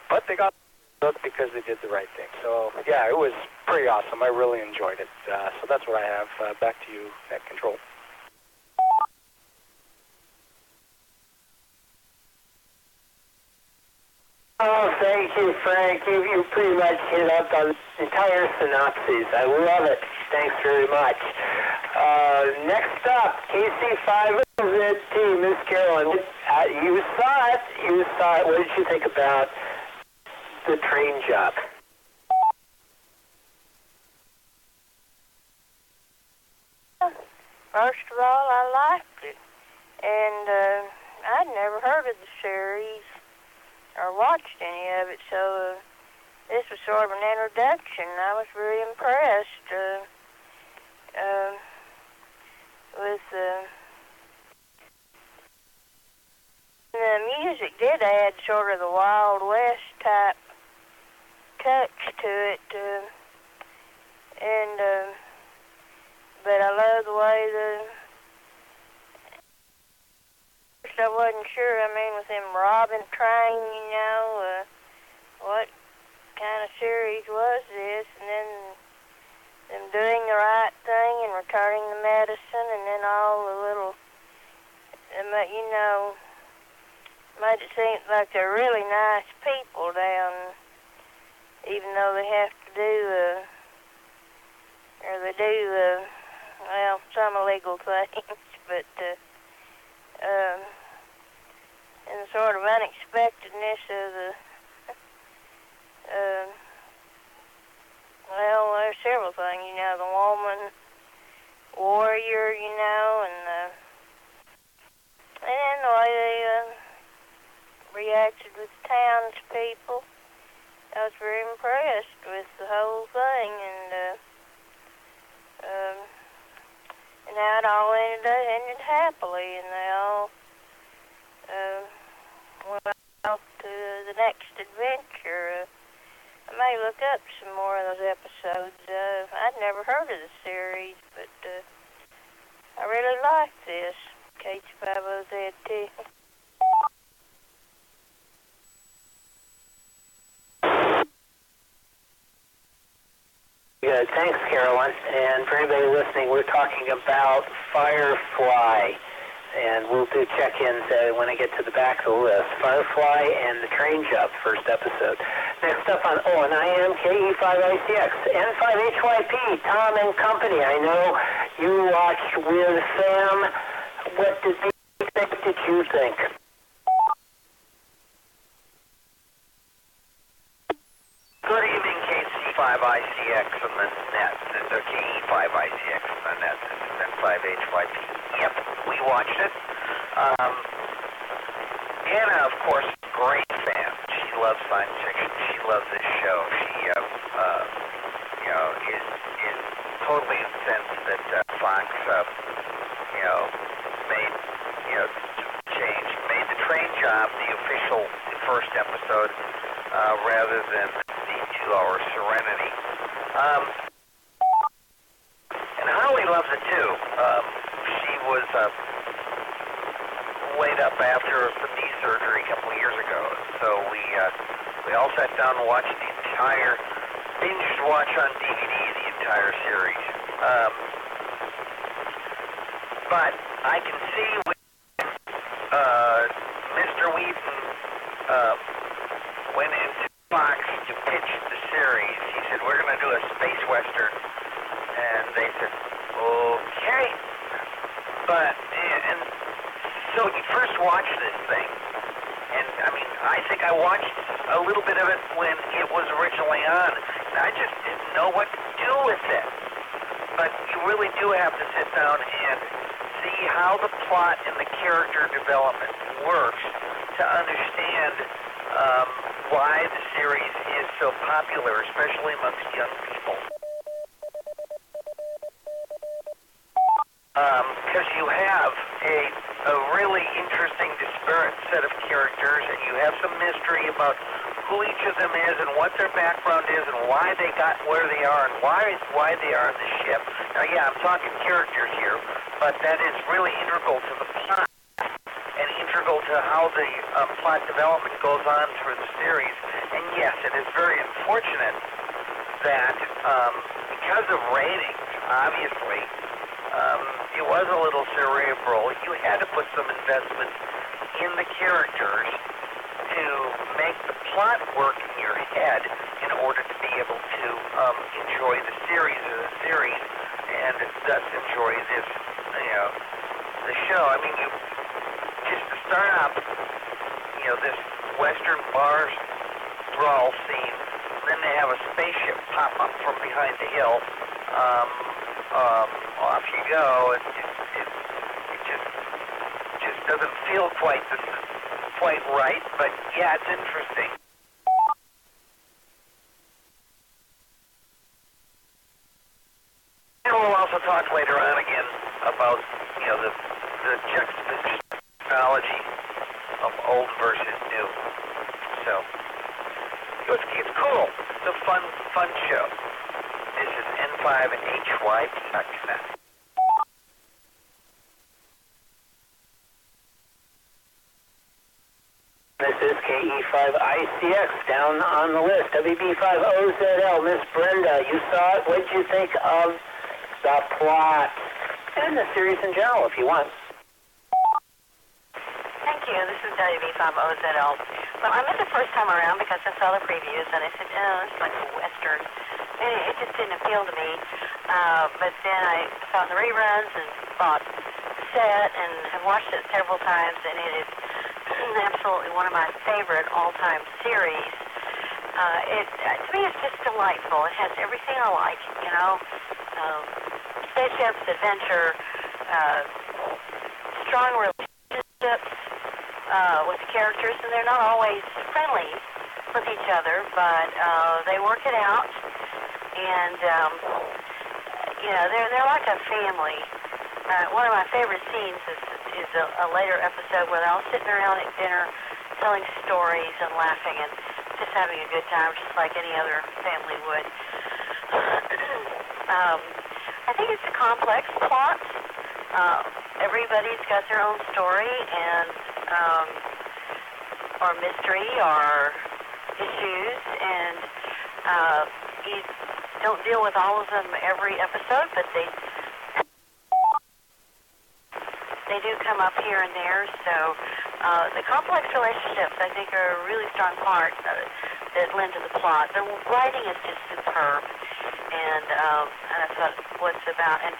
But they got hooked because they did the right thing. So, yeah, it was pretty awesome. I really enjoyed it. So that's what I have. Back to you, Net Control. Oh, thank you, Frank. You pretty much hit up on the entire synopsis. I love it. Thanks very much. Next up, KC5ZT, Miss Carolyn. You saw it. What did you think about the train job? First of all, I liked it. And I'd never heard of the series or watched any of it, so this was sort of an introduction. I was very impressed with the music. Did add sort of the Wild West type touch to it, but I love the way I wasn't sure, with them robbing train, what kind of series was this, and then them doing the right thing and returning the medicine, and then all the little, made it seem like they're really nice people down, even though they have to do, some illegal things, but, and the sort of unexpectedness of there's several things, the woman warrior, and then the way they reacted with the townspeople. I was very impressed with the whole thing, and how it all ended happily, and they all went off to the next adventure. I may look up some more of those episodes. I'd never heard of the series, but I really like this. KC5ZT. Good. Thanks, Carolyn. And for anybody listening, we're talking about Firefly. And we'll do check-ins when I get to the back of the list. Firefly and the Train Job, first episode. Next up on, and I am KE5ICX, N5HYP, Tom and Company. I know you watched with Sam. What did you think? Good evening, KC5ICX on the net. The KE5ICX on the net. This is N5HYP. Yep, we watched it. Anna, of course, great fan. She loves science fiction. She loves this show. She, is totally incensed that Fox, made the Train Job the official first episode rather than the 2-hour Serenity. And Holly loves it too. She was laid up after some knee surgery a couple of years ago, so we all sat down and watched the entire, binged watch on DVD the entire series. But I can see when Mr. Wheaton went into Fox to pitch the series. He said, we're going to do a space western. And they said, okay. But, and so you first watch this thing. And, I think I watched a little bit of it when it was originally on. And I just didn't know what to do with it. But you really do have to sit down and see how the plot and the character development works to understand why the series is so popular, especially amongst young people. Because you have a really interesting, disparate set of characters, and you have some mystery about who each of them is and what their background is and why they got where they are and why they are on the ship. Now, yeah, I'm talking characters here, but that is really integral to the plot and integral to how the plot development goes on through the series. And yes, it is very unfortunate that because of ratings, obviously, it was a little cerebral. You had to put some investment in the characters to make the plot work in your head in order to be able to enjoy the series as a series and thus enjoy this, the show. I mean, you just to start up, this Western bar brawl scene, then they have a spaceship pop up from behind the hill. Off you go, and it just doesn't feel quite right, but yeah, it's interesting. And we'll also talk later on again about, the juxtaposition technology of old versus new. So, it's cool. It's a fun show. This is N5HYT.net. This is KE5ICX down on the list. WB5OZL. Miss Brenda, you saw it. What did you think of the plot and the series in general, if you want? Thank you. This is WB5OZL. Well, I missed the first time around because I saw the previews and I said, it's like a Western. And it just didn't appeal to me. But then I saw the reruns and bought the set and have watched it several times, and it is absolutely one of my favorite all-time series. To me, it's just delightful. It has everything I like, spaceships, adventure, strong relationships with the characters, and they're not always friendly with each other, but they work it out, and they're like a family. One of my favorite scenes is a later episode where they're all sitting around at dinner telling stories and laughing and just having a good time, just like any other family would. I think it's a complex plot. Everybody's got their own story and or mystery or issues, and you don't deal with all of them every episode, but they do come up here and there. So the complex relationships, I think, are a really strong part that lend to the plot. The writing is just superb, and that's what it's about. And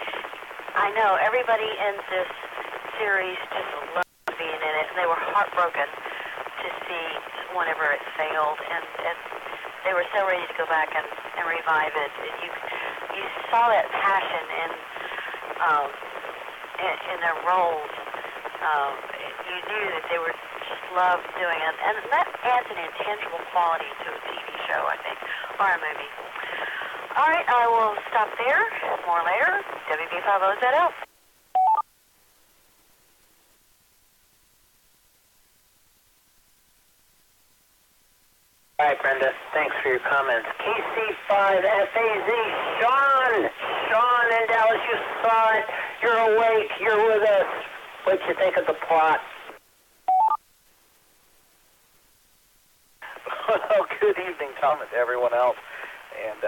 I know everybody in this series just loved being in it, and they were heartbroken to see whenever it failed, and they were so ready to go back and revive it. You saw that passion in their roles. You knew that they were just loved doing it, and that adds an intangible quality to a TV show, I think, or a movie. All right, I will stop there. More later. WB5OZL. All right, Brenda, thanks for your comments. KC5FAZ, Sean in Dallas, you saw it. You're awake. You're with us. What'd you think of the plot? Well, good evening, Tom, and to everyone else. And,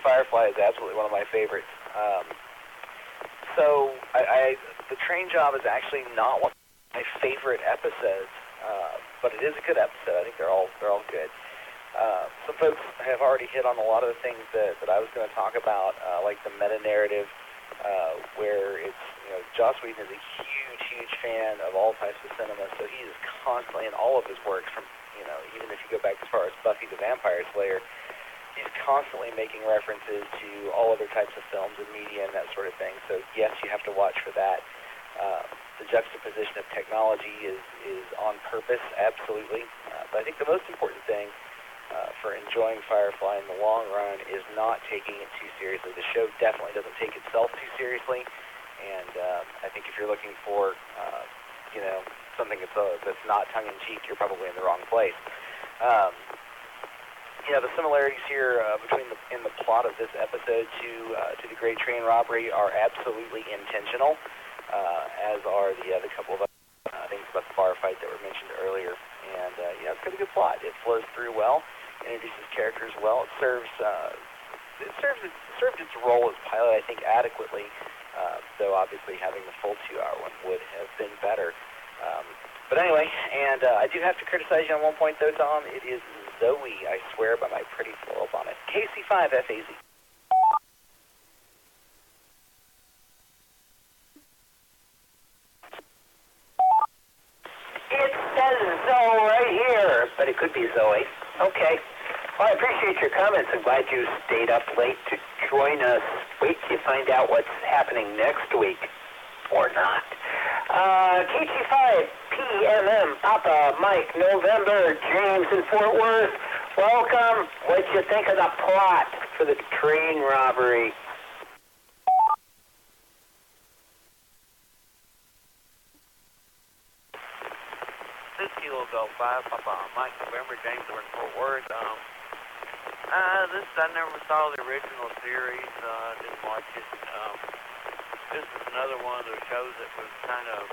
Firefly is absolutely one of my favorites. So the train job is actually not one of my favorite episodes, but it is a good episode. I think they're all good. Some folks have already hit on a lot of the things that I was going to talk about, like the meta-narrative, where it's, Joss Whedon is a huge fan of all types of cinema, so he is constantly in all of his works, from, even if you go back as far as Buffy the the Vampire Slayer, he's constantly making references to all other types of films and media and that sort of thing. So yes, you have to watch for that. The juxtaposition of technology is on purpose, absolutely. But I think the most important thing for enjoying Firefly in the long run is not taking it too seriously. The show definitely doesn't take itself too seriously, and I think if you're looking for, something that's not tongue-in-cheek, you're probably in the wrong place. The similarities here in the plot of this episode to the Great Train Robbery are absolutely intentional, as are the other couple of things about the bar fight that were mentioned earlier. And it's got a good plot. It flows through well, introduces characters well. It served its role as pilot, I think, adequately. Though obviously having the full 2-hour one would have been better. But anyway, and I do have to criticize you on one point, though, Tom. It is Zoe, I swear by my pretty floral bonnet. KC5FAZ. It says Zoe right here, but it could be Zoe. Okay. Well, I appreciate your comments. I'm glad you stayed up late to join us. Wait till you find out what's happening next week. Or not. KG5, PMM, Papa, Mike, November, James in Fort Worth. Welcome. What'd you think of the plot for the train robbery? This Kilo Golf 5, Papa, Mike, November, James in Fort Worth. I never saw the original series. Didn't watch it. This is another one of those shows that was kind of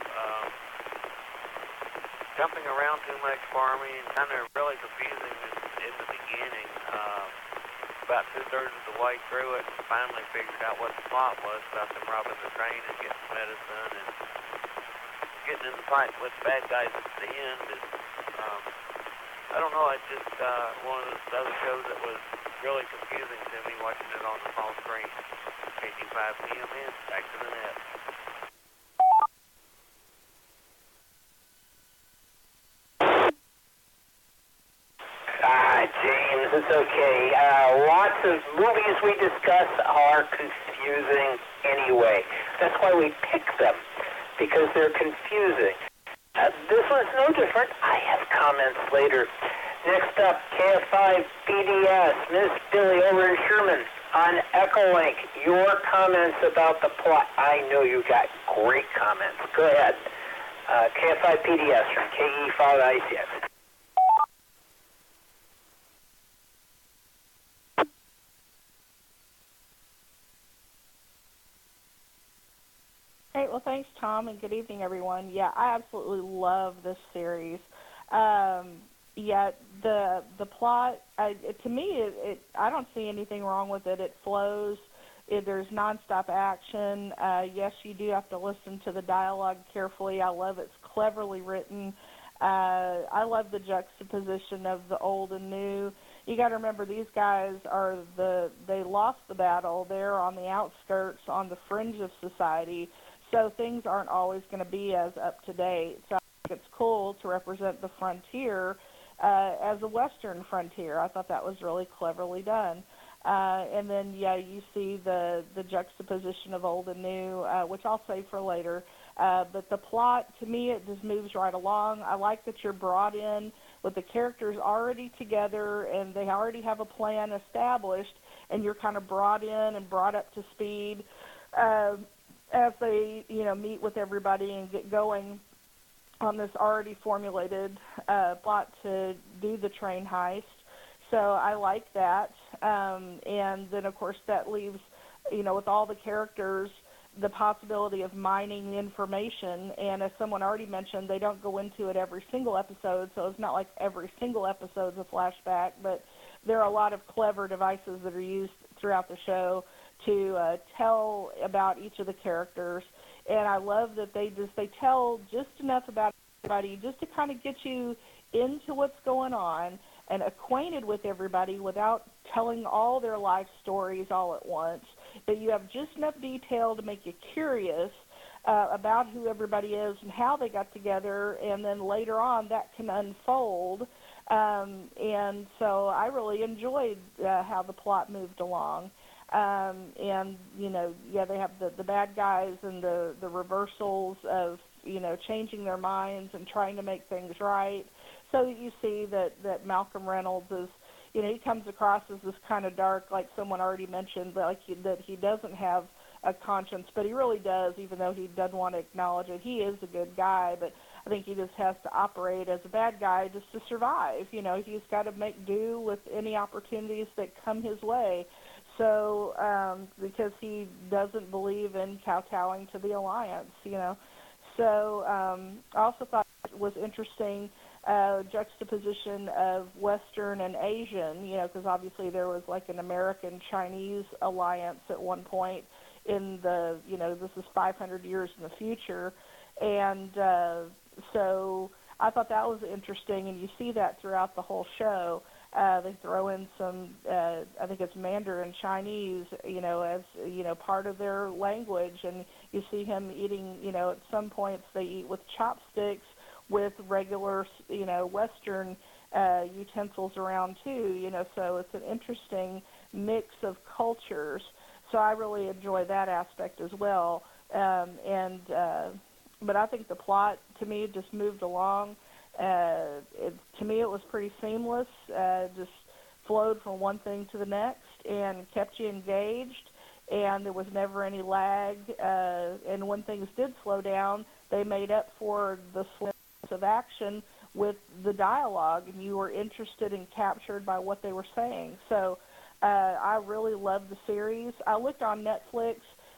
jumping around too much for me and kind of really confusing in the beginning. About 2/3 of the way through it, finally figured out what the plot was about them robbing the train and getting medicine and getting in the fight with the bad guys at the end. I don't know, it's just one of those other shows that was really confusing to me watching it on the small screen. KG5 PMN, back to the net. James, it's okay. Lots of movies we discuss are confusing anyway. That's why we pick them, because they're confusing. This one's no different. I have comments later. Next up, KF5 BDS, Miss Billy over in Sherman on Ecolink. Your comments about the plot. I know you got great comments. Go ahead. KF5 BDS from KE5ICX. Hey, well, thanks, Tom, and good evening, everyone. Yeah, I absolutely love this series. The plot, to me, I don't see anything wrong with it. It flows. There's nonstop action. Yes, you do have to listen to the dialogue carefully. I love it's cleverly written. I love the juxtaposition of the old and new. You got to remember, these guys they lost the battle. They're on the outskirts, on the fringe of society. So things aren't always going to be as up to date. So I think it's cool to represent the frontier as a Western frontier. I thought that was really cleverly done. And then, you see the juxtaposition of old and new, which I'll save for later. But the plot, to me, it just moves right along. I like that you're brought in with the characters already together and they already have a plan established, and you're kind of brought in and brought up to speed as they, meet with everybody and get going on this already formulated plot to do the train heist. So I like that. And then, of course, that leaves, with all the characters, the possibility of mining the information. And as someone already mentioned, they don't go into it every single episode, so it's not like every single episode is a flashback, but there are a lot of clever devices that are used throughout the show to tell about each of the characters. And I love that they tell just enough about everybody just to kind of get you into what's going on and acquainted with everybody without telling all their life stories all at once. That you have just enough detail to make you curious about who everybody is and how they got together, and then later on that can unfold And so I really enjoyed how the plot moved along. And, you know, yeah, they have the bad guys and the reversals of, you know, changing their minds and trying to make things right. So you see that Malcolm Reynolds is, you know, he comes across as this kind of dark, like someone already mentioned, like that he doesn't have a conscience, but he really does, even though he doesn't want to acknowledge it. He is a good guy, but I think he just has to operate as a bad guy just to survive. You know, he's got to make do with any opportunities that come his way. So, because he doesn't believe in kowtowing to the Alliance, you know. So, I also thought it was interesting juxtaposition of Western and Asian, you know, because obviously there was like an American-Chinese alliance at one point in the, you know, this is 500 years in the future. And so I thought that was interesting, and you see that throughout the whole show. They throw in some, I think it's Mandarin Chinese, you know, as, you know, part of their language. And you see him eating, you know, at some points they eat with chopsticks with regular, you know, Western utensils around too, you know, so it's an interesting mix of cultures. So I really enjoy that aspect as well. But I think the plot, to me, just moved along. To me, it was pretty seamless, just flowed from one thing to the next and kept you engaged, and there was never any lag. And when things did slow down, they made up for the slowness of action with the dialogue, and you were interested and captured by what they were saying. So I really loved the series. I looked on Netflix.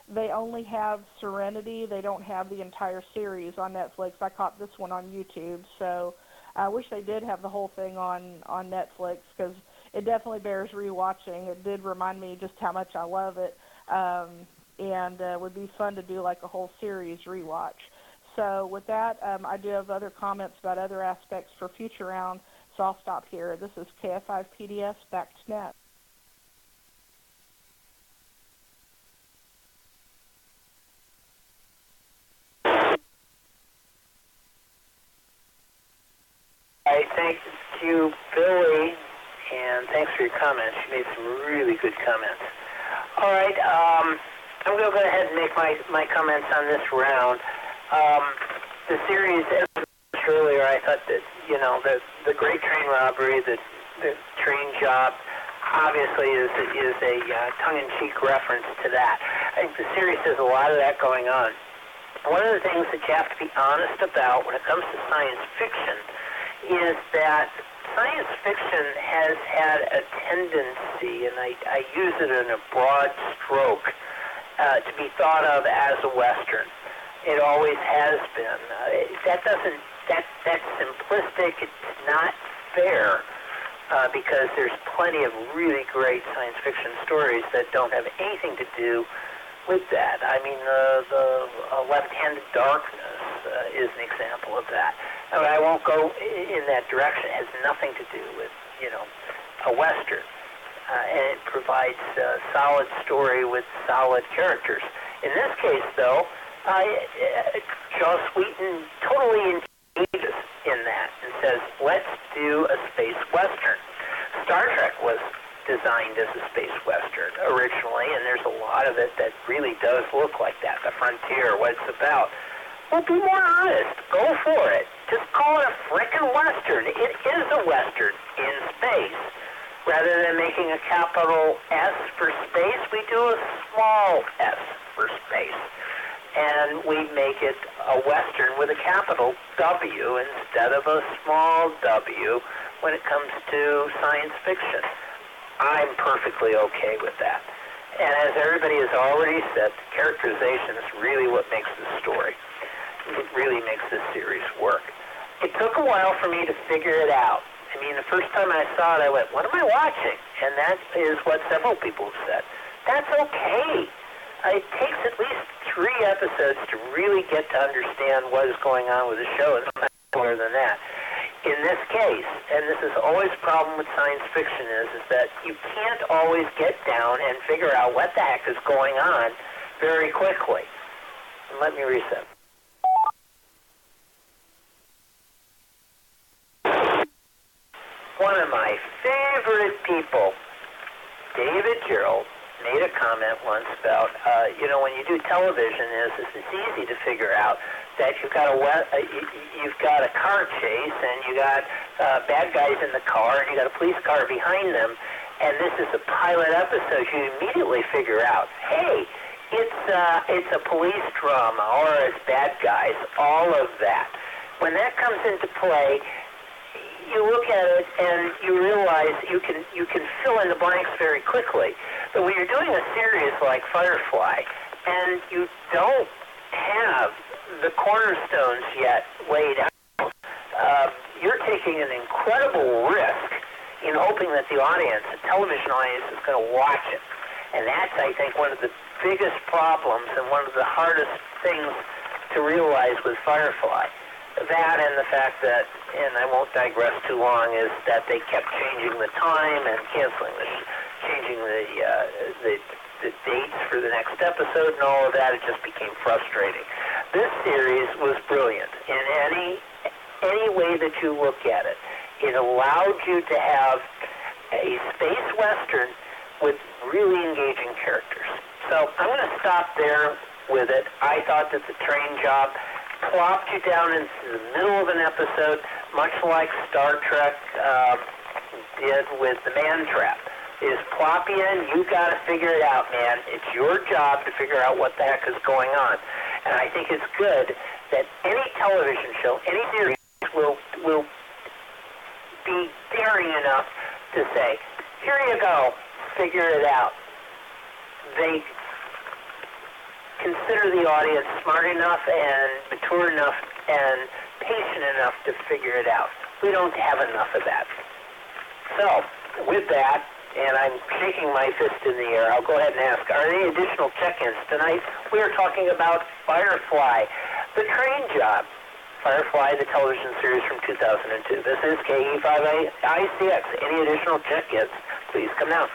They only have Serenity. They don't have the entire series on Netflix. I caught this one on YouTube, so I wish they did have the whole thing on Netflix, because it definitely bears rewatching. It did remind me just how much I love it, and it would be fun to do like a whole series rewatch. So with that, I do have other comments about other aspects for future round, so I'll stop here. This is KF5PDS, back to net. I thank you, Billy, and thanks for your comments. You made some really good comments. All right, I'm going to go ahead and make my comments on this round. The series, as I mentioned earlier, I thought that, you know, the great train robbery, the train job, obviously is a tongue-in-cheek reference to that. I think the series has a lot of that going on. One of the things that you have to be honest about when it comes to science fiction is that science fiction has had a tendency, and I use it in a broad stroke, to be thought of as a Western. It always has been. That's simplistic. It's not fair, because there's plenty of really great science fiction stories that don't have anything to do with that. I mean, the Left-Handed Darkness is an example of that. I won't go in that direction. It has nothing to do with, you know, a Western. And it provides a solid story with solid characters. In this case, though, Joss Whedon totally engages in that and says, let's do a space Western. Star Trek was designed as a space Western originally, and there's a lot of it that really does look like that. The Frontier, what it's about. Well, be more honest. Go for it. Just call it a frickin' Western. It is a Western in space. Rather than making a capital S for space, we do a small s for space. And we make it a Western with a capital W instead of a small w when it comes to science fiction. I'm perfectly okay with that. And as everybody has already said, characterization is really what makes this story. It really makes this series work. It took a while for me to figure it out. I mean, the first time I saw it, I went, what am I watching? And that is what several people have said. That's okay. It takes at least 3 episodes to really get to understand what is going on with the show, and no more than that. In this case, and this is always a problem with science fiction, is that you can't always get down and figure out what the heck is going on very quickly. And let me reset. favorite people, David Gerald, made a comment once about, when you do television, it's easy to figure out that you've got a car chase and you got bad guys in the car and you got a police car behind them, and this is a pilot episode. You immediately figure out, hey, it's a police drama or it's bad guys, all of that. When that comes into play, you look at it and you realize you can fill in the blanks very quickly. But when you're doing a series like Firefly and you don't have the cornerstones yet laid out, you're taking an incredible risk in hoping that the audience, the television audience, is going to watch it. And that's, I think, one of the biggest problems and one of the hardest things to realize with Firefly. That and the fact that, and I won't digress too long, is that they kept changing the time and changing the dates for the next episode and all of that. It just became frustrating. This series was brilliant in any way that you look at it. It allowed you to have a space western with really engaging characters. So I'm going to stop there with it. I thought that the train job plopped you down into the middle of an episode, much like Star Trek did with the Man Trap. It is plop you in, you got to figure it out, man. It's your job to figure out what the heck is going on. And I think it's good that any television show, any series will be daring enough to say, here you go, figure it out. They consider the audience smart enough and mature enough and patient enough to figure it out. We don't have enough of that. So, with that, and I'm shaking my fist in the air, I'll go ahead and ask, are there any additional check-ins? Tonight, we are talking about Firefly, the train job. Firefly, the television series from 2002. This is KE5ICX. Any additional check-ins, please come now.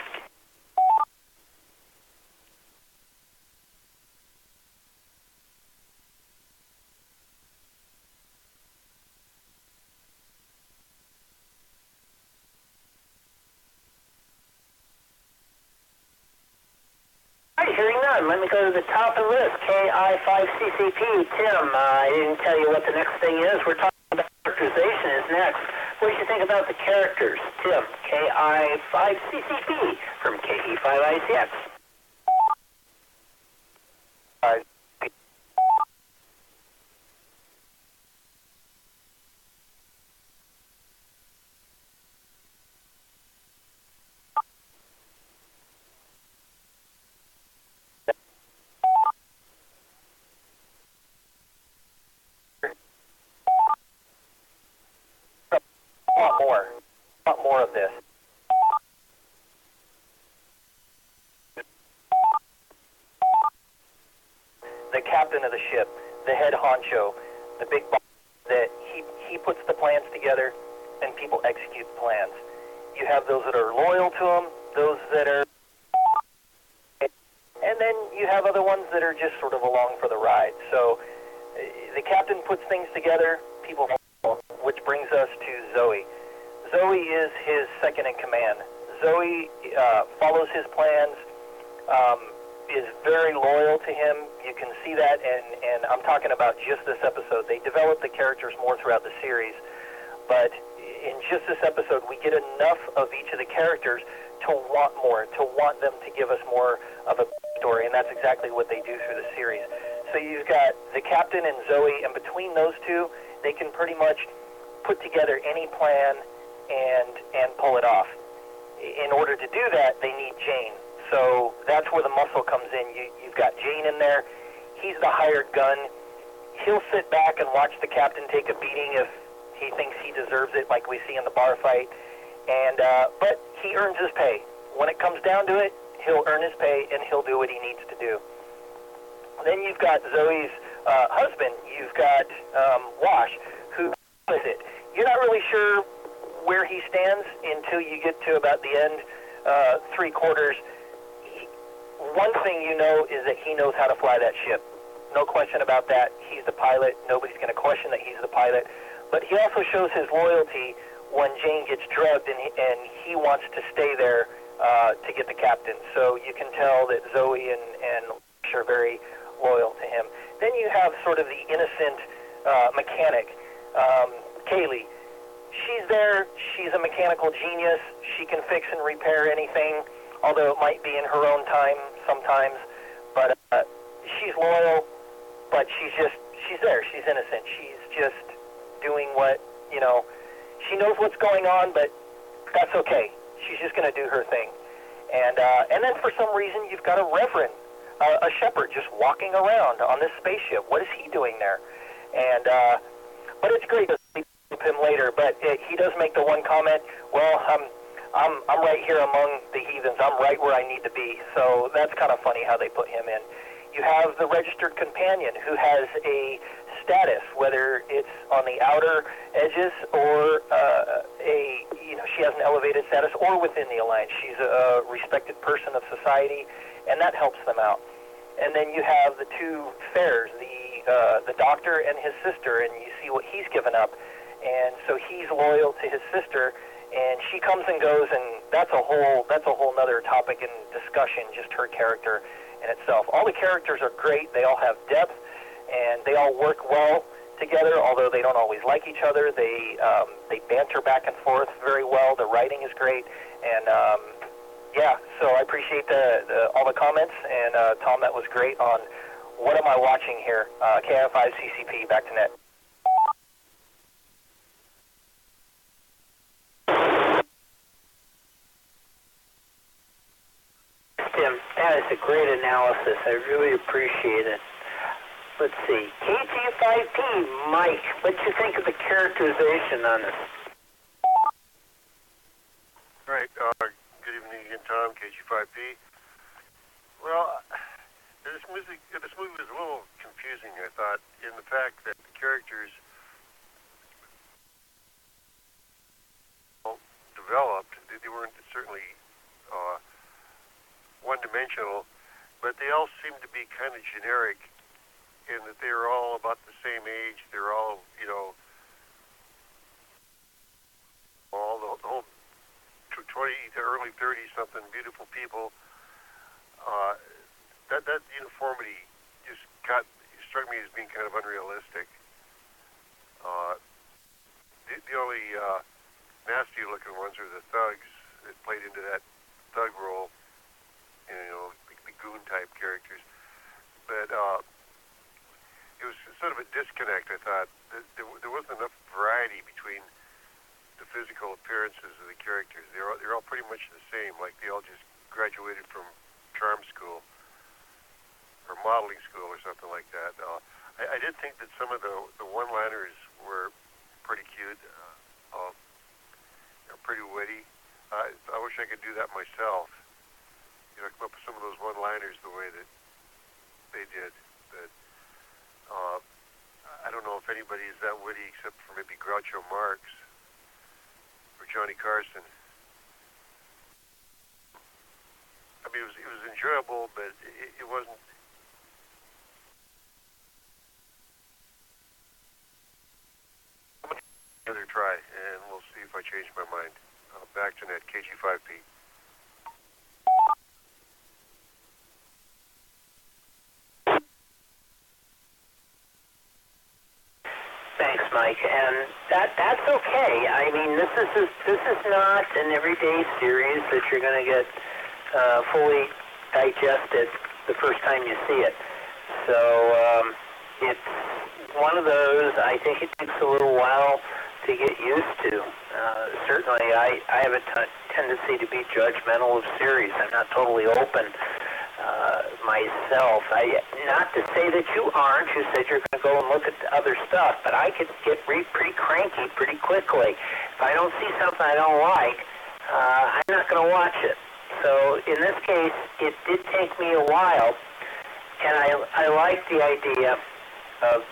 Hearing none, let me go to the top of the list. KI5CCP. Tim, I didn't tell you what the next thing is. We're talking about characterization is next. What do you think about the characters? Tim, KI5CCP from KE5ICX. A lot more of this. The captain of the ship, the head honcho, the big boss, that he puts the plans together and people execute the plans. You have those that are loyal to him, those that are, and then you have other ones that are just sort of along for the ride. So the captain puts things together, people follow, which brings us to Zoe. Zoe is his second in command. Zoe follows his plans, is very loyal to him. You can see that, and I'm talking about just this episode. They develop the characters more throughout the series, but in just this episode, we get enough of each of the characters to want more, to want them to give us more of a story, and that's exactly what they do through the series. So you've got the captain and Zoe, and between those two, they can pretty much put together any plan and pull it off. In order to do that, they need Jane. So that's where the muscle comes in. You've got Jane in there. He's the hired gun. He'll sit back and watch the captain take a beating if he thinks he deserves it, like we see in the bar fight. And but he earns his pay. When it comes down to it, he'll earn his pay and he'll do what he needs to do. Then you've got Zoe's husband. You've got Wash, who is it? You're not really sure where he stands until you get to about the end, three-quarters. One thing you know is that he knows how to fly that ship. No question about that. He's the pilot. Nobody's going to question that he's the pilot. But he also shows his loyalty when Jane gets drugged, and he wants to stay there to get the captain. So you can tell that Zoe and Lash are very loyal to him. Then you have sort of the innocent mechanic, Kaylee. She's there. She's a mechanical genius. She can fix and repair anything, although it might be in her own time sometimes. But she's loyal, but she's there. She's innocent. She's just doing what, she knows what's going on, but that's okay. She's just going to do her thing. And then for some reason, you've got a reverend, a shepherd, just walking around on this spaceship. What is he doing there? And but it's great to see him later. But he does make the one comment. Well, I'm right here among the heathens. I'm right where I need to be. So that's kind of funny how they put him in. You have the registered companion who has a status, whether it's on the outer edges or she has an elevated status, or within the alliance. She's a respected person of society, and that helps them out. And then you have the two fairs, the doctor and his sister, and you see what he's given up. And so he's loyal to his sister, and she comes and goes, and that's a whole nother topic and discussion, just her character in itself. All the characters are great. They all have depth, and they all work well together, although they don't always like each other. They banter back and forth very well. The writing is great, and so I appreciate all the comments, and Tom, that was great on What Am I Watching Here? KF5CCP, back to net. Tim, that is a great analysis. I really appreciate it. Let's see. KG5P, Mike, what do you think of the characterization on this? Right. Good evening again, Tom, KG5P. Well, this movie was a little confusing, I thought, in the fact that the characters developed. They weren't certainly one-dimensional, but they all seemed to be kind of generic in that they were all about the same age. They're all, all the whole 20 to early 30 something, beautiful people. That uniformity just struck me as being kind of unrealistic. The only nasty looking ones are the thugs that played into that thug role, the goon type characters. But it was sort of a disconnect, I thought. There wasn't enough variety between the physical appearances of the characters. They're all pretty much the same, like they all just graduated from charm school or modeling school or something like that. I did think that some of the one-liners were pretty cute, pretty witty. I wish I could do that myself. Come up with some of those one-liners the way that they did. But I don't know if anybody is that witty except for maybe Groucho Marx or Johnny Carson. I mean, it was enjoyable, but it wasn't. Another try, and we'll see if I change my mind. Back to net, KG5P. Thanks, Mike, and that's okay. I mean, this is not an everyday series that you're going to get fully digested the first time you see it. So it's one of those. I think it takes a little while to get used to. Certainly, I have a tendency to be judgmental of series. I'm not totally open myself. Not to say that you aren't. You said you're going to go and look at the other stuff, but I could get pretty cranky pretty quickly. If I don't see something I don't like, I'm not going to watch it. So in this case, it did take me a while, and I like the idea of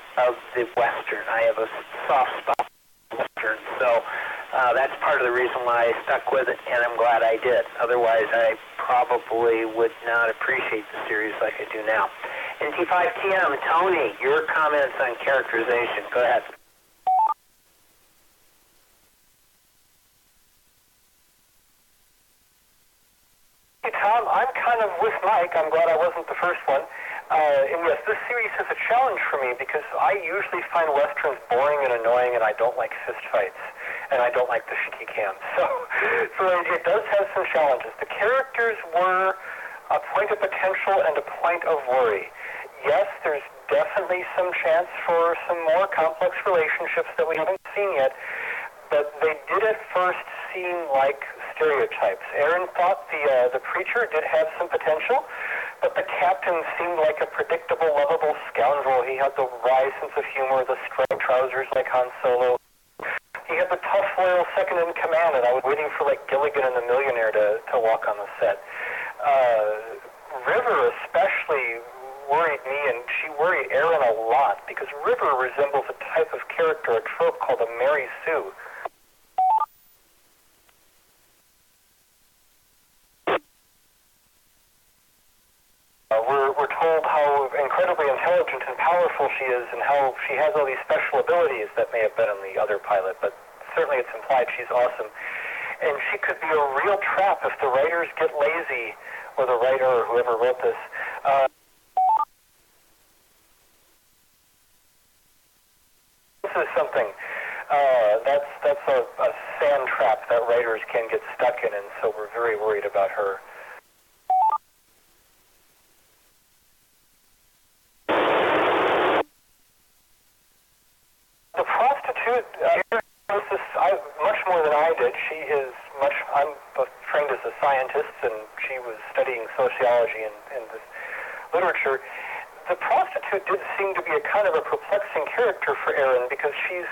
the Western. I have a soft spot for Western, so that's part of the reason why I stuck with it, and I'm glad I did. Otherwise, I probably would not appreciate the series like I do now. NT5TM, Tony, your comments on characterization. Go ahead. Tom. I'm kind of with Mike. I'm glad I wasn't the first one. And yes, this series is a challenge for me because I usually find Westerns boring and annoying, and I don't like fist fights, and I don't like the shaky cam. So it does have some challenges. The characters were a point of potential and a point of worry. Yes, there's definitely some chance for some more complex relationships that we haven't seen yet, but they did at first seem like stereotypes. Aaron thought the preacher did have some potential, but the captain seemed like a predictable, lovable scoundrel. He had the wry sense of humor, the striped trousers like Han Solo. He had the tough, loyal second in command, and I was waiting for like Gilligan and the Millionaire to walk on the set. River especially worried me, and she worried Aaron a lot, because River resembles a type of character, a trope called a Mary Sue. We're told how incredibly intelligent and powerful she is, and how she has all these special abilities that may have been in the other pilot, but certainly it's implied she's awesome. And she could be a real trap if the writers get lazy, or the writer, or whoever wrote this. This is something. That's a sand trap that writers can get stuck in, and so we're very worried about her. The prostitute, knows this much more than I did. She is much, I'm trained as a scientist, and she was studying sociology and this literature. The prostitute did seem to be a kind of a perplexing character for Aaron, because she's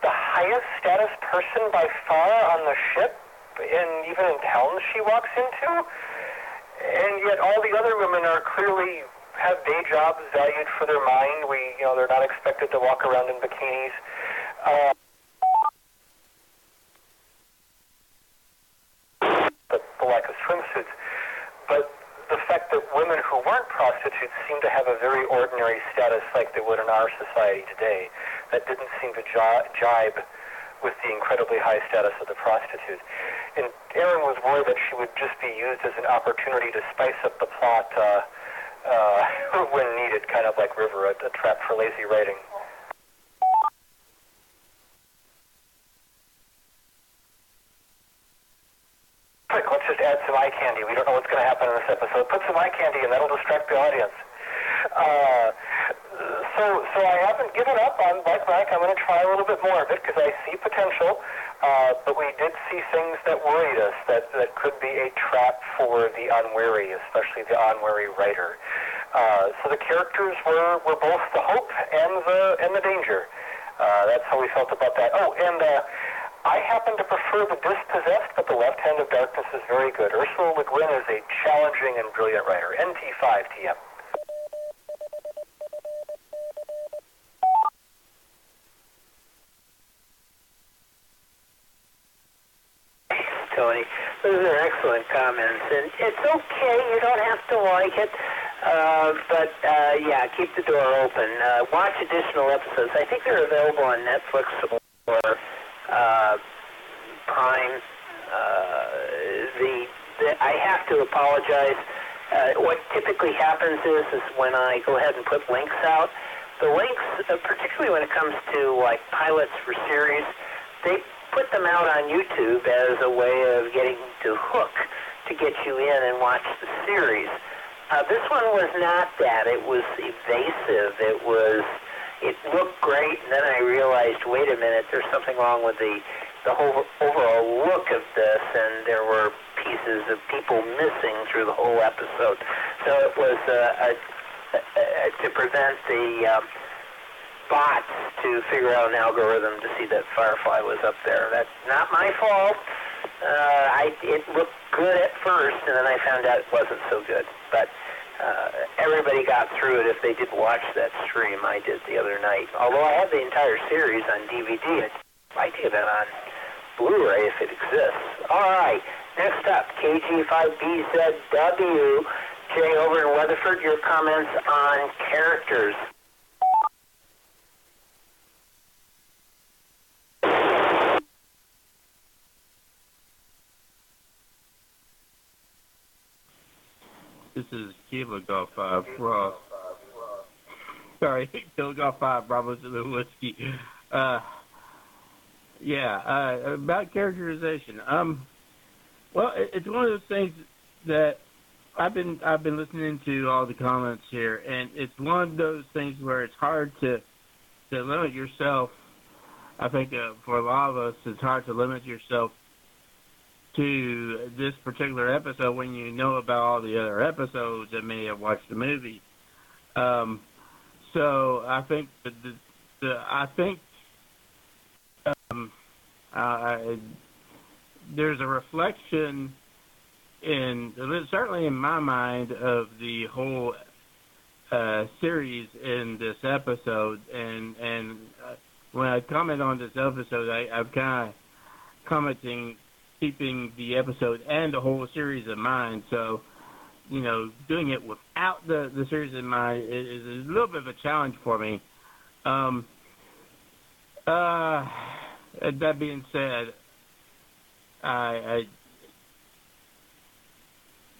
the highest status person by far on the ship, and even in towns she walks into, and yet all the other women are clearly have day jobs valued for their mind. They're not expected to walk around in bikinis. The lack of swimsuits. But the fact that women who weren't prostitutes seem to have a very ordinary status like they would in our society today, that didn't seem to jibe with the incredibly high status of the prostitute. And Aaron was worried that she would just be used as an opportunity to spice up the plot when needed, kind of like River, a trap for lazy writing. Quick, let's just add some eye candy. We don't know what's going to happen in this episode. Put some eye candy, and that'll distract the audience. So I haven't given up on, like Mike, I'm going to try a little bit more of it, because I see potential, but we did see things that worried us, that could be a trap for the unwary, especially the unwary writer. So the characters were both the hope and the danger. That's how we felt about that. Oh, and I happen to prefer the Dispossessed, but the Left Hand of Darkness is very good. Ursula Le Guin is a challenging and brilliant writer. NT5 TM. Tony, those are excellent comments, and it's okay. You don't have to like it, but yeah, keep the door open. Watch additional episodes. I think they're available on Netflix or Prime. I have to apologize. What typically happens is when I go ahead and put links out, the links, particularly when it comes to like pilots for series, they put them out on YouTube as a way of getting to hook to get you in and watch the series. This one was not that. It was evasive. It looked great, and then I realized, wait a minute, there's something wrong with the whole overall look of this, and there were pieces of people missing through the whole episode. So it was to prevent the bots to figure out an algorithm to see that Firefly was up there. That's not my fault. It looked good at first, and then I found out it wasn't so good. But everybody got through it if they did watch that stream I did the other night. Although I have the entire series on DVD, I did it on Blu-ray if it exists. All right, next up, KG5BZW. Jay over in Weatherford, your comments on characters. This is Kilo Golf 5, Ross. Sorry, Kilo Golf 5, Bravo Zulu Whiskey. About characterization. Well, it's one of those things that I've been listening to all the comments here, and it's one of those things where it's hard to limit yourself. I think for a lot of us, it's hard to limit yourself to this particular episode when you know about all the other episodes and may have watched the movie. So I think there's a reflection certainly in my mind of the whole series in this episode, and when I comment on this episode, I'm kind of commenting keeping the episode and the whole series in mind. So, doing it without the series in mind is a little bit of a challenge for me. That being said,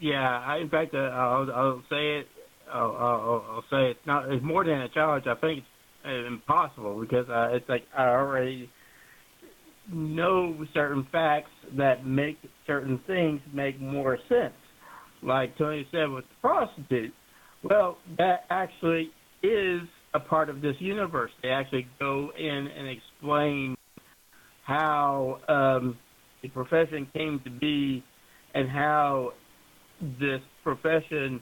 in fact, I'll say it. I'll say it's more than a challenge. I think it's impossible because it's like I already know certain facts that make certain things make more sense. Like Tony said with the prostitute, well, that actually is a part of this universe. They actually go in and explain how the profession came to be and how this profession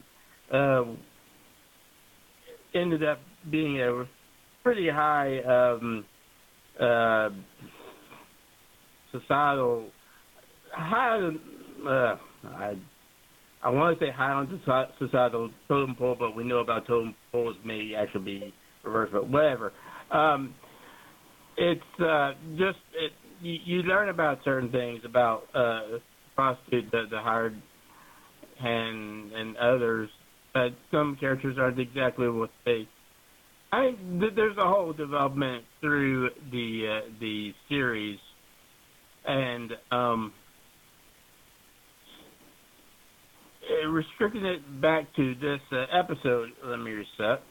ended up being a pretty high societal, I want to say high on societal totem pole, but we know about totem poles may actually be reversed, but whatever. You learn about certain things about prostitutes, the hired hand, and others, but some characters aren't exactly what they. There's a whole development through the series, and restricting it back to this episode. Let me reset.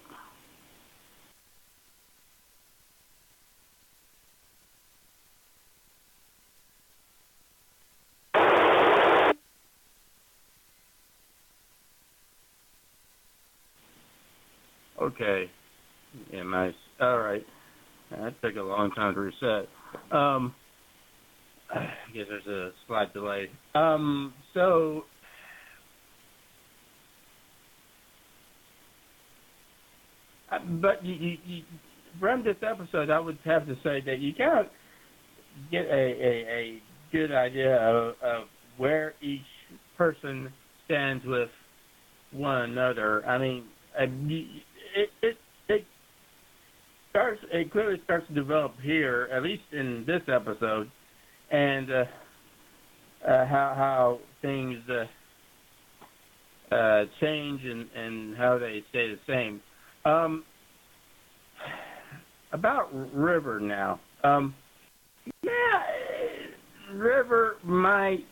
Okay. Yeah, nice. All right. That took a long time to reset. I guess there's a slight delay. So, but you from this episode, I would have to say that you kind of get a good idea of where each person stands with one another. I mean, it clearly starts to develop here, at least in this episode, and how things change and how they stay the same. About River now. River might.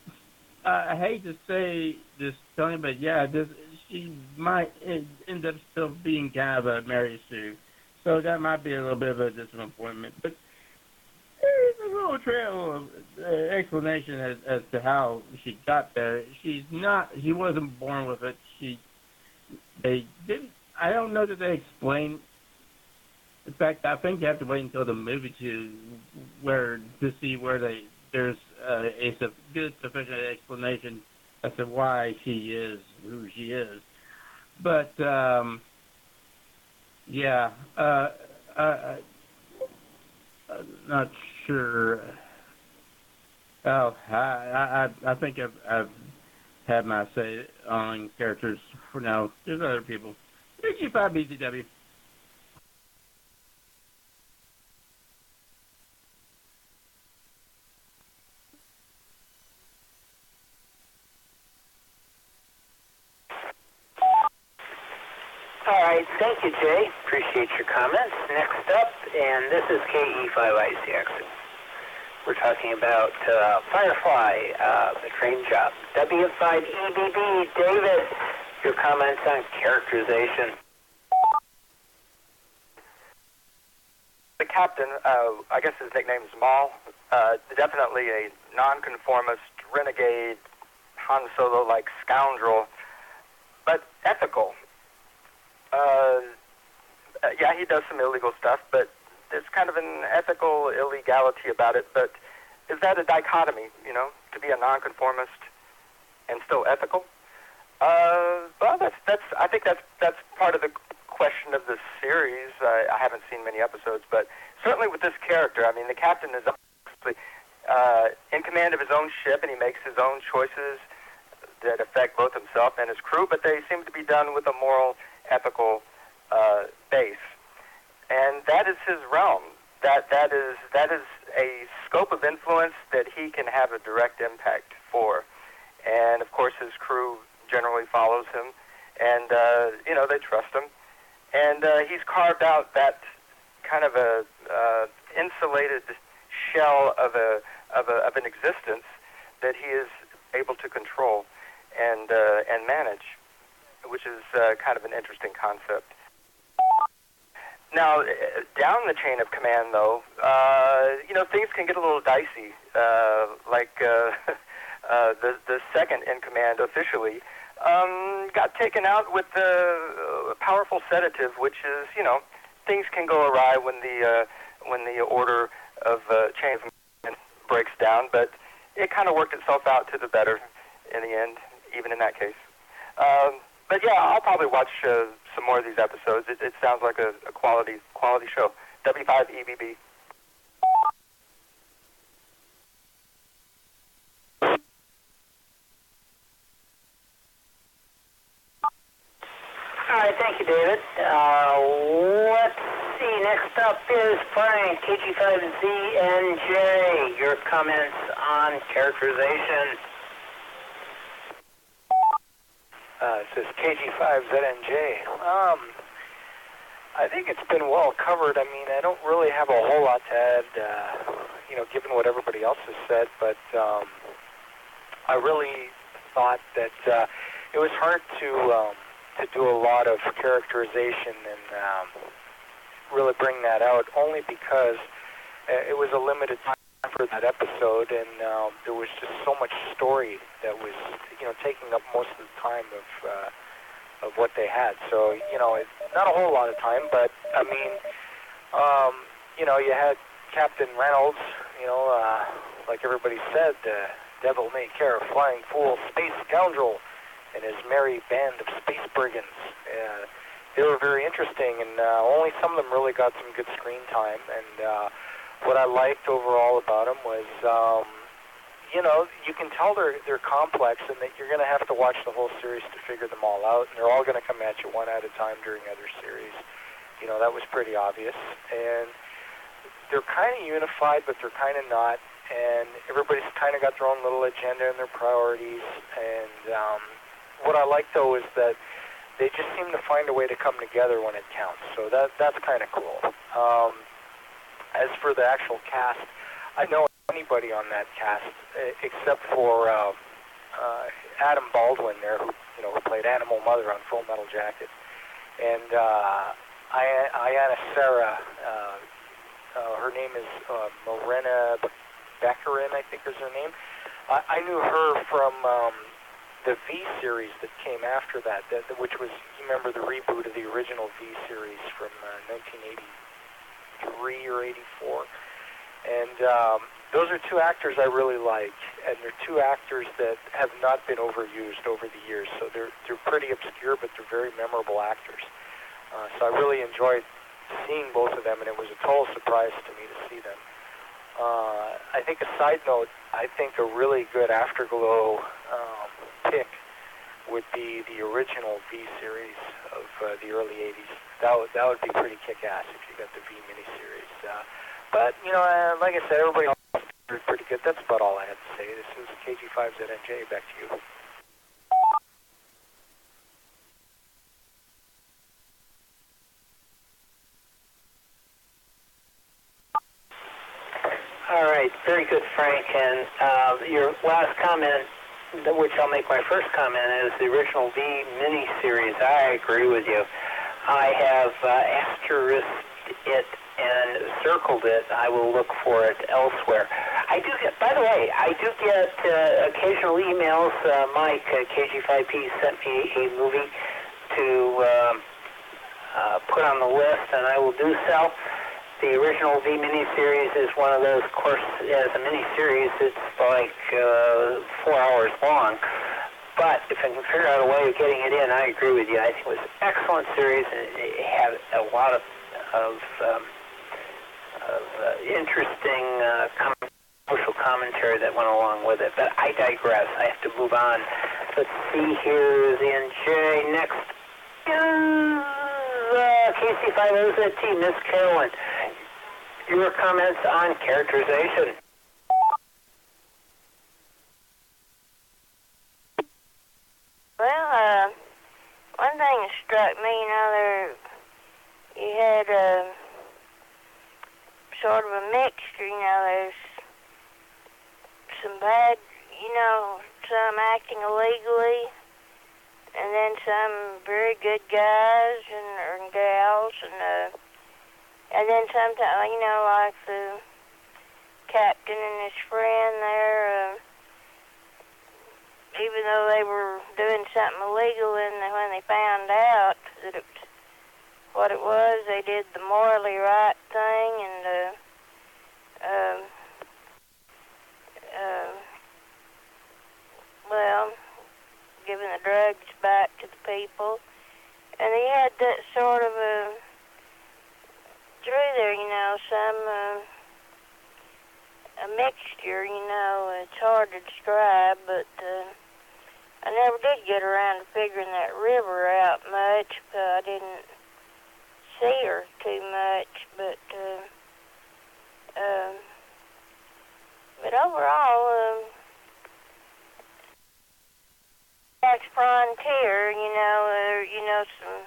I hate to say this, Tony, but she might end up still being kind of a Mary Sue. So that might be a little bit of a disappointment. But there's a little trail of explanation as to how she got there. She wasn't born with it. They didn't. I don't know that they explain. In fact, I think you have to wait until the movie to see where there's a good sufficient explanation as to why she is who she is. But I'm not sure. Oh, I think I've had my say on characters for now. There's other people. G5 BCW. All right, thank you, Jay. Appreciate your comments. Next up, and this is KE5ICX. We're talking about Firefly, the train job. W5EBB, David. Your comments on characterization. The captain, I guess his nickname is Maul, definitely a nonconformist, renegade, Han Solo-like scoundrel, but ethical. Yeah, he does some illegal stuff, but there's kind of an ethical illegality about it. But is that a dichotomy, you know, to be a nonconformist and still ethical? Well, I think that's part of the question of the series. I haven't seen many episodes, but certainly with this character, I mean, the captain is obviously in command of his own ship, and he makes his own choices that affect both himself and his crew, but they seem to be done with a moral, ethical base. And that is his realm. That is a scope of influence that he can have a direct impact for. And, of course, his crew generally follows him, and, you know, they trust him. And he's carved out that kind of a insulated shell of an existence that he is able to control and manage, which is kind of an interesting concept. Now, down the chain of command, though, you know, things can get a little dicey. Like the second in command officially got taken out with a powerful sedative, which is, you know, things can go awry when the order of chain of command breaks down. But it kind of worked itself out to the better in the end, even in that case. But yeah, I'll probably watch some more of these episodes. It sounds like a quality show. W5EBB. All right, thank you, David. Let's see. Next up is Frank, KG5ZNJ. Your comments on characterization. It says KG5ZNJ. I think it's been well covered. I mean, I don't really have a whole lot to add, you know, given what everybody else has said, but I really thought that it was hard to do a lot of characterization and really bring that out, only because it was a limited time for that episode, and there was just so much story that was, you know, taking up most of the time of what they had. So, you know, it's not a whole lot of time, but I mean, you know, you had Captain Reynolds, you know, like everybody said, devil may care, flying fool, space scoundrel, and his merry band of space brigands. They were very interesting, and only some of them really got some good screen time. And what I liked overall about them was, you know, you can tell they're complex, and that you're going to have to watch the whole series to figure them all out, and they're all going to come at you one at a time during other series. You know, that was pretty obvious. And they're kind of unified, but they're kind of not. And everybody's kind of got their own little agenda and their priorities. And what I like, though, is that they just seem to find a way to come together when it counts. So that's kind of cool. As for the actual cast, I know anybody on that cast except for Adam Baldwin there, who played Animal Mother on Full Metal Jacket, and Ayanna Sarah. Her name is Morena Baccarin, I think is her name. I knew her from the V series that came after that, which was, you remember the reboot of the original V series from 1983 or 84. And those are two actors I really like, and they're two actors that have not been overused over the years. So they're pretty obscure, but they're very memorable actors. So I really enjoyed seeing both of them, and it was a total surprise to me to see them. I think a side note, I think a really good Afterglow pick would be the original V series of the early 80s. That would be pretty kick-ass if you got the V miniseries. But, like I said, everybody else did pretty good. That's about all I had to say. This is KG5ZNJ. Back to you. All right, very good, Frank. And your last comment which I'll make my first comment, is the original V miniseries. I agree with you. I have asterisked it and circled it. I will look for it elsewhere. I do get, by the way, I do get occasional emails. Mike, KG5P, sent me a movie to put on the list, and I will do so. The original V miniseries is one of those. Of course, as a miniseries, it's like 4 hours long. But if I can figure out a way of getting it in, I agree with you. I think it was an excellent series, and it had a lot of interesting social commentary that went along with it. But I digress. I have to move on. Let's see here. The NJ next is KC5OZT, Miss Carolyn. Your comments on characterization. Well, one thing that struck me, you had sort of a mixture, there's some bad, some acting illegally, and then some very good guys and gals, and then sometimes, like the captain and his friend there, even though they were doing something illegal, and when they found out that it was what it was, they did the morally right thing, and giving the drugs back to the people. And he had that sort of through there, some a mixture, it's hard to describe, but I never did get around to figuring that river out much. I didn't see her too much, but overall, Max Frontier, some,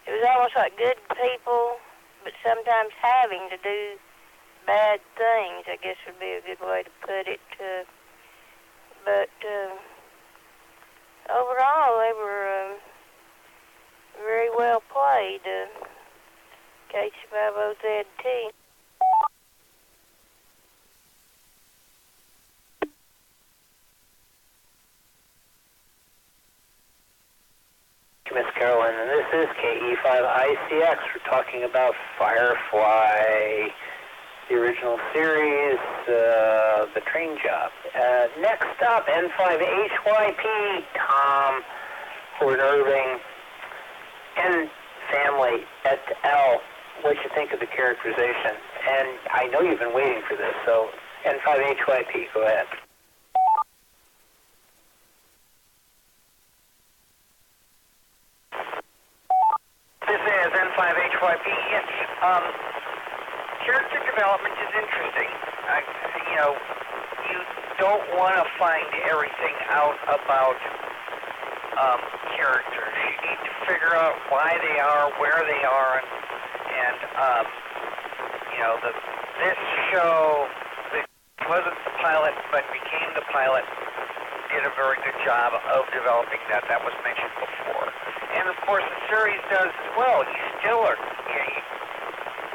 it was almost like good people, but sometimes having to do bad things, I guess would be a good way to put it. But overall, they were very well played. KC5OZT. Miss Carolyn, and this is KE5ICX. We're talking about Firefly, the original series, The Train Job. Next up, N5HYP, Tom, Fort Irving, and family et al. What you think of the characterization? And I know you've been waiting for this, so N5HYP, go ahead. This is N5HYP. Yes, character development is interesting. You don't want to find everything out about characters. You need to figure out why they are, where they are, and this show that wasn't the pilot but became the pilot did a very good job of developing that. That was mentioned before. And of course the series does as well. You still are,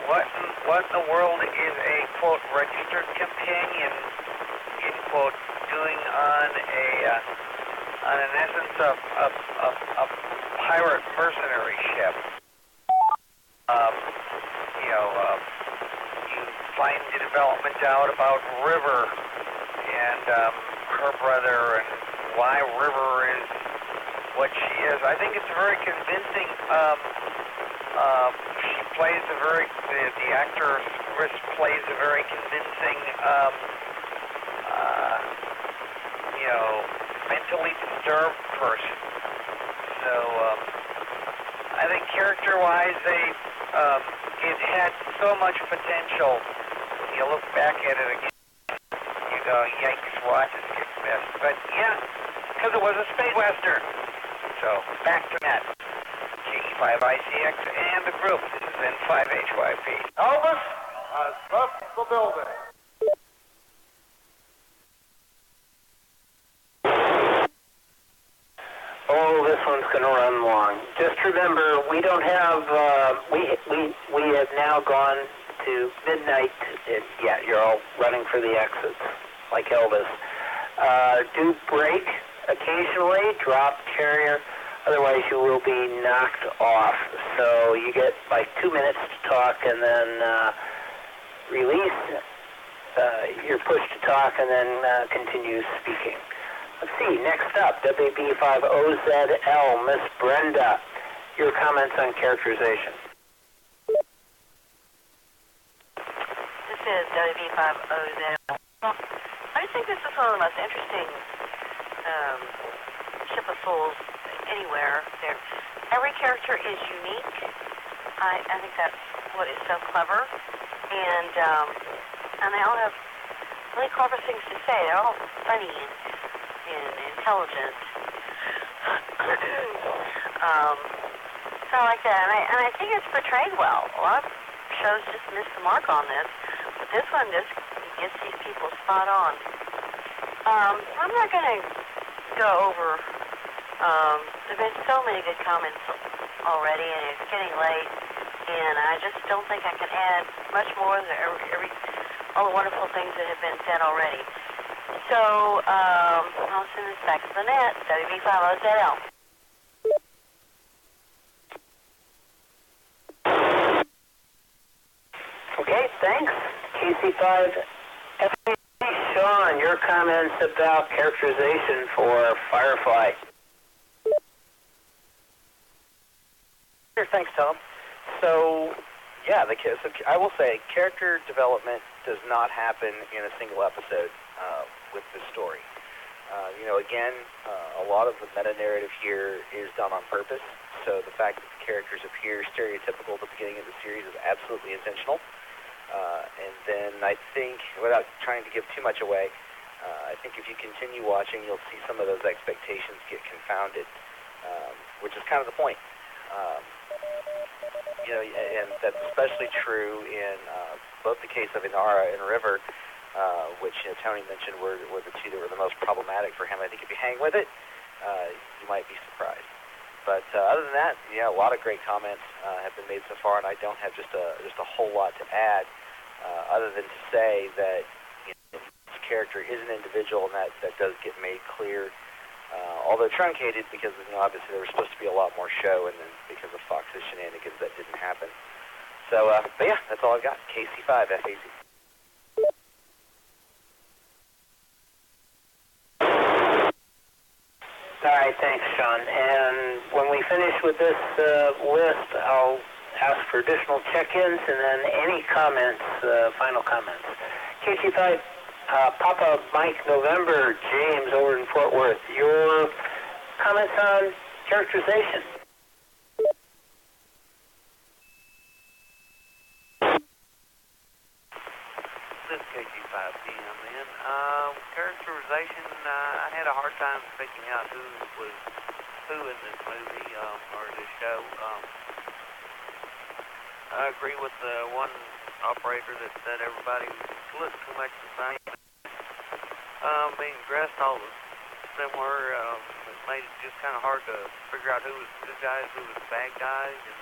what in the world is a, quote, registered companion, in quote, doing on an essence of pirate mercenary ship? You find the development out about River and her brother and why River is what she is. I think it's very convincing. She plays the actor Chris plays a very convincing, mentally disturbed person. So I think character-wise, it had so much potential. You look back at it again, you go, yikes, watch this get missed. But yeah, because it was a space western. So back to that. KE5ICX and the group. This is N5HYP. Elvis has left the building. this one's going to run long. Just remember, we don't have, we have now gone to midnight. Yeah, you're all running for the exits, like Elvis. Do break occasionally, drop carrier, otherwise you will be knocked off. So you get like 2 minutes to talk and then release. You're pushed to talk and then continue speaking. Let's see, next up, WB5OZL, Miss Brenda. Your comments on characterization. This is WB5OZL. Well, I think this is one of the most interesting ship of fools anywhere. Every character is unique. I think that's what is so clever. And they all have really clever things to say. They're all funny and intelligent. So I like that. And I think it's portrayed well. A lot of shows just miss the mark on this. But this one just gets these people spot on. I'm not going to go over... there's been so many good comments already, and it's getting late. And I just don't think I can add much more than all the wonderful things that have been said already. So I'll send this back to the net, WB5OZL. Okay, thanks. KC5 Sean, your comments about characterization for Firefly. Sure, thanks, Tom. So, yeah, I will say character development does not happen in a single episode with this story. Again, a lot of the meta-narrative here is done on purpose. So the fact that the characters appear stereotypical at the beginning of the series is absolutely intentional. And then I think, without trying to give too much away, I think if you continue watching, you'll see some of those expectations get confounded, which is kind of the point. And that's especially true in both the case of Inara and River, which Tony mentioned were the two that were the most problematic for him. I think if you hang with it, you might be surprised. But other than that, a lot of great comments have been made so far, and I don't have just a whole lot to add, other than to say that this character is an individual, and that does get made clear. Although truncated, because obviously there was supposed to be a lot more show, and then because of Fox's shenanigans, that didn't happen. So, but yeah, that's all I've got. KC5 FAZ. All right, thanks, Sean. And when we finish with this list, I'll ask for additional check-ins and then any comments, final comments. KC5. Papa Mike November, James over in Fort Worth. Your comments on characterization? This is KG5PM, man. Characterization, I had a hard time picking out who was who in this movie or this show. I agree with the one operator that said everybody looked too much the same. Being dressed all similar, it made it just kind of hard to figure out who was good guys, who was bad guys, and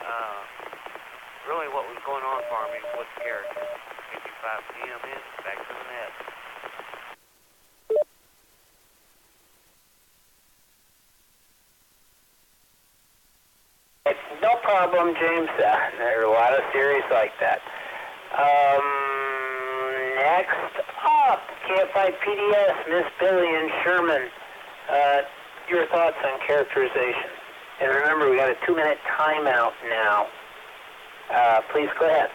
really what was going on for me was the character. 55 PM in, back to the net. No problem, James. There are a lot of series like that. Next up, KFI PDS, Miss Billy and Sherman. Your thoughts on characterization. And remember, we got a 2-minute timeout now. Please go ahead.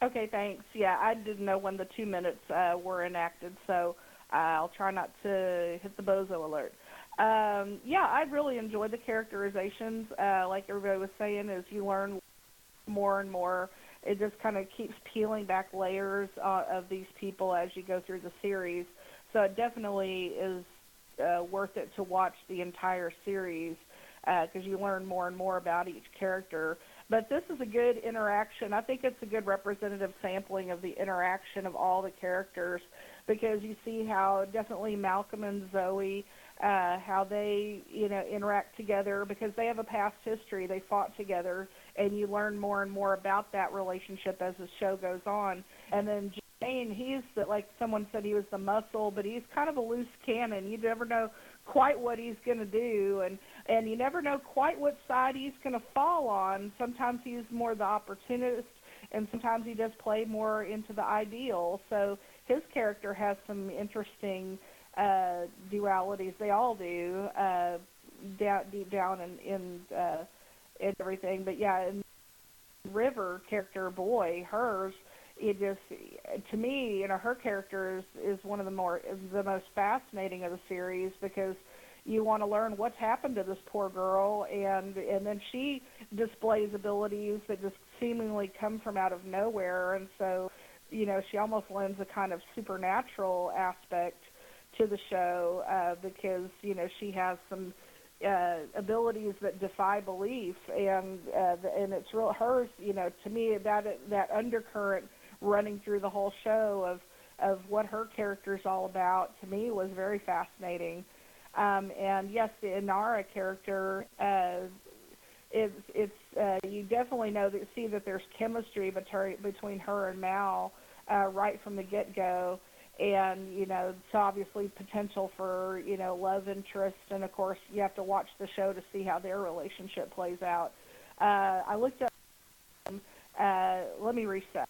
Okay, thanks. Yeah, I didn't know when the 2 minutes were enacted, so I'll try not to hit the bozo alert. Yeah, I really enjoyed the characterizations. Like everybody was saying, as you learn more and more, it just kind of keeps peeling back layers of these people as you go through the series. So it definitely is worth it to watch the entire series because you learn more and more about each character. But this is a good interaction. I think it's a good representative sampling of the interaction of all the characters, because you see how definitely Malcolm and Zoe, how they, interact together, because they have a past history. They fought together, and you learn more and more about that relationship as the show goes on. And then Jane, he's like someone said, he was the muscle, but he's kind of a loose cannon. You never know quite what he's going to do, and you never know quite what side he's going to fall on. Sometimes he's more the opportunist, and sometimes he does play more into the ideal. So his character has some interesting dualities. They all do, deep down in everything. But yeah, and River character, boy, hers, it just, to me, her character is one of the most fascinating of the series, because you want to learn what's happened to this poor girl, and then she displays abilities that just seemingly come from out of nowhere, and so, she almost lends a kind of supernatural aspect to the show, because, she has some abilities that defy belief, and it's real, hers, to me, that undercurrent running through the whole show of what her character is all about, to me, was very fascinating. And yes, the Inara character, you definitely see that there's chemistry between her and Mal right from the get-go, and it's obviously potential for love interest, and of course you have to watch the show to see how their relationship plays out. I looked up. Let me reset.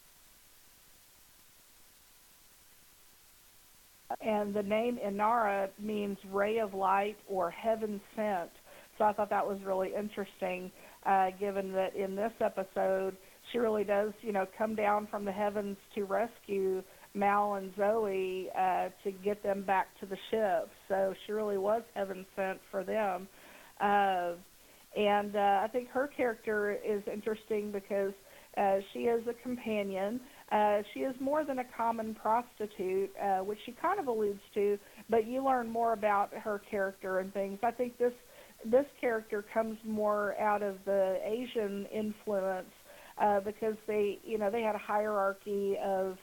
And the name Inara means ray of light or heaven sent. So I thought that was really interesting, given that in this episode, she really does, come down from the heavens to rescue Mal and Zoe to get them back to the ship. So she really was heaven sent for them. And I think her character is interesting because she is a companion. She is more than a common prostitute, which she kind of alludes to, but you learn more about her character and things. I think this character comes more out of the Asian influence, because they had a hierarchy of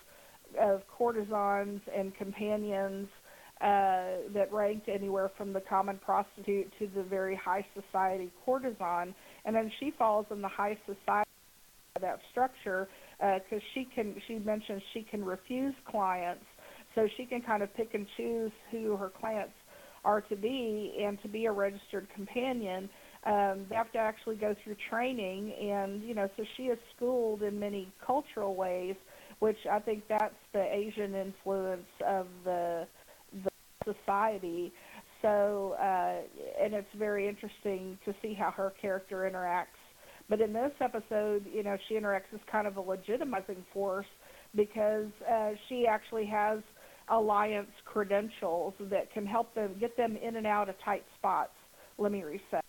courtesans and companions that ranked anywhere from the common prostitute to the very high society courtesan, and then she falls in the high society of that structure, because she mentions she can refuse clients, so she can kind of pick and choose who her clients are to be, and to be a registered companion, they have to actually go through training, and so she is schooled in many cultural ways, which I think that's the Asian influence of the society. So, and it's very interesting to see how her character interacts. But in this episode, she interacts as kind of a legitimizing force, because she actually has alliance credentials that can help them get them in and out of tight spots. Let me reset.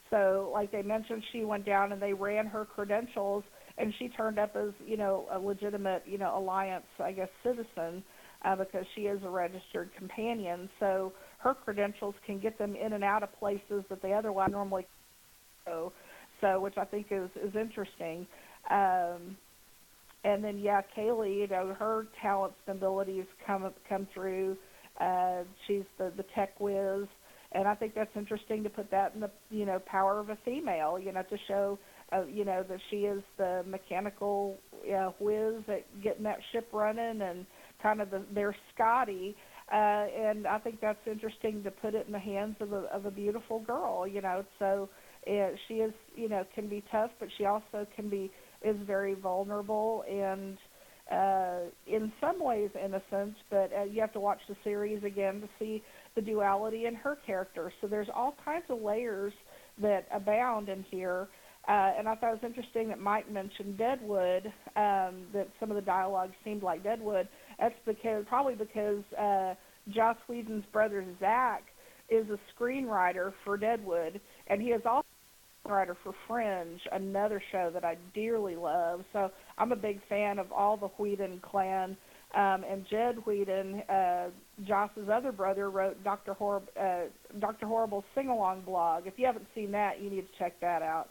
So, like they mentioned, she went down and they ran her credentials, and she turned up as, a legitimate, alliance, I guess, citizen, because she is a registered companion. So her credentials can get them in and out of places that they otherwise normally go. So, which I think is interesting. And then, yeah, Kaylee, her talents and abilities come through. She's the tech whiz. And I think that's interesting to put that in the, power of a female, to show, that she is the mechanical whiz at getting that ship running, and kind of their Scotty. And I think that's interesting to put it in the hands of a beautiful girl, So she is, can be tough, but she also is very vulnerable and in some ways innocent. But you have to watch the series again to see the duality in her character. So there's all kinds of layers that abound in here. And I thought it was interesting that Mike mentioned Deadwood, that some of the dialogue seemed like Deadwood. That's probably because Joss Whedon's brother Zach is a screenwriter for Deadwood, and he is also a screenwriter for Fringe, another show that I dearly love. So I'm a big fan of all the Whedon clan And Jed Whedon, Joss's other brother, wrote Dr. Horrible's sing-along blog. If you haven't seen that, you need to check that out.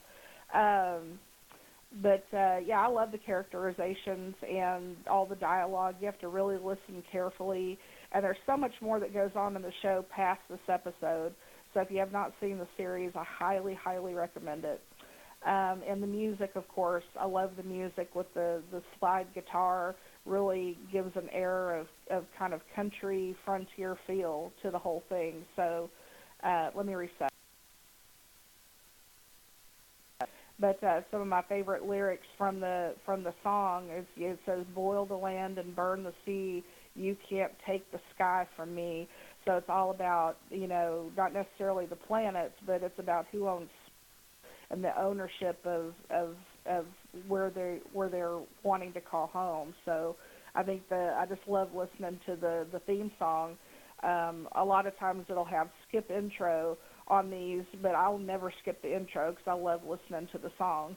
But I love the characterizations and all the dialogue. You have to really listen carefully. And there's so much more that goes on in the show past this episode. So if you have not seen the series, I highly, highly recommend it. And the music, of course, I love the music with the slide guitar. Really gives an air of kind of country frontier feel to the whole thing. So let me reset. But some of my favorite lyrics from the song is, it says, "Boil the land and burn the sea. You can't take the sky from me." So it's all about, not necessarily the planets, but it's about who owns and the ownership of where they're wanting to call home. So I think I just love listening to the theme song. A lot of times it'll have skip intro on these, but I'll never skip the intro because I love listening to the song.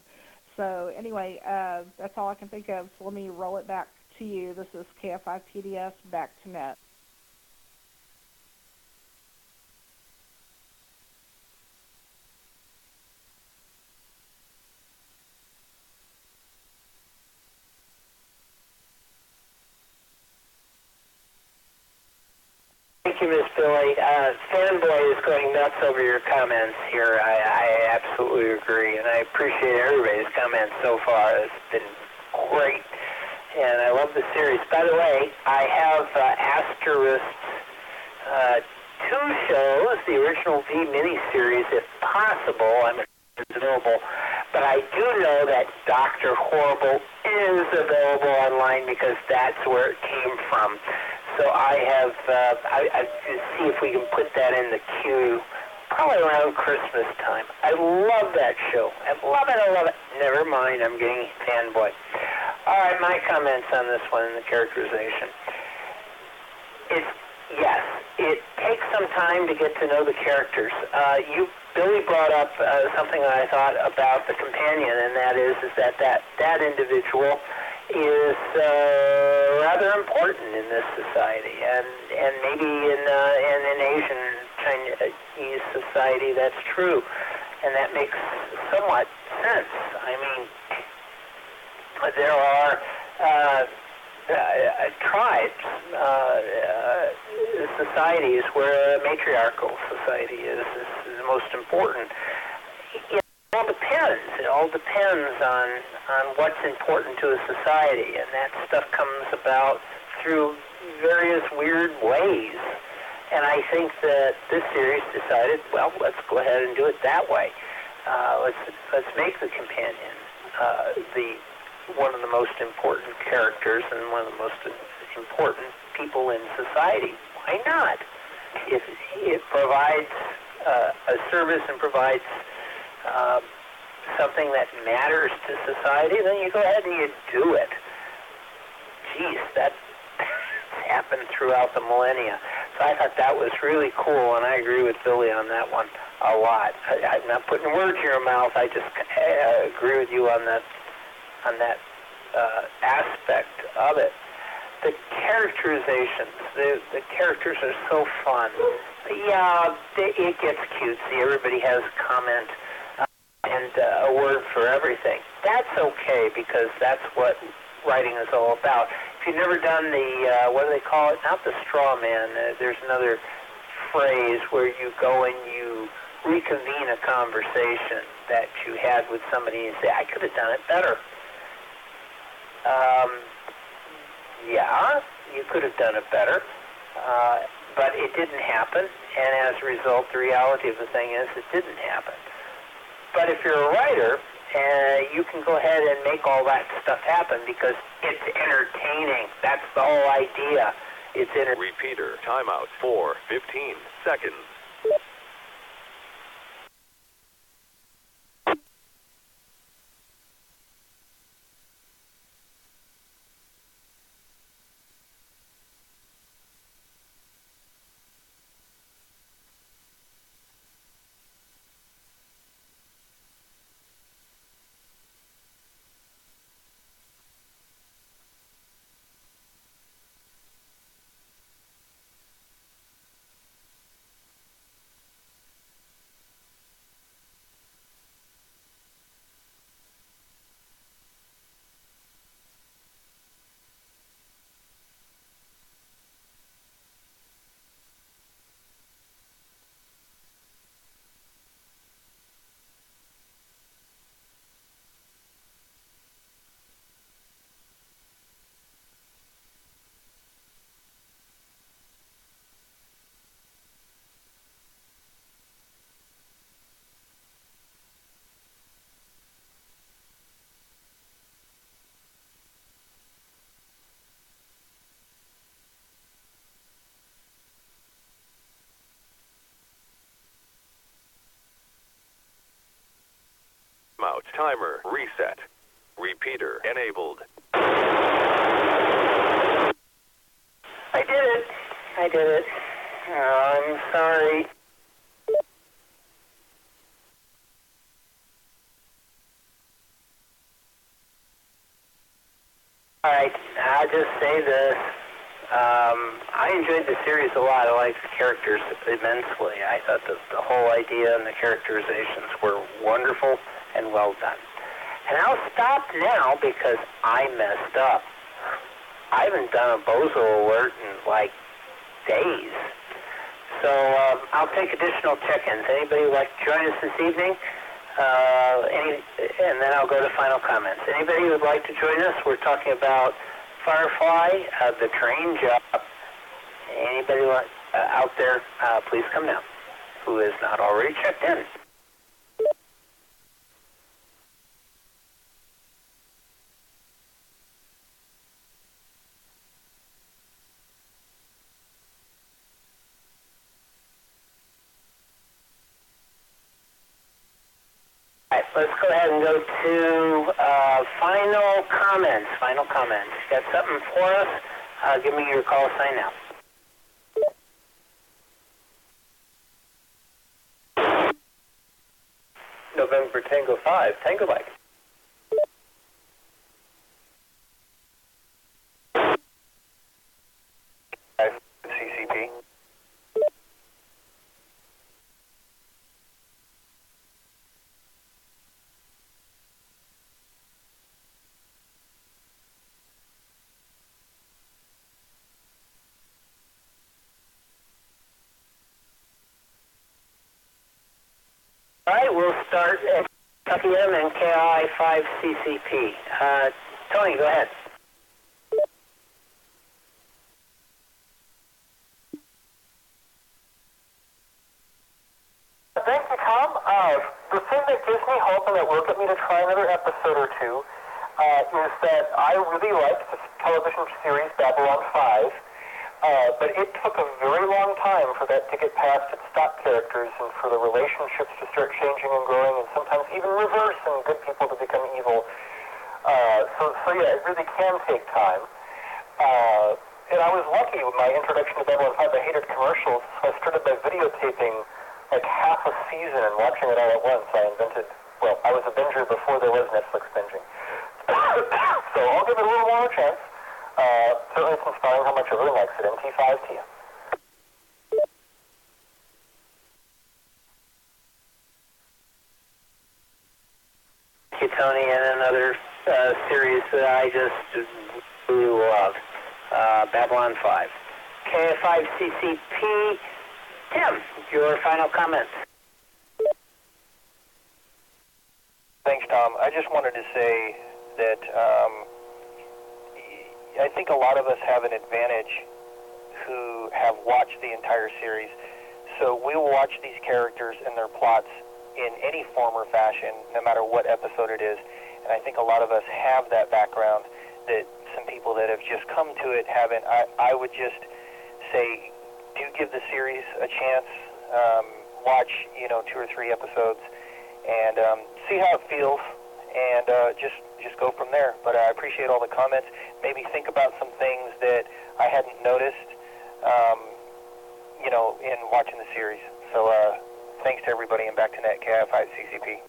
So anyway, that's all I can think of. So let me roll it back to you. This is KFI PDS, back to net. Thank you, Miss Billy. Fanboy is going nuts over your comments here. I absolutely agree, and I appreciate everybody's comments so far. It's been great, and I love the series. By the way, I have Asterisk's 2 shows, the original V miniseries, if possible. I'm available, but I do know that Dr. Horrible is available online because that's where it came from. So I have, I see if we can put that in the queue probably around Christmas time. I love that show. I love it. Never mind, I'm getting fanboy. All right, my comments on this one and the characterization. Yes, it takes some time to get to know the characters. Billy brought up something that I thought about the companion, and that is that individual is rather important in this society, and maybe in an Asian Chinese society that's true, and that makes somewhat sense. I mean, there are tribes, societies where a matriarchal society is the most important. It all depends on what's important to a society, and that stuff comes about through various weird ways. And I think that this series decided, well, let's go ahead and do it that way. Let's make the companion one of the most important characters and one of the most important people in society. Why not? If it provides a service and provides something that matters to society, then you go ahead and you do it. Geez, that's happened throughout the millennia. So I thought that was really cool, and I agree with Billy on that one a lot. I'm not putting words in your mouth. I just agree with you on that aspect of it. The characterizations, the characters are so fun. Yeah, it gets cutesy. Everybody has a comment and a word for everything. That's okay, because that's what writing is all about. If you've never done the, what do they call it? Not the straw man. There's another phrase where you go and you reconvene a conversation that you had with somebody and say, I could have done it better. Yeah, you could have done it better, but it didn't happen, and as a result, the reality of the thing is it didn't happen. But if you're a writer, you can go ahead and make all that stuff happen because it's entertaining. That's the whole idea. It's Repeater, timeout for 15 seconds. mount. Timer reset. Repeater enabled. I did it. I did it. Oh, I'm sorry. All right, I'll just say this. I enjoyed the series a lot. I liked the characters immensely. I thought the whole idea and the characterizations were wonderful and well done. And I'll stop now because I messed up. I haven't done a bozo alert in like days. So I'll take additional check-ins. Anybody like to join us this evening? And then I'll go to final comments. Anybody who would like to join us? We're talking about Firefly, the train job. Anybody out there, please come now, who is not already checked in. All right, let's go ahead and go to final comments. Final comments. Got something for us? Give me your call sign now. November Tango 5, Tango Mike. CCP. All right, we'll start at KM and KI5CCP. Tony, go ahead. Thank you, Tom. The thing that gives me hope and that will get me to try another episode or two is that I really liked the television series Babylon 5. But it took a very long time for that to get past its stock characters and for the relationships to start changing and growing and sometimes even reverse and good people to become evil. So yeah, it really can take time. And I was lucky with my introduction to Babylon 5. I hated commercials, so I started by videotaping like half a season and watching it all at once. I was a binger before there was Netflix binging. So I'll give it a little more chance. Certainly it's inspiring how much everyone likes it. MT5 to you. Thank you, Tony, and another series that I just really love, Babylon 5. KF5CCP, Tim, your final comments. Thanks, Tom. I just wanted to say that I think a lot of us have an advantage who have watched the entire series. So we will watch these characters and their plots in any form or fashion, no matter what episode it is. And I think a lot of us have that background that some people that have just come to it haven't. I would just say, do give the series a chance. Watch, 2 or 3 episodes and see how it feels. And just go from there. But I appreciate all the comments. Maybe think about some things that I hadn't noticed, in watching the series. So thanks to everybody, and back to Net KI5CCP.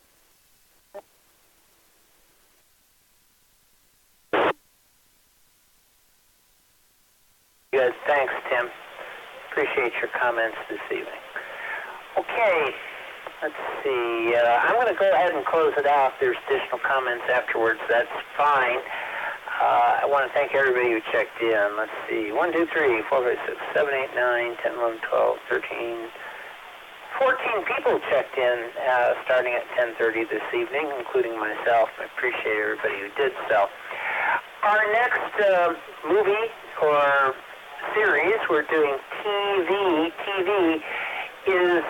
Good, thanks, Tim. Appreciate your comments this evening. Okay. Let's see. I'm going to go ahead and close it out. If there's additional comments afterwards, that's fine. I want to thank everybody who checked in. Let's see. 1, 2, 3, 4, 5, 6, 7, 8, 9, 10, 11, 12, 13, 14 people checked in starting at 10:30 this evening, including myself. I appreciate everybody who did so. Our next movie or series, we're doing TV. TV is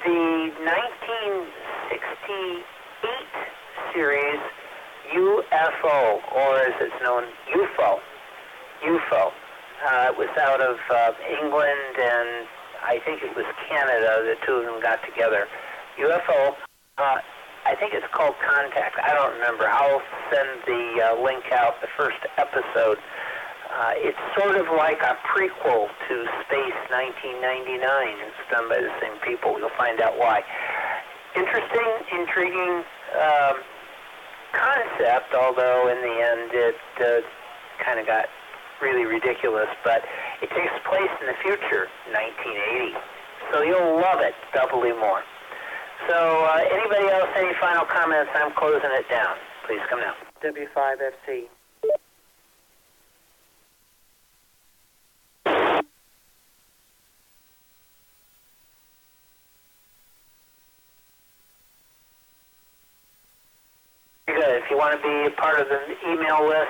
the 1968 series UFO, or as it's known, UFO. UFO. It was out of England, and I think it was Canada. The two of them got together. UFO. I think it's called Contact. I don't remember. I'll send the link out, the first episode. It's sort of like a prequel to Space 1999. It's done by the same people. You'll find out why. Interesting, intriguing concept, although in the end it kind of got really ridiculous. But it takes place in the future, 1980. So you'll love it doubly more. So anybody else, any final comments? I'm closing it down. Please come now. W5FC. Good. If you want to be a part of the email list,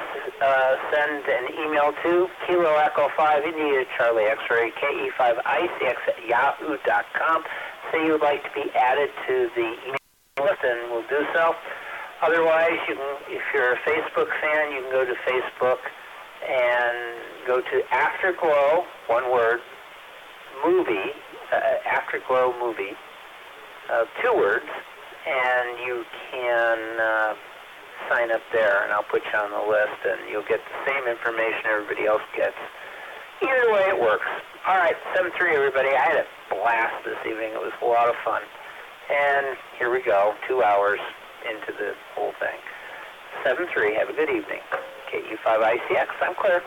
send an email to Kilo Echo 5 India Charlie X-Ray KE5ICX at yahoo.com. Say you would like to be added to the email list, and we'll do so. Otherwise, you can, if you're a Facebook fan, you can go to Facebook and go to Afterglow, one word, movie, Afterglow movie, 2 words, and you can sign up there, and I'll put you on the list, and you'll get the same information everybody else gets. Either way, it works. All right, 7-3, everybody. I had a blast this evening. It was a lot of fun. And here we go, 2 hours into the whole thing. 7-3, have a good evening. KE5ICX, I'm clear.